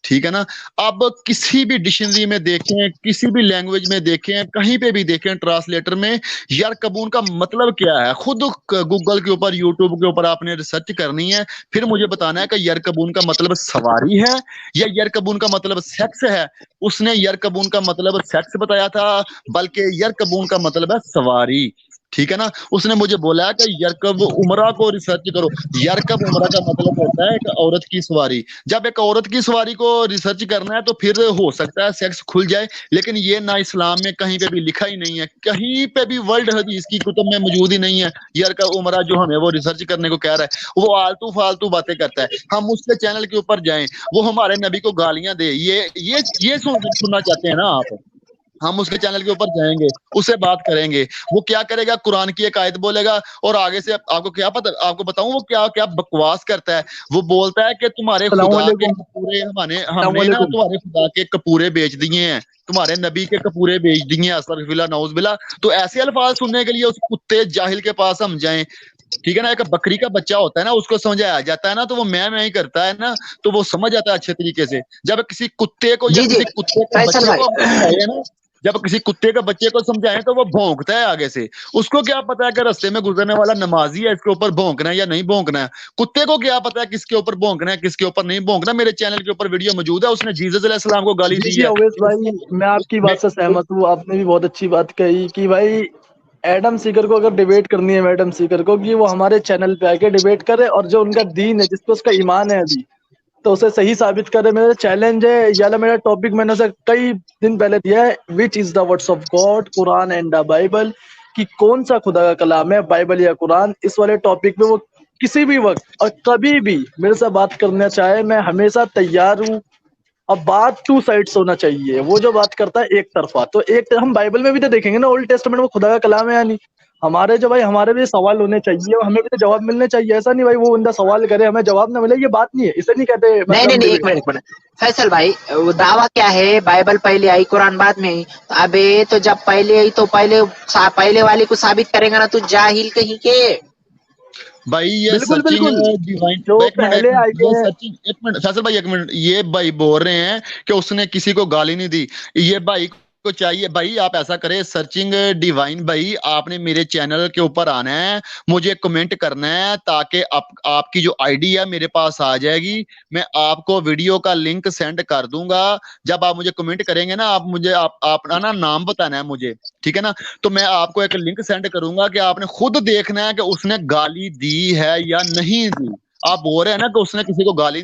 ठीक है ना। अब किसी भी डिक्शनरी में देखें, किसी भी लैंग्वेज में देखें, कहीं पे भी देखें ट्रांसलेटर में, यार कबून का मतलब क्या है, खुद गूगल के ऊपर, यूट्यूब के ऊपर आपने रिसर्च करनी है, फिर मुझे बताना है कि यार कबून का मतलब सवारी है या यार कबून का मतलब सेक्स है। उसने यार कबून का मतलब सेक्स बताया था, बल्कि यार कबून का मतलब है सवारी, ठीक है ना। उसने मुझे बोला कि यरकब उमरा को रिसर्च करो। यरकब उमरा का मतलब होता है एक औरत की सवारी। जब एक औरत की सवारी को रिसर्च करना है तो फिर हो सकता है सेक्स खुल जाए, लेकिन ये ना इस्लाम में कहीं पे भी लिखा ही नहीं है, कहीं पे भी वर्ल्ड हदीस की कुतुब में मौजूद ही नहीं है। यरकब उमरा जो हमें वो रिसर्च करने को कह रहा है, वो आलतू फालतू बातें करता है। हम उसके चैनल के ऊपर जाएं, वो हमारे नबी को गालियां दे, ये सुनना चाहते हैं ना आप। हम उसके चैनल के ऊपर जाएंगे, उससे बात करेंगे, वो क्या करेगा, कुरान की एक आयत बोलेगा और आगे से आपको क्या पता, आपको बताऊं वो क्या क्या बकवास करता है। वो बोलता है कि तुम्हारे खुदा के अस्सलामुअलैकुम। कपूरे हमने ना अस्सलामुअलैकुम। तुम्हारे खुदा के कपूरे बेच दिए हैं, तुम्हारे नबी के कपूरे बेच दिए हैं, अस्तगफिरुल्लाह नऊजुबिल्लाह। तो ऐसे अल्फाज सुनने के लिए उस कुत्ते जाहिल के पास हम जाएं, ठीक है ना। एक बकरी का बच्चा होता है ना, उसको समझाया जाता है ना तो वो मैं ही करता है ना, तो वो समझ जाता है अच्छे तरीके से। जब किसी कुत्ते को या जी जी किसी कुत्ते के फैसल बच्चे भाई। को हम समझाए ना, जब किसी कुत्ते के बच्चे को समझाएं तो वो भौंकता है आगे से। उसको क्या पता है कि रास्ते में गुजरने वाला नमाजी है, इसके ऊपर भौंकना है या नहीं भौंकना है। कुत्ते को क्या पता है किसके ऊपर भौंकना है किसके ऊपर नहीं भौंकना। मेरे चैनल के ऊपर वीडियो मौजूद है, उसने जीसस अलैहिस्सलाम को गाली जी दी जी है। अवेश भाई, मैं आपकी बात से सहमत हूँ। आपने भी बहुत अच्छी बात कही कि भाई एडम सीकर को अगर डिबेट करनी है, मैडम सीकर को, कि वो हमारे चैनल पे आके डिबेट करे और जो उनका दीन है, जिसपे उसका ईमान है अभी, तो उसे सही साबित करे। मेरा चैलेंज है, या मेरा टॉपिक मैंने उसे कई दिन पहले दिया है, which is the words of God, Quran and the Bible, कि कौन सा खुदा का कलाम है, बाइबल या कुरान। इस वाले टॉपिक पे वो किसी भी वक्त और कभी भी मेरे से बात करना चाहे, मैं हमेशा तैयार हूँ। अब बात टू साइड्स होना चाहिए। वो जो बात करता है एक तरफा, तो एक हम बाइबल में भी तो देखेंगे ना, ओल्ड टेस्टामेंट में खुदा का कलाम है या नहीं। हमारे जो भाई, हमारे भी सवाल होने चाहिए और हमें भी तो जवाब मिलने चाहिए। ऐसा नहीं भाई वो बंदा सवाल करे हमें जवाब ना मिले, ये बात नहीं है। इसे नहीं कहते नहीं नहीं मतलब नहीं, डिबेट। एक मिनट। फैसल भाई, वो दावा क्या है, बाइबल पहले आई कुरान बाद में आई। तो अबे तो जब पहले आई तो पहले वाली को साबित करेगा ना, तू जाहिल कहीं के। भाई ये बिल्कुल सर्चिंग बिल्कुल। डिवाइन, जो एक मिनट एक पहले मिनट, आई ये है। सर्चिंग, एक मिनट फैसल भाई एक मिनट, ये भाई बोल रहे हैं कि उसने किसी को गाली नहीं दी। ये भाई को चाहिए, भाई आप ऐसा करें, सर्चिंग डिवाइन भाई, आपने मेरे चैनल के ऊपर आना है, मुझे कमेंट करना है, ताकि आपकी जो आईडी है मेरे पास आ जाएगी। मैं आपको वीडियो का लिंक सेंड कर दूंगा। जब आप मुझे कमेंट करेंगे ना, आप मुझे अपना ना नाम बताना है मुझे, ठीक है ना। तो मैं आपको एक लिंक सेंड करूंगा कि आपने खुद देखना है कि उसने गाली दी है या नहीं दी। आप बोल रहे हैं ना कि उसने किसी को गाली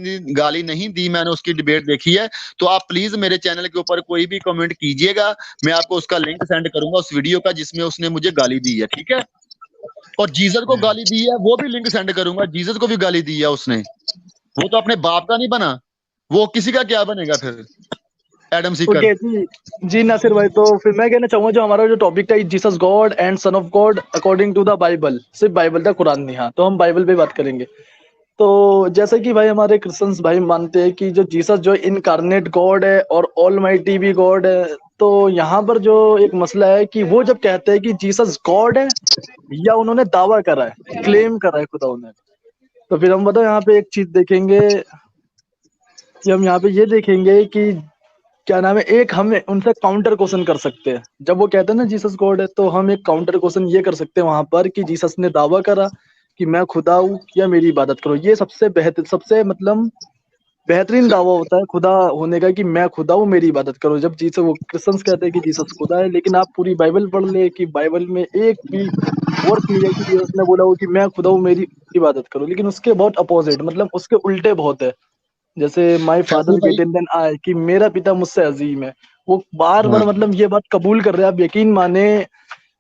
नहीं दी, मैंने उसकी डिबेट देखी है। तो आप प्लीज मेरे चैनल के ऊपर कोई भी कमेंट कीजिएगा, मैं आपको उसका लिंक सेंड करूंगा उस वीडियो का जिसमें उसने मुझे गाली दी है, ठीक है। और जीसस को गाली दी है वो भी लिंक सेंड करूंगा, जीसस को भी गाली दी है उसने। वो तो अपने बाप का नहीं बना, वो किसी का क्या बनेगा फिर, एडम सीकर। ओके जी। जी नासिर भाई, तो फिर मैं कहना चाहूंगा, जो हमारा जो टॉपिक था, Jesus God and son of God according to the Bible, सिर्फ बाइबल था, कुरान नहीं। हाँ, तो हम बाइबल पे बात करेंगे। तो जैसे कि भाई हमारे क्रिश्चियंस भाई मानते हैं कि जो जीसस जो इनकारनेट गॉड है और ऑलमाइटी भी गॉड है। तो यहाँ पर जो एक मसला है कि वो जब कहते हैं कि जीसस गॉड है, या उन्होंने दावा करा है, क्लेम करा है खुदा उन्हें, तो फिर हम बताओ यहाँ पे एक चीज देखेंगे कि हम यहाँ पे ये देखेंगे कि क्या नाम है, एक हम उनसे काउंटर क्वेश्चन कर सकते हैं। जब वो कहते हैं ना जीसस गॉड है, तो हम एक काउंटर क्वेश्चन ये कर सकते हैं वहां पर कि जीसस ने दावा करा कि मैं खुदा हूँ, या मेरी इबादत करो। ये सबसे बेहतर, सबसे मतलब बेहतरीन दावा होता है खुदा होने का, कि मैं खुदा हूँ, मेरी इबादत करो। जब जीसस, वो क्रिश्चियंस कहते हैं कि जीसस खुदा है, लेकिन आप पूरी बाइबल पढ़ ले कि बाइबल में एक भी वर्स नहीं है कि जीसस ने बोला हो कि मैं खुदा हूँ, मेरी इबादत करो। लेकिन उसके बहुत अपोजिट, मतलब उसके उल्टे बहुत है। जैसे माय फादर फैसल भाई, ग्रेटर देन आई, कि मेरा पिता मुझसे अजीम है। वो बार बार हाँ मतलब ये बात कबूल कर रहे हैं। आप यकीन माने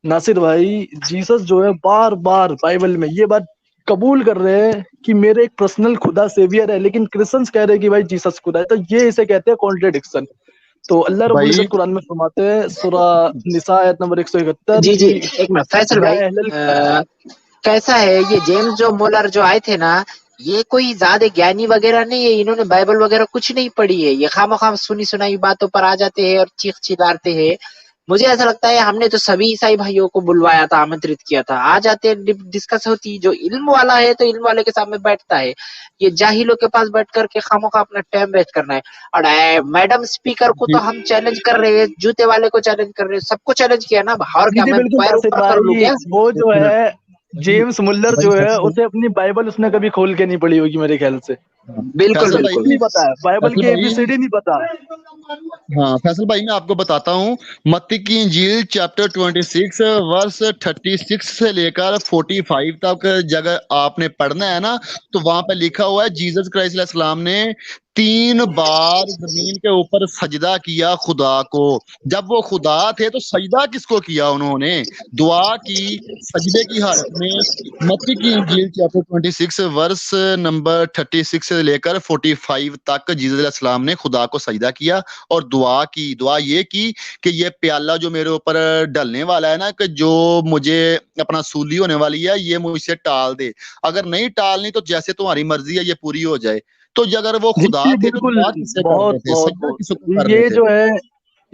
नासिर भाई, जीसस जो है बार बार बाइबल में ये बात कबूल कर रहे हैं कि मेरे एक पर्सनल खुदा सेवियर है, लेकिन क्रिश्चियंस कह रहे हैं कि भाई जीसस खुदा है। तो ये इसे कहते हैं कॉन्ट्रेडिक्शन। तो अल्लाह रब्बुल भाई इज्जत कुरान में फरमाते हैं, सूरा निसा आयत नंबर 171, जी जी, कि एक मिनट फैसल या भाई, अहलल। कैसा है ये जेम्स जो मोलर जो आए थे ना, ये कोई ज्यादा ज्ञानी वगैरह नहीं है। इन्होंने बाइबल वगैरह कुछ नहीं पढ़ी है। ये खामखाम सुनी सुनाई बातों पर आ जाते हैं और चीख चिल्लाते हैं। मुझे ऐसा लगता है हमने तो सभी ईसाई भाइयों को बुलवाया था, आमंत्रित किया था, आ जाते डिस्कस होती। जो इल्म वाला है तो इल्म वाले के सामने बैठता है। ये जाहिलों के पास बैठ करके खामोखा अपना टाइम वेस्ट करना है। और मैडम स्पीकर को तो हम चैलेंज कर रहे हैं, जूते वाले को चैलेंज कर रहे हैं, सबको चैलेंज किया ना। और जी क्या जी मैं बिल्कुल पैर नासिर ऊपर कर लूं भाई, क्या? वो एक जो मिनट है भाई, जेम्स मुल्लर भाई जो है, फैसल उसे अपनी बाइबल उसने कभी खोल के नहीं पढ़ी होगी मेरे ख्याल से। बिल्कुल फैसल भाई, बिल्कुल नहीं पता है, बाइबल फैसल के भाई, एबीसीडी नहीं पता। हाँ फैसल भाई मैं आपको बताता हूँ, मत्ती की इंजील चैप्टर 26 वर्स 36 से लेकर 45 तक जगह आपने पढ़ना है ना, तो वहां पे लिखा हुआ है जीसस क्राइस्ट अलैहिस्सलाम ने 3 बार जमीन के ऊपर सजदा किया खुदा को। जब वो खुदा थे तो सजदा किसको किया उन्होंने? दुआ की, सजदे की हालत में। मत्ती की इंजील चैप्टर 26 वर्स नंबर 36 से लेकर 45 तक जीसस अलैहिस्सलाम ने खुदा को सजदा किया और दुआ की। दुआ ये की कि ये प्याला जो मेरे ऊपर डलने वाला है ना, कि जो मुझे अपना सूली होने वाली है, ये मुझसे टाल दे। अगर नहीं टालनी तो जैसे तुम्हारी मर्जी है ये पूरी हो जाए। तो अगर वो जी खुदा जी, थे तो बिल्कुल, दुआ किससे कर बहुत रहे थे, बहुत सजदा बहुत। किसको कर रहे ये थे? जो है,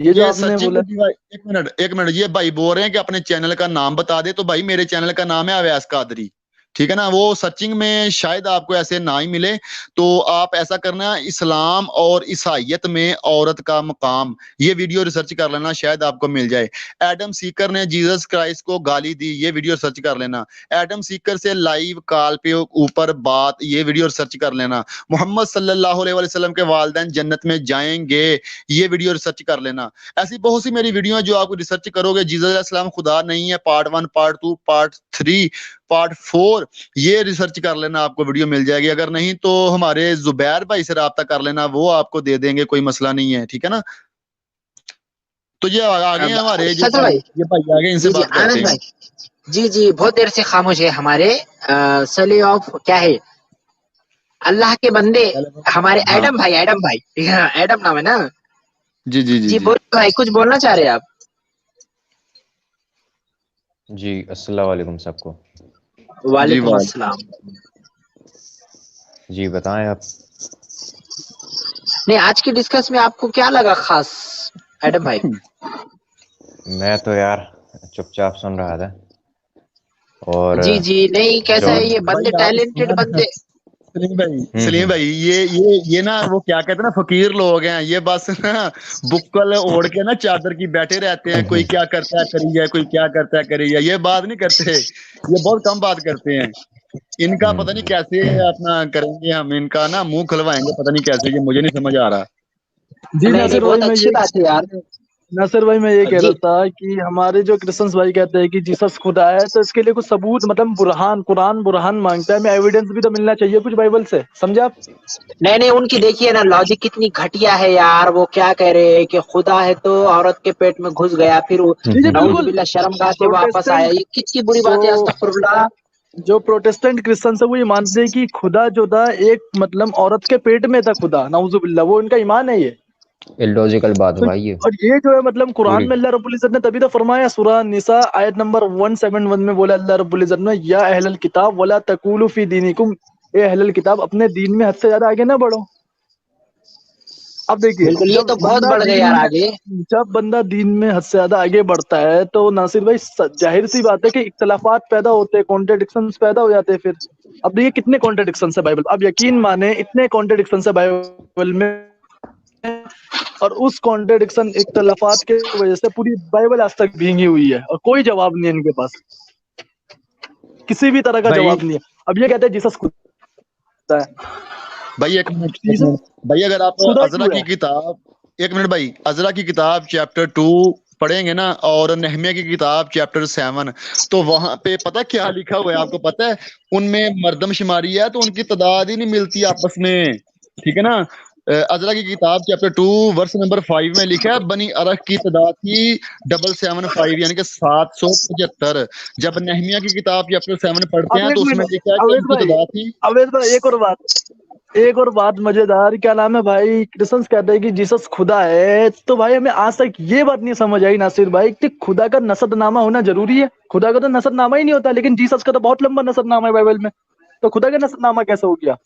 ये जो ये आपने सर्चिंग बोला, एक मिनट, ये भाई बोल रहे हैं कि अपने चैनल का नाम बता दे, तो भाई मेरे चैनल का नाम है अवैस कादरी, ठीक है ना। वो सर्चिंग में शायद आपको ऐसे ना ही मिले, तो आप ऐसा करना, इस्लाम और ईसाइयत में औरत का मकाम, ये वीडियो रिसर्च कर लेना, शायद आपको मिल जाए। एडम सीकर ने जीसस क्राइस्ट को गाली दी, ये वीडियो सर्च कर लेना। एडम सीकर से लाइव कॉल पे ऊपर बात, ये वीडियो सर्च कर लेना। मोहम्मद सल्लल्लाहु अलैहि वसल्लम के वालिदैन जन्नत में जाएंगे, ये वीडियो रिसर्च कर लेना। ऐसी बहुत सी मेरी वीडियो जो आप रिसर्च करोगे, जीसस अलैहिस्सलाम खुदा नहीं है, पार्ट 1, पार्ट 2, पार्ट 3, पार्ट 4, ये रिसर्च कर लेना, आपको वीडियो मिल जाएगी। अगर नहीं तो हमारे जुबैर भाई से राब्ता कर लेना, वो आपको दे देंगे, कोई मसला नहीं है, ठीक है ना। तो ये आगे हैं हमारे जो फैसल भाई, भाई, ये भाई आगे, इनसे जी जी बात करते आनंद हैं। भाई, जी जी बहुत देर से खामोश है हमारे सली ऑफ क्या है, अल्लाह के बंदे, हमारे हाँ एडम भाई, एडम भाई, हाँ, एडम नाम है ना। जी जी जी जी जी बोल भाई, कुछ बोलना चाह रहे हैं आप? जी अस्सलाम वालेकुम सबको। जी वालेकुम वाह, अस्सलाम। जी बताएं आप। नहीं, आज की डिस्कस में आपको क्या लगा खास, एडम भाई? मैं तो यार चुपचाप सुन रहा था, और जी जी, नहीं कैसा जो है ये बंदे, भाई आप टैलेंटेड बंदे। सलीम भाई, ये ना वो क्या कहते हैं ना, फकीर लोग हैं ये, बस ना बुक्कल ओढ़ के ना चादर की बैठे रहते हैं, कोई क्या करता है करी जाए, कोई क्या करता है करी जाए, ये बात नहीं करते, ये बहुत कम बात करते हैं। इनका पता नहीं कैसे अपना करेंगे हम, इनका ना मुंह खुलवाएंगे पता नहीं कैसे, ये मुझे नहीं समझ आ रहा। जी नहीं नहीं, नासिर भाई, बहुत अच्छी बात है यार। नासिर भाई मैं ये कह जी रहा था कि हमारे जो क्रिश्चियंस भाई कहते हैं कि जीसस खुदा है, तो इसके लिए कुछ सबूत, मतलब बुरहान, कुरान बुरहान मांगता है, हमें एविडेंस भी तो मिलना चाहिए कुछ बाइबल से, समझे आप? नहीं नहीं, उनकी देखिए ना लॉजिक कितनी घटिया है यार। वो क्या कह रहे हैं कि खुदा है तो औरत के पेट में घुस गया, फिर जी जी, बिल्कुल। नाउजुबिल्लाह शर्मगाह से वापस आया, प्रोटेस्टेंट ये कितनी बुरी जो बात है, अस्तगफिरुल्लाह। जो प्रोटेस्टेंट क्रिश्चियंस है वो ये मानते हैं कि खुदा जो था एक, मतलब औरत के पेट में था खुदा, नाउजुबिल्लाह, वो इनका ईमान है ये। इलॉजिकल बात है तो भाई ये और ये जो है, मतलब कुरान पूरी। में अल्लाह रब्बुल इज्जत ने तभी तो फरमाया, सूरह निसा आयत नंबर 171 में बोला अल्लाह रब्बुल इज्जत ने, या अहलल किताब वला तकूलू फी दीनिकुम, ए अहलल किताब अपने दीन में हद से ज्यादा आगे ना बढ़ो। अब देखिए, बिल्कुल, ये तो बहुत बढ़ गए यार आगे। जब बंदा दीन में हद से ज्यादा आगे बढ़ता है तो नासिर भाई जाहिर सी बात है कि इख्तलाफात पैदा होते हैं, कॉन्ट्रडिक्शंस पैदा हो जाते हैं फिर। अब देखिए कितने कॉन्ट्रडिक्शंस है बाइबल, अब यकीन माने इतने कॉन्ट्रडिक्शंस है बाइबल में, और उस कॉन्ट्रडिक्शन इख्तलाफात के वजह से पूरी बाइबल आज तक भींगी हुई है और कोई जवाब नहीं है इनके पास, किसी भी तरह का भाई जवाब नहीं है। अब ये कहते हैं जीसस खुदा है, भाई एक मिनट जीसस भाई, अगर आप खुदा अजरा क्यों की है? किताब, एक मिनट भाई, अजरा की किताब चैप्टर 2 पढ़ेंगे ना, और नहमिया की किताब चैप्टर 7, तो वहां पे पता क्या लिखा हुआ है आपको पता है? उनमें मर्दमशुमारी है तो उनकी तादाद ही नहीं मिलती आपस में, ठीक है ना। अजरा की किताब चैप्टर 2 वर्स नंबर 5 में लिखा है बनी अरख की तादाद थी 775, यानी कि 775। जब नहमिया की किताब चैप्टर 7 पढ़ते अब हैं एक तो उसमें मिनट, लिखा है कि उनकी तादाद थी। अवैध भाई एक और बात मजेदार, क्या नाम है भाई, क्रिश्चियंस कहते हैं कि जीसस खुदा है, तो भाई हमें आज तक ये बात नहीं समझ आई नासिर भाई कि खुदा का नसबनामा होना जरूरी है? खुदा का तो नसबनामा ही नहीं होता, लेकिन जीसस का तो बहुत लंबा नसबनामा है बाइबल में, तो खुदा का नसबनामा कैसे हो गया?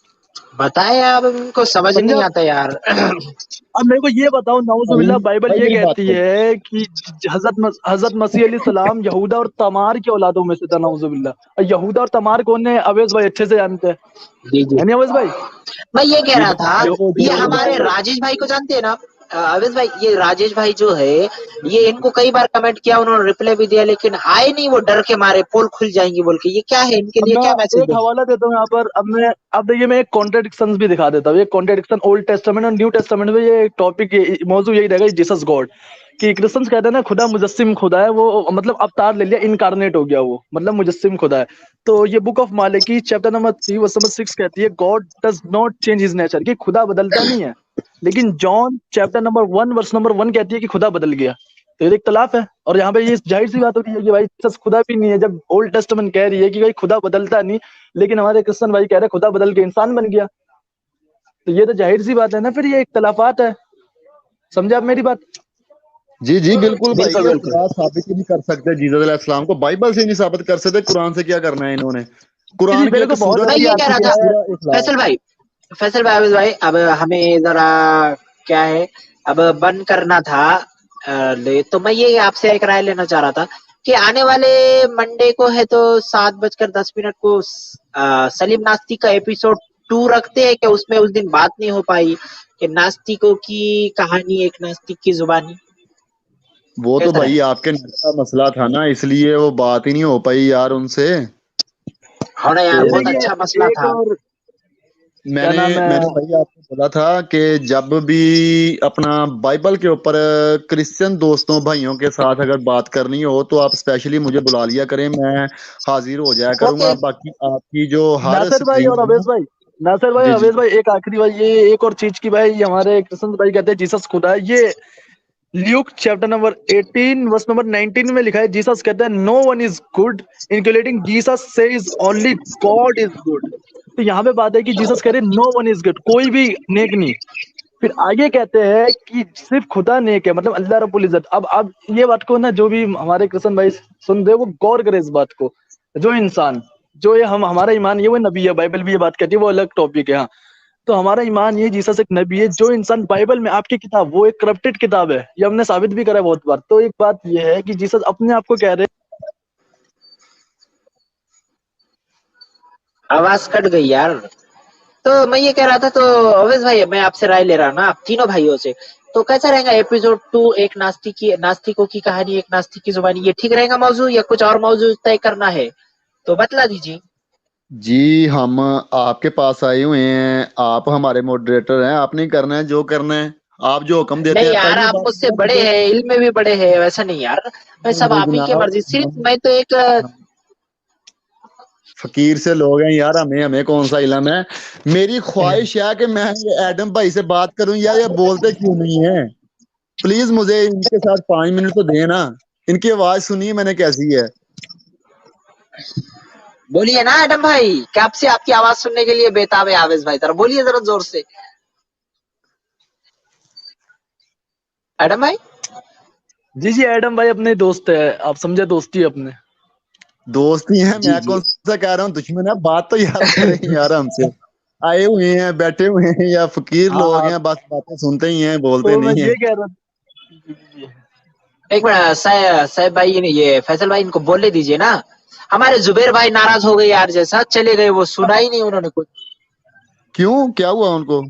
बताए आप, इनको समझ समझे नहीं आप? आता यार। अब मेरे को ये बताओ, नाउजुबिल्लाह, बाइबल भाई ये मेरी बात कहती सुनो, है कि हजरत मसीह अलैहि सलाम यहूदा और तमार की औलादों में से था, नाउजुबिल्लाह। और यहूदा और तमार कौन है, अवैस भाई अच्छे से जानते हैं, जी जी, है नहीं अवैस भाई? मैं ये कह ये रहा था, जो ये जो हमारे राजेश भाई को जानते हैं ना आप? अवेश भाई, ये राजेश भाई जो है, ये इनको कई बार कमेंट किया, उन्होंने रिप्लाई भी दिया, लेकिन आए नहीं, वो डर के मारे पोल खुल जाएंगी बोल के। ये क्या है, इनके अब लिए मैं क्या मैसेज एक देंगे? हवाला देता हूँ यहाँ पर। अब देखिए, मैं एक कॉन्ट्रेडिक्शन भी दिखा देता हूँ। एक कॉन्ट्रेडिक्शन ओल्ड टेस्टामेंट और न्यू टेस्टामेंट में, ये टॉपिक मौजूद यही रहेगा, जीसस गॉड। कि क्रिश्चियंस कहते हैं ना, खुदा मुजस्सिम खुदा है, वो मतलब अवतार ले लिया, इनकारनेट हो गया, वो मतलब मुजस्सिम खुदा है। तो ये book of Malachi chapter number 3 verse number 6 कहती है, God does not change his nature, कि खुदा बदलता नहीं है। लेकिन John chapter number 1 verse number 1 कहती है कि खुदा बदल गया। तो ये इख्तलाफ है। और यहाँ पे ये जाहिर सी बात होती है कि भाई सच खुदा भी नहीं है, जब ओल्ड टेस्टामेंट कह रही है कि भाई खुदा बदलता नहीं, लेकिन हमारे क्रिश्चियन भाई कह रहे हैं खुदा बदल के इंसान बन गया। तो ये तो जाहिर सी बात है ना, फिर ये इख्तलाफात है। समझे आप मेरी बात? जी जी बिल्कुल भाई, बिल्कुल ये बिल्कुल। खुदा साबित ही नहीं कर सकते जीसस अलैहिस्सलाम को, बाइबल से ही नहीं साबित कर सकते, कुरान से क्या करना है इन्होंने? जी, कुरान की मेरे एक को बहुत सूरत मैं हंसी ये है, कह रहा आती था, है। पूरा इखलास। फैसल भाई, आवेश भाई, अब हमें जरा क्या है, अब बंद करना था। तो मैं ये आपसे एक राय लेना चाह रहा था कि आने वाले मंडे को है, तो 7:10 को सलीम नास्तिक का एपिसोड 2 रखते हैं क्या? उसमें उस दिन बात नहीं हो पाई कि नास्तिकों की कहानी, एक नास्तिक की जुबानी, वो तो कैसा भाई रहेगा? आपके नेट का मसला था ना, इसलिए वो बात ही नहीं हो पाई यार उनसे। हाँ ना यार, ये तो बहुत देखिए, अच्छा मसला एक था। और क्या मैंने नाम है, मैंने भाई आपको बोला था कि जब भी अपना बाइबल के ऊपर क्रिश्चियन दोस्तों भाइयों के साथ अगर बात करनी हो तो आप स्पेशली मुझे बुला लिया करें, मैं हाजिर हो जाया ओके। करूंगा। बाकी आपकी जो हर नासिर भाई स्ट्रीम और है अवेश ना। भाई, नासिर भाई जी जी अवेश भाई, एक आखिरी भाई, ये एक और चीज की भाई, हमारे कृष्ण भाई कहते हैं जीसस खुदा है। ये Luke chapter number 18 verse number 19 में लिखा है, जीसस कहते हैं no one is good including Jesus says only God is good. तो यहाँ पे बात है कि जीसस कह रहे नो वन इज गुड, कोई भी नेक नहीं। फिर आगे कहते हैं कि सिर्फ खुदा नेक है, मतलब अल्लाह रब्बुल इज्जत। अब ये बात को ना, जो भी हमारे कृष्ण भाई सुन रहे हैं, वो गौर करे इस बात को। जो इंसान, जो ये हम हमारा ईमान, ये वो नबी है, बाइबल भी ये बात कहती है, वो अलग टॉपिक है। हाँ, तो हमारा ईमान ये जीसस एक नबी है। जो इंसान बाइबल में, आपकी किताब वो एक करप्टेड किताब है, ये हमने साबित भी करा है बहुत बार। तो एक बात ये है कि जीसस अपने आप को कह रहे आवाज कट गई यार। तो मैं ये कह रहा था, तो अवेश भाई, मैं आपसे राय ले रहा ना, आप तीनों भाइयों से, तो कैसा रहेगा एपिसोड 2, एक नास्तिकों की कहानी, एक नास्तिक की जुबानी, ये ठीक रहेगा मौजू, या कुछ और मौजू तय करना है? तो बतला दीजिए। जी, हम आपके पास आए हुए हैं, आप हमारे मॉडरेटर हैं, आपने करना है जो करना है, आप जो हुक्म देते नहीं हैं। यार, पहली आप बात मुझसे यह बड़े मुझे, हैं, इल्म में भी बड़े हैं, वैसा नहीं यार। मैं सब नहीं आप ही की जनाब, मर्जी, सिर्फ हम मैं तो एक फकीर से लोग हैं यार, हमें हमें कौन सा इलम है। मेरी ख्वाहिश है कि मैं ये एडम भाई से बात करूं यार, ये बोलते क्यों नहीं है? प्लीज मुझे इनके साथ 5 मिनट तो दें ना, इनकी आवाज सुनिए मैंने कैसी है। बोलिए ना एडम भाई, क्या आपसे आपकी आवाज सुनने के लिए बेताब है आवेश भाई, जरा बोलिए जरा जोर से एडम भाई। जी जी, एडम भाई अपने दोस्त है, आप समझे, दोस्ती अपने। दोस्ती है, जी मैं जी। कौन सा कह रहा हूँ दुश्मन है? बात तो यार करें यार हमसे। आए हुए हैं, बैठे हुए हैं, या फकीर लोग हाँ, हैं, बस बातें सुनते ही हैं, बोलते तो मैं नहीं है। ये कह रहा जी, जी, जी। एक मिनट, साहेब भाई, ये फैसल भाई, इनको बोलने दीजिए ना। हमारे जुबेर भाई नाराज हो गए यार, जैसा चले गए, वो सुना ही नहीं उन्होंने कुछ। क्यों, क्या हुआ उनको?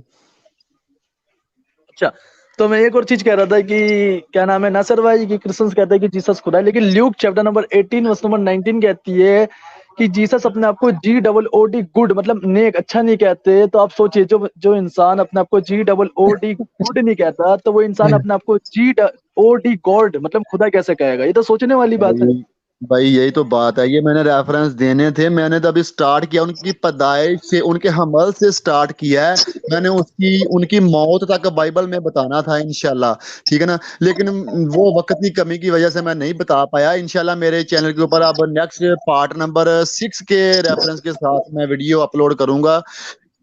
अच्छा, तो मैं एक और चीज कह रहा था कि क्या नाम है, नासर भाई, कि क्रिश्चियंस कहते हैं कि जीसस खुदा है, लेकिन Luke chapter number 18 verse number 19 कहती है कि जीसस अपने आप को GOOD गुड, मतलब नेक, अच्छा नहीं कहते। तो आप सोचिए, जो जो इंसान अपने आप को GOOD गुड नहीं कहता, तो वो इंसान अपने आप को GOD गॉड, मतलब खुदा कैसे कहेगा? ये तो सोचने वाली बात है। भाई भाई यही तो बात है, ये मैंने रेफरेंस देने थे, मैंने तो अभी स्टार्ट किया, उनकी पैदाइश से, उनके हमल से स्टार्ट किया है। मैंने उसकी उनकी मौत तक बाइबल में बताना था इंशाल्लाह, ठीक है ना, लेकिन वो वक्त की कमी की वजह से मैं नहीं बता पाया। इंशाल्लाह मेरे चैनल के ऊपर अब नेक्स्ट पार्ट नंबर 6 के रेफरेंस के साथ मैं वीडियो अपलोड करूंगा,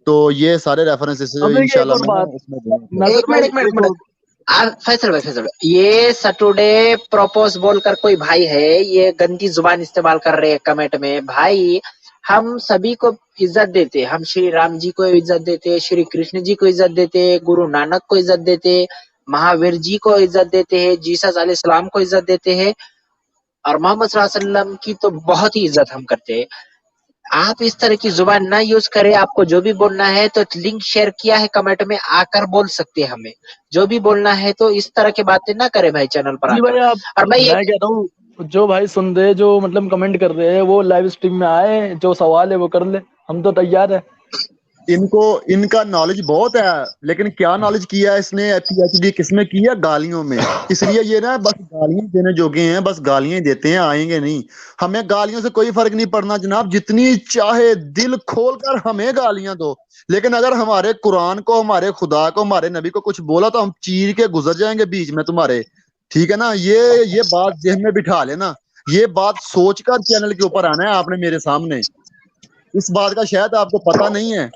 तो ये सारे रेफरेंसेस अब देखिए एक इंशाल्लाह और मैं ना बात, उसमें दूंगा। नासर एक मिनट, भाई, एक मिनट, एक एक मिनट। और। फैसल भाई, ये सटरडे प्रपोज बोलकर कोई भाई है, ये गंदी जुबान इस्तेमाल कर रहे हैं कमेंट में भाई। हम सभी को इज्जत देते, हम श्री राम जी को इज्जत देते, श्री कृष्ण जी को इज्जत देते, गुरु नानक को इज्जत देते, महावीर जी को इज्जत देते हैं, जीसस अलैहिस्सलाम को इज्जत देते हैं, और मोहम्मद सल्लल्लाहु अलैहि वसल्लम की तो बहुत ही इज्जत हम करते हैं। आप इस तरह की जुबान ना यूज करें। आपको जो भी बोलना है तो लिंक शेयर किया है, कमेंट में आकर बोल सकते हैं हमें। जो भी बोलना है तो इस तरह की बातें ना करें भाई चैनल पर जी आकर। भाई आप, और भाई मैं कहता हूँ जो भाई सुन रहे हैं, जो मतलब कमेंट कर रहे हैं, वो लाइव स्ट्रीम में आए, जो सवाल है वो कर ले, हम तो तैयार है। इनको इनका नॉलेज बहुत है, लेकिन क्या नॉलेज किया है इसने, पीएचडी किसमें की है? गालियों में। इसलिए ये ना बस गालियां देने जोगे हैं, बस गालियां ही देते हैं, आएंगे नहीं। हमें गालियों से कोई फर्क नहीं पड़ना जनाब, जितनी चाहे दिल खोल कर हमें गालियां दो, लेकिन अगर हमारे कुरान को, हमारे खुदा को, हमारे नबी को कुछ बोला तो हम चीर के गुजर जाएंगे बीच में तुम्हारे। ठीक है ना? ये बात जेहन में बिठा लेना, ये बात सोचकर चैनल के ऊपर आना है आपने मेरे सामने। इस बात का शायद आपको पता नहीं है।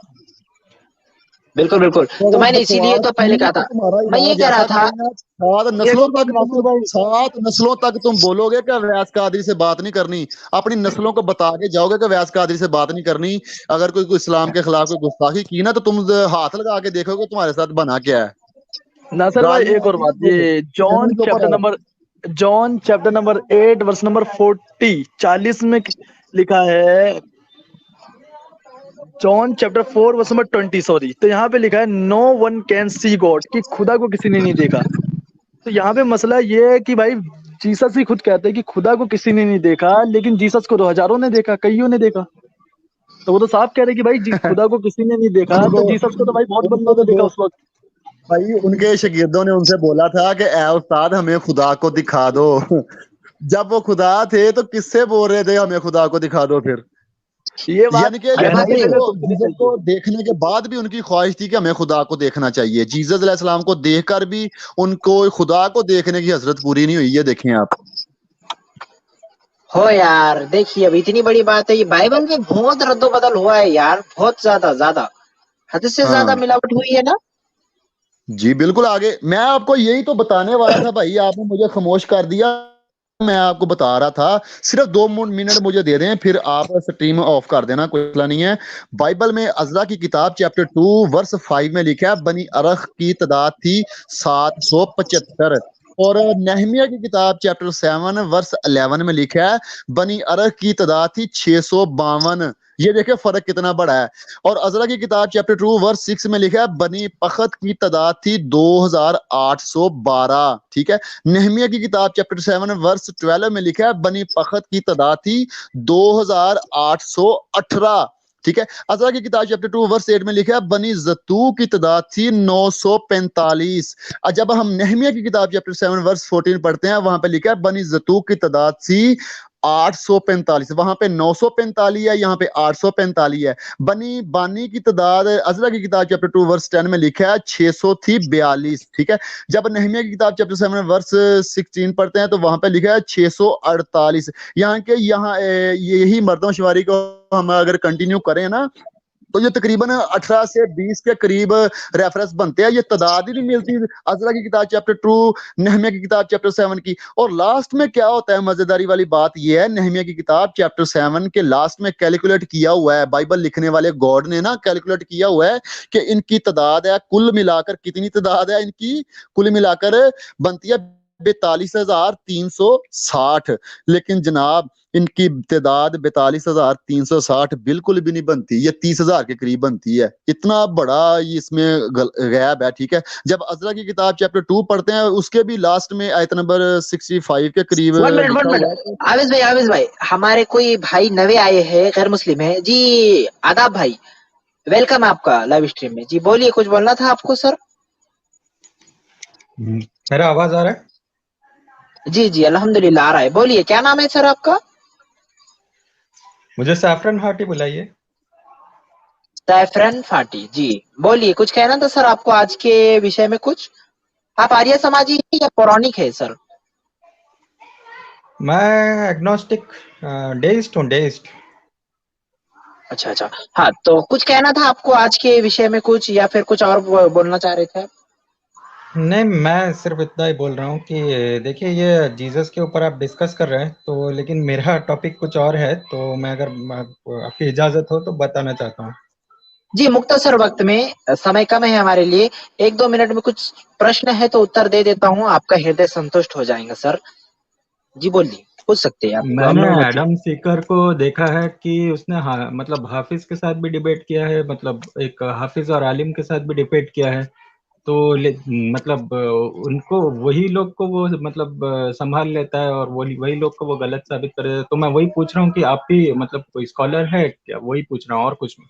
बिल्कुल बिल्कुल, तो मैंने इसीलिए तो पहले कहा था, मैं ये कह रहा था। सात नस्लों तक तुम बोलोगे कि अवैस कादरी से बात नहीं करनी, अपनी नस्लों को बता के जाओगे कि अवैस कादरी से बात नहीं करनी। अगर कोई इस्लाम के खिलाफ कोई गुस्ताखी की ना तो तुम हाथ लगा के देखोगे तुम्हारे साथ बना क्या है। नासिर भाई एक और बात, ये John chapter number 8 verse number 40 में लिखा है, John chapter 4 verse number 20 sorry, तो यहाँ पे लिखा है no one can see God, कि खुदा को किसी ने नहीं देखा। तो यहाँ पे मसला ये है कि भाई जीसस ही खुद कहते हैं कि खुदा को किसी ने नहीं देखा, लेकिन जीसस को तो हजारों ने देखा, कईयों ने देखा। तो वो तो साफ कह रहे कि भाई खुदा को किसी ने नहीं देखा, तो जीसस को तो भाई बहुत बंदों ने देखा उस वक्त। भाई उनके शागिर्दों ने उनसे बोला था कि ए उस्ताद हमें खुदा को दिखा दो। जब वो खुदा थे तो किससे बोल रहे थे हमें खुदा को दिखा दो? फिर ये बात यानी कि जीसस को देखने के बाद भी उनकी ख्वाहिश थी कि हमें खुदा को देखना चाहिए। जीसस अलैहिस्सलाम को देखकर भी उनको खुदा को देखने की हसरत पूरी नहीं हुई। ये देखें आप। हो यार, देखिए अब इतनी बड़ी बात है, ये बाइबल में बहुत रद्दोबदल हुआ है यार, बहुत ज्यादा हद से ज्यादा मिलावट हुई है ना। जी बिल्कुल। आगे मैं आपको यही तो बताने वाला था भाई, आपने मुझे खामोश कर दिया। मैं आपको बता रहा था, सिर्फ 2 मिनट मुझे दे दें, फिर आप स्ट्रीम ऑफ कर देना, कोई मसला नहीं है। बाइबल में अज़रा की किताब चैप्टर 2 वर्स 5 में लिखा है बनी अरख की तादाद थी 775। और नहमिया की किताब चैप्टर 7 वर्स 11 में लिखा है बनी अरख की तादाद थी 652। ये देखिए फर्क कितना बड़ा है। और अज़रा की किताब चैप्टर 2 वर्स 6 में लिखा है बनी पखत की तादाद थी 2812। ठीक है। नहमिया की किताब चैप्टर 7 वर्स 12 में लिखा है बनी पखत की तादाद थी 2818। ठीक है। अज़रा की किताब चैप्टर 2 वर्स 8 में लिखा है बनी जतू की तादाद थी 945। जब हम नहमिया की किताब चैप्टर 7 वर्स 14 पढ़ते हैं, वहां पे लिखा है बनी जतू की तादाद थी 845। वहां पे 945 है, यहाँ पे 845 है। बनी बानी की तादाद अज़रा की किताब चैप्टर 2 वर्स 10 में लिखा है 600 थी 42। ठीक है। जब नहमिया की किताब चैप्टर 7 वर्स 16 पढ़ते हैं तो वहां पे लिखा है 648। यहाँ यही मर्दमशुमारी को हम अगर कंटिन्यू करें ना तो ये तकरीबन 18 से 20 के करीब रेफरेंस बनते हैं। ये तादाद ही नहीं मिलती अज़रा की किताब चैप्टर 2, नहमिया की किताब चैप्टर 7 की। और लास्ट में क्या होता है, मजेदारी वाली बात ये है, नहमिया की किताब चैप्टर 7 के लास्ट में कैलकुलेट किया हुआ है, बाइबल लिखने वाले गॉड ने ना कैलकुलेट किया हुआ है कि इनकी तादाद है कुल मिलाकर, कितनी तादाद है इनकी कुल मिलाकर बनती है 42,360। लेकिन जनाब इनकी तादाद 42,360 बिल्कुल भी नहीं बनती, ये 30,000 के करीब बनती है। इतना बड़ा ये इसमें गैप है। ठीक है। जब अज़रा की किताब चैप्टर 2 पढ़ते हैं उसके भी लास्ट में आयत नंबर 65 के करीब। 1 मिनट आवेश भाई, हमारे कोई भाई नवे आए हैं, गैर मुस्लिम है जी। आदाब भाई, वेलकम आपका लाइव स्ट्रीम में जी। बोलिए, कुछ बोलना था आपको सर। मेरा आवाज आ रहा है? जी जी अल्हम्दुलिल्लाह आ रहा है। बोलिए, क्या नाम है सर आपका? मुझे सैफरन फाटी बुलाइए। सैफरन फाटी जी। बोलिए, कुछ कहना था सर आपको आज के विषय में कुछ? आप आर्य समाजी हैं या पौराणिक है सर? मैं एग्नोस्टिक डेइस्ट हूँ, डेइस्ट। अच्छा। हाँ, तो कुछ कहना था आपको आज के विषय में कुछ, या फिर कुछ और बोलना चाह रहे थे? नहीं, मैं सिर्फ इतना ही बोल रहा हूँ कि देखिए ये जीसस के ऊपर आप डिस्कस कर रहे हैं, तो लेकिन मेरा टॉपिक कुछ और है, तो मैं अगर आपकी इजाजत हो तो बताना चाहता हूँ। जी, मुख्तसर वक्त में, समय कम है हमारे लिए, 1-2 मिनट में कुछ प्रश्न है तो उत्तर दे देता हूँ, आपका हृदय संतुष्ट हो जाएगा सर। जी बोलिए, पूछ सकते हैं आप। मैंने नो नो। एडम सीकर को देखा है कि उसने मतलब हाफिज के साथ भी डिबेट किया है, मतलब एक हाफिज और आलिम के साथ भी डिबेट किया है। तो मतलब उनको वही लोग को वो मतलब संभाल लेता है और वही लोग को वो गलत साबित कर देता है। तो मैं वही पूछ रहा हूँ कि आप भी मतलब कोई स्कॉलर है क्या, वही पूछ रहा हूँ और कुछ नहीं।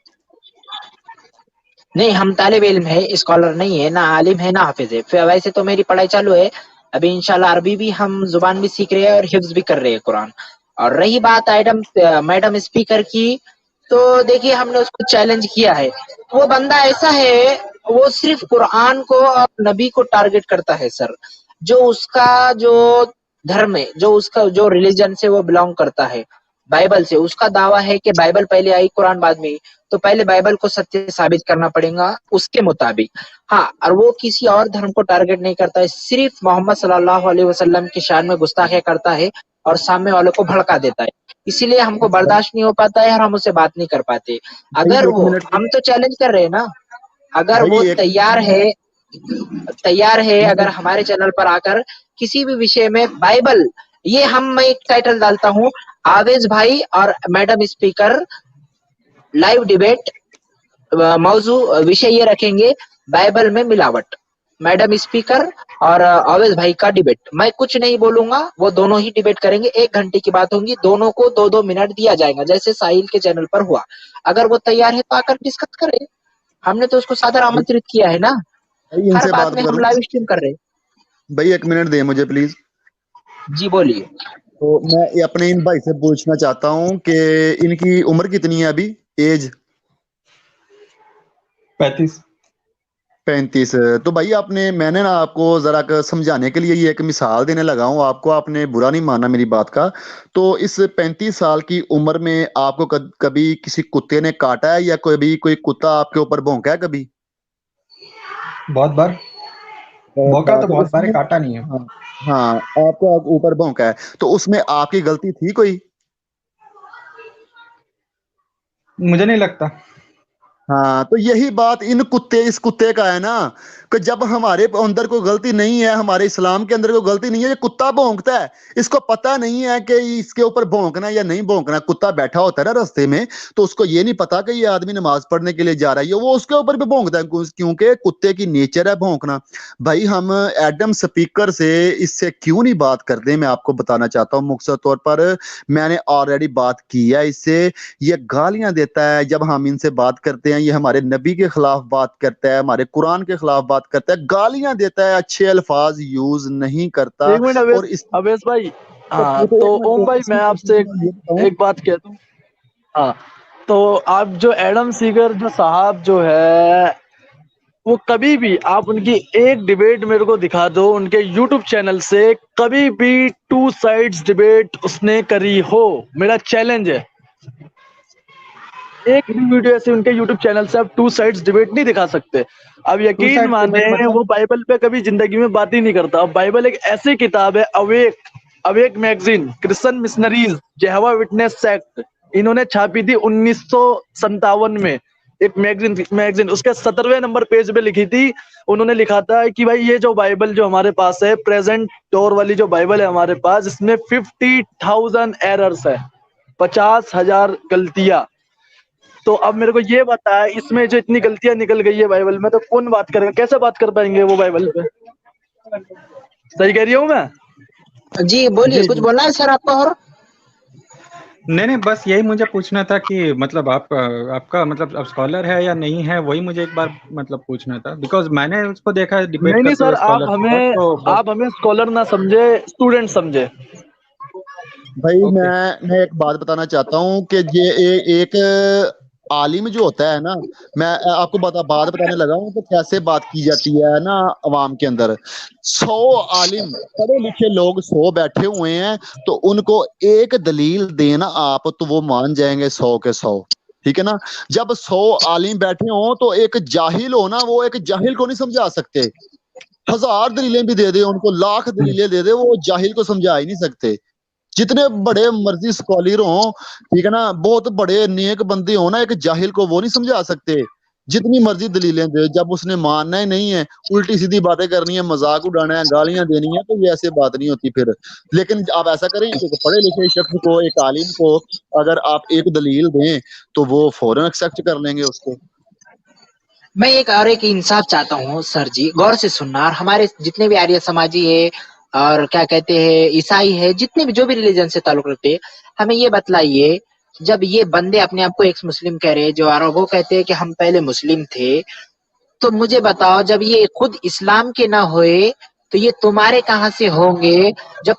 नहीं, हम तालिब इल्म है, स्कॉलर नहीं है, ना आलिम है ना हाफिज है। फिर वैसे तो मेरी पढ़ाई चालू है अभी, इंशाल्लाह अरबी भी हम जुबान भी सीख रहे हैं और हिफ्ज भी कर रहे हैं कुरान। और रही बात मैडम स्पीकर की, तो देखिए हमने उसको चैलेंज किया है। वो बंदा ऐसा है, वो सिर्फ कुरान को और नबी को टारगेट करता है सर। जो उसका जो धर्म है, जो उसका जो रिलीजन से वो बिलोंग करता है, बाइबल से, उसका दावा है कि बाइबल पहले आई कुरान बाद में, तो पहले बाइबल को सत्य साबित करना पड़ेगा उसके मुताबिक। हाँ, और वो किसी और धर्म को टारगेट नहीं करता है, सिर्फ मोहम्मद सल्लल्लाहु अलैहि वसल्लम की शान में गुस्ताखियां करता है और सामने वालों को भड़का देता है। इसीलिए हमको बर्दाश्त नहीं हो पाता है और हम उससे बात नहीं कर पाते। भाई अगर एक वो, मिनट हम तो चैलेंज कर रहे हैं ना, अगर भाई वो एक तैयार है अगर मिनट हमारे चैनल पर आकर किसी भी विषय में बाइबल, ये मैं एक टाइटल डालता हूँ, आवेज भाई और मैडम स्पीकर लाइव डिबेट, मौजू विषय ये रखेंगे, बाइबल में मिलावट, मैडम स्पीकर और आवेज भाई का डिबेट। मैं कुछ नहीं बोलूंगा, वो दोनों ही डिबेट करेंगे, 1 घंटे की बात होगी, दोनों को 2-2 मिनट दिया जाएगा जैसे साहिल के चैनल पर हुआ। अगर वो तैयार है तो आकर डिस्कस करें, हमने तो उसको सादर आमंत्रित किया है ना। भाई हर इनसे बात बात में हम करूं। लाइव स्ट्रीम कर रहे हैं। भाई 1 मिनट दे मुझे प्लीज। जी बोलिए। तो मैं ये अपने इन भाई से पूछना चाहता हूँ कि इनकी उम्र कितनी है अभी, एज? 35। 35। तो भाई मैंने ना आपको जरा समझाने के लिए ये एक मिसाल देने लगा हूँ आपको, आपने बुरा नहीं मानना मेरी बात का। तो इस 35 साल की उम्र में आपको कभी किसी कुत्ते ने काटा है, या कोई कुत्ता आपके ऊपर भौंका है कभी? बहुत बार बहुत भौंका बार। तो तो बहुत बार है, उसमें, काटा नहीं है। हाँ, हाँ, आपको ऊपर भौंका है, तो उसमें आपकी गलती थी कोई? मुझे नहीं लगता। हाँ, तो यही बात इस कुत्ते का है ना, कि जब हमारे अंदर कोई गलती नहीं है, हमारे इस्लाम के अंदर कोई गलती नहीं है, ये कुत्ता भौंकता है। इसको पता नहीं है कि इसके ऊपर भौंकना या नहीं भौंकना। कुत्ता बैठा होता है ना रास्ते में, तो उसको ये नहीं पता कि ये आदमी नमाज पढ़ने के लिए जा रहा है, वो उसके ऊपर भी भौंकता है, क्योंकि कुत्ते की नेचर है भौंकना। भाई हम एडम स्पीकर से इससे क्यों नहीं बात करते, मैं आपको बताना चाहता हूँ मुख्तसर तौर पर। मैंने ऑलरेडी बात की है इससे। ये गालियां देता है जब हम इनसे बात करते हैं, ये हमारे नबी के खिलाफ बात करता है, हमारे कुरान के खिलाफ बात करता है, गालियां देता है, अच्छे अल्फाज यूज नहीं करता। एक मिनट अवेश, और इस अवेश भाई। हाँ तो तो एक मिनट ओम भाई मैं आपसे ये बताऊं। एक बात कह दूं। हाँ, तो आप जो एडम सीगर जो साहब जो है, वो कभी भी आप उनकी एक डिबेट मेरे को दिखा दो उनके यूट्यूब चैनल से, कभी भी 2 साइड्स डिबेट उसने करी हो, मेरा चैलेंज है। एक भी वीडियो ऐसे उनके यूट्यूब चैनल से आप 2 साइड्स डिबेट नहीं दिखा सकते। अब टू यकीन साइड माने, डिबेट मतलब वो बाइबल पे कभी जिंदगी में बात ही नहीं करता। अब बाइबल एक ऐसी किताब है, awake awake magazine, Christian missionaries, Jehovah witness sect, इन्होंने छापी थी 1957 में। एक मैगजीन उसके 17वें नंबर पेज पे लिखी थी। उन्होंने लिखा था कि भाई ये जो बाइबल जो हमारे पास है, प्रेजेंट डोर वाली जो बाइबल है हमारे पास, इसमें 50,000 एरर्स है, 50,000 गलतियां। तो अब मेरे को ये बता, इसमें जो इतनी गलतियां निकल गई है बाइबल में, तो कौन बात करेगा, कैसे बात कर पाएंगे वो बाइबल पे? सही कह रही हूँ मैं? जी बोलिए, जी कुछ जी। बोलना है सर आपका और? नहीं, बस यही मुझे पूछना था कि मतलब आप आपका मतलब अब स्कॉलर है या नहीं है, वही मुझे एक बार मतलब पूछना था, बिकॉज मैंने उसको देखा है डिबेट नहीं नहीं करते सर, हुए स्कॉलर के साथ, तो बस। आप हमें स्कॉलर ना समझे, स्टूडेंट समझे। भाई ओके। मैं एक बात बताना चाहता हूँ कि ये एक आलिम जो होता है ना, मैं आपको बात बताने लगा हूँ तो कैसे बात की जाती है ना अवाम के अंदर। 100 आलिम, पढ़े लिखे लोग 100 बैठे हुए हैं, तो उनको एक दलील देना आप, तो वो मान जाएंगे 100 के 100। ठीक है ना? जब 100 आलिम बैठे हों, तो एक जाहिल हो ना, वो एक जाहिल को नहीं समझा सकते। 1000 दलीलें भी दे दे उनको, लाख दलीलें दे दे, वो जाहिल को समझा ही नहीं सकते। जितने बड़े मर्जी स्कॉलर हो, ठीक है ना, बहुत बड़े नेक बंदे हो ना, एक जाहिल को वो नहीं समझा सकते। जितनी मर्जी दलीलें दे, जब उसने मानना ही नहीं है, उल्टी सीधी बातें करनी है, मजाक उड़ाना है, गालियां देनी है, तो ये ऐसे बात नहीं होती फिर। लेकिन आप ऐसा करें कि पढ़े लिखे शख्स को, एक आलिम को अगर आप एक दलील दें तो वो फौरन एक्सेप्ट कर लेंगे उसको। मैं एक इंसाफ चाहता हूँ सर जी, गौर से सुनना। और हमारे जितने भी आर्य समाजी है और क्या कहते हैं ईसाई है, जितने भी जो भी रिलीजन से ताल्लुक रखते हैं, हमें ये बतलाइए, जब ये बंदे अपने आप को एक्स मुस्लिम कह रहे हैं, जो अरबों कहते हैं कि हम पहले मुस्लिम थे, तो मुझे बताओ, जब ये खुद इस्लाम के ना होए तो ये तुम्हारे कहाँ से होंगे? जब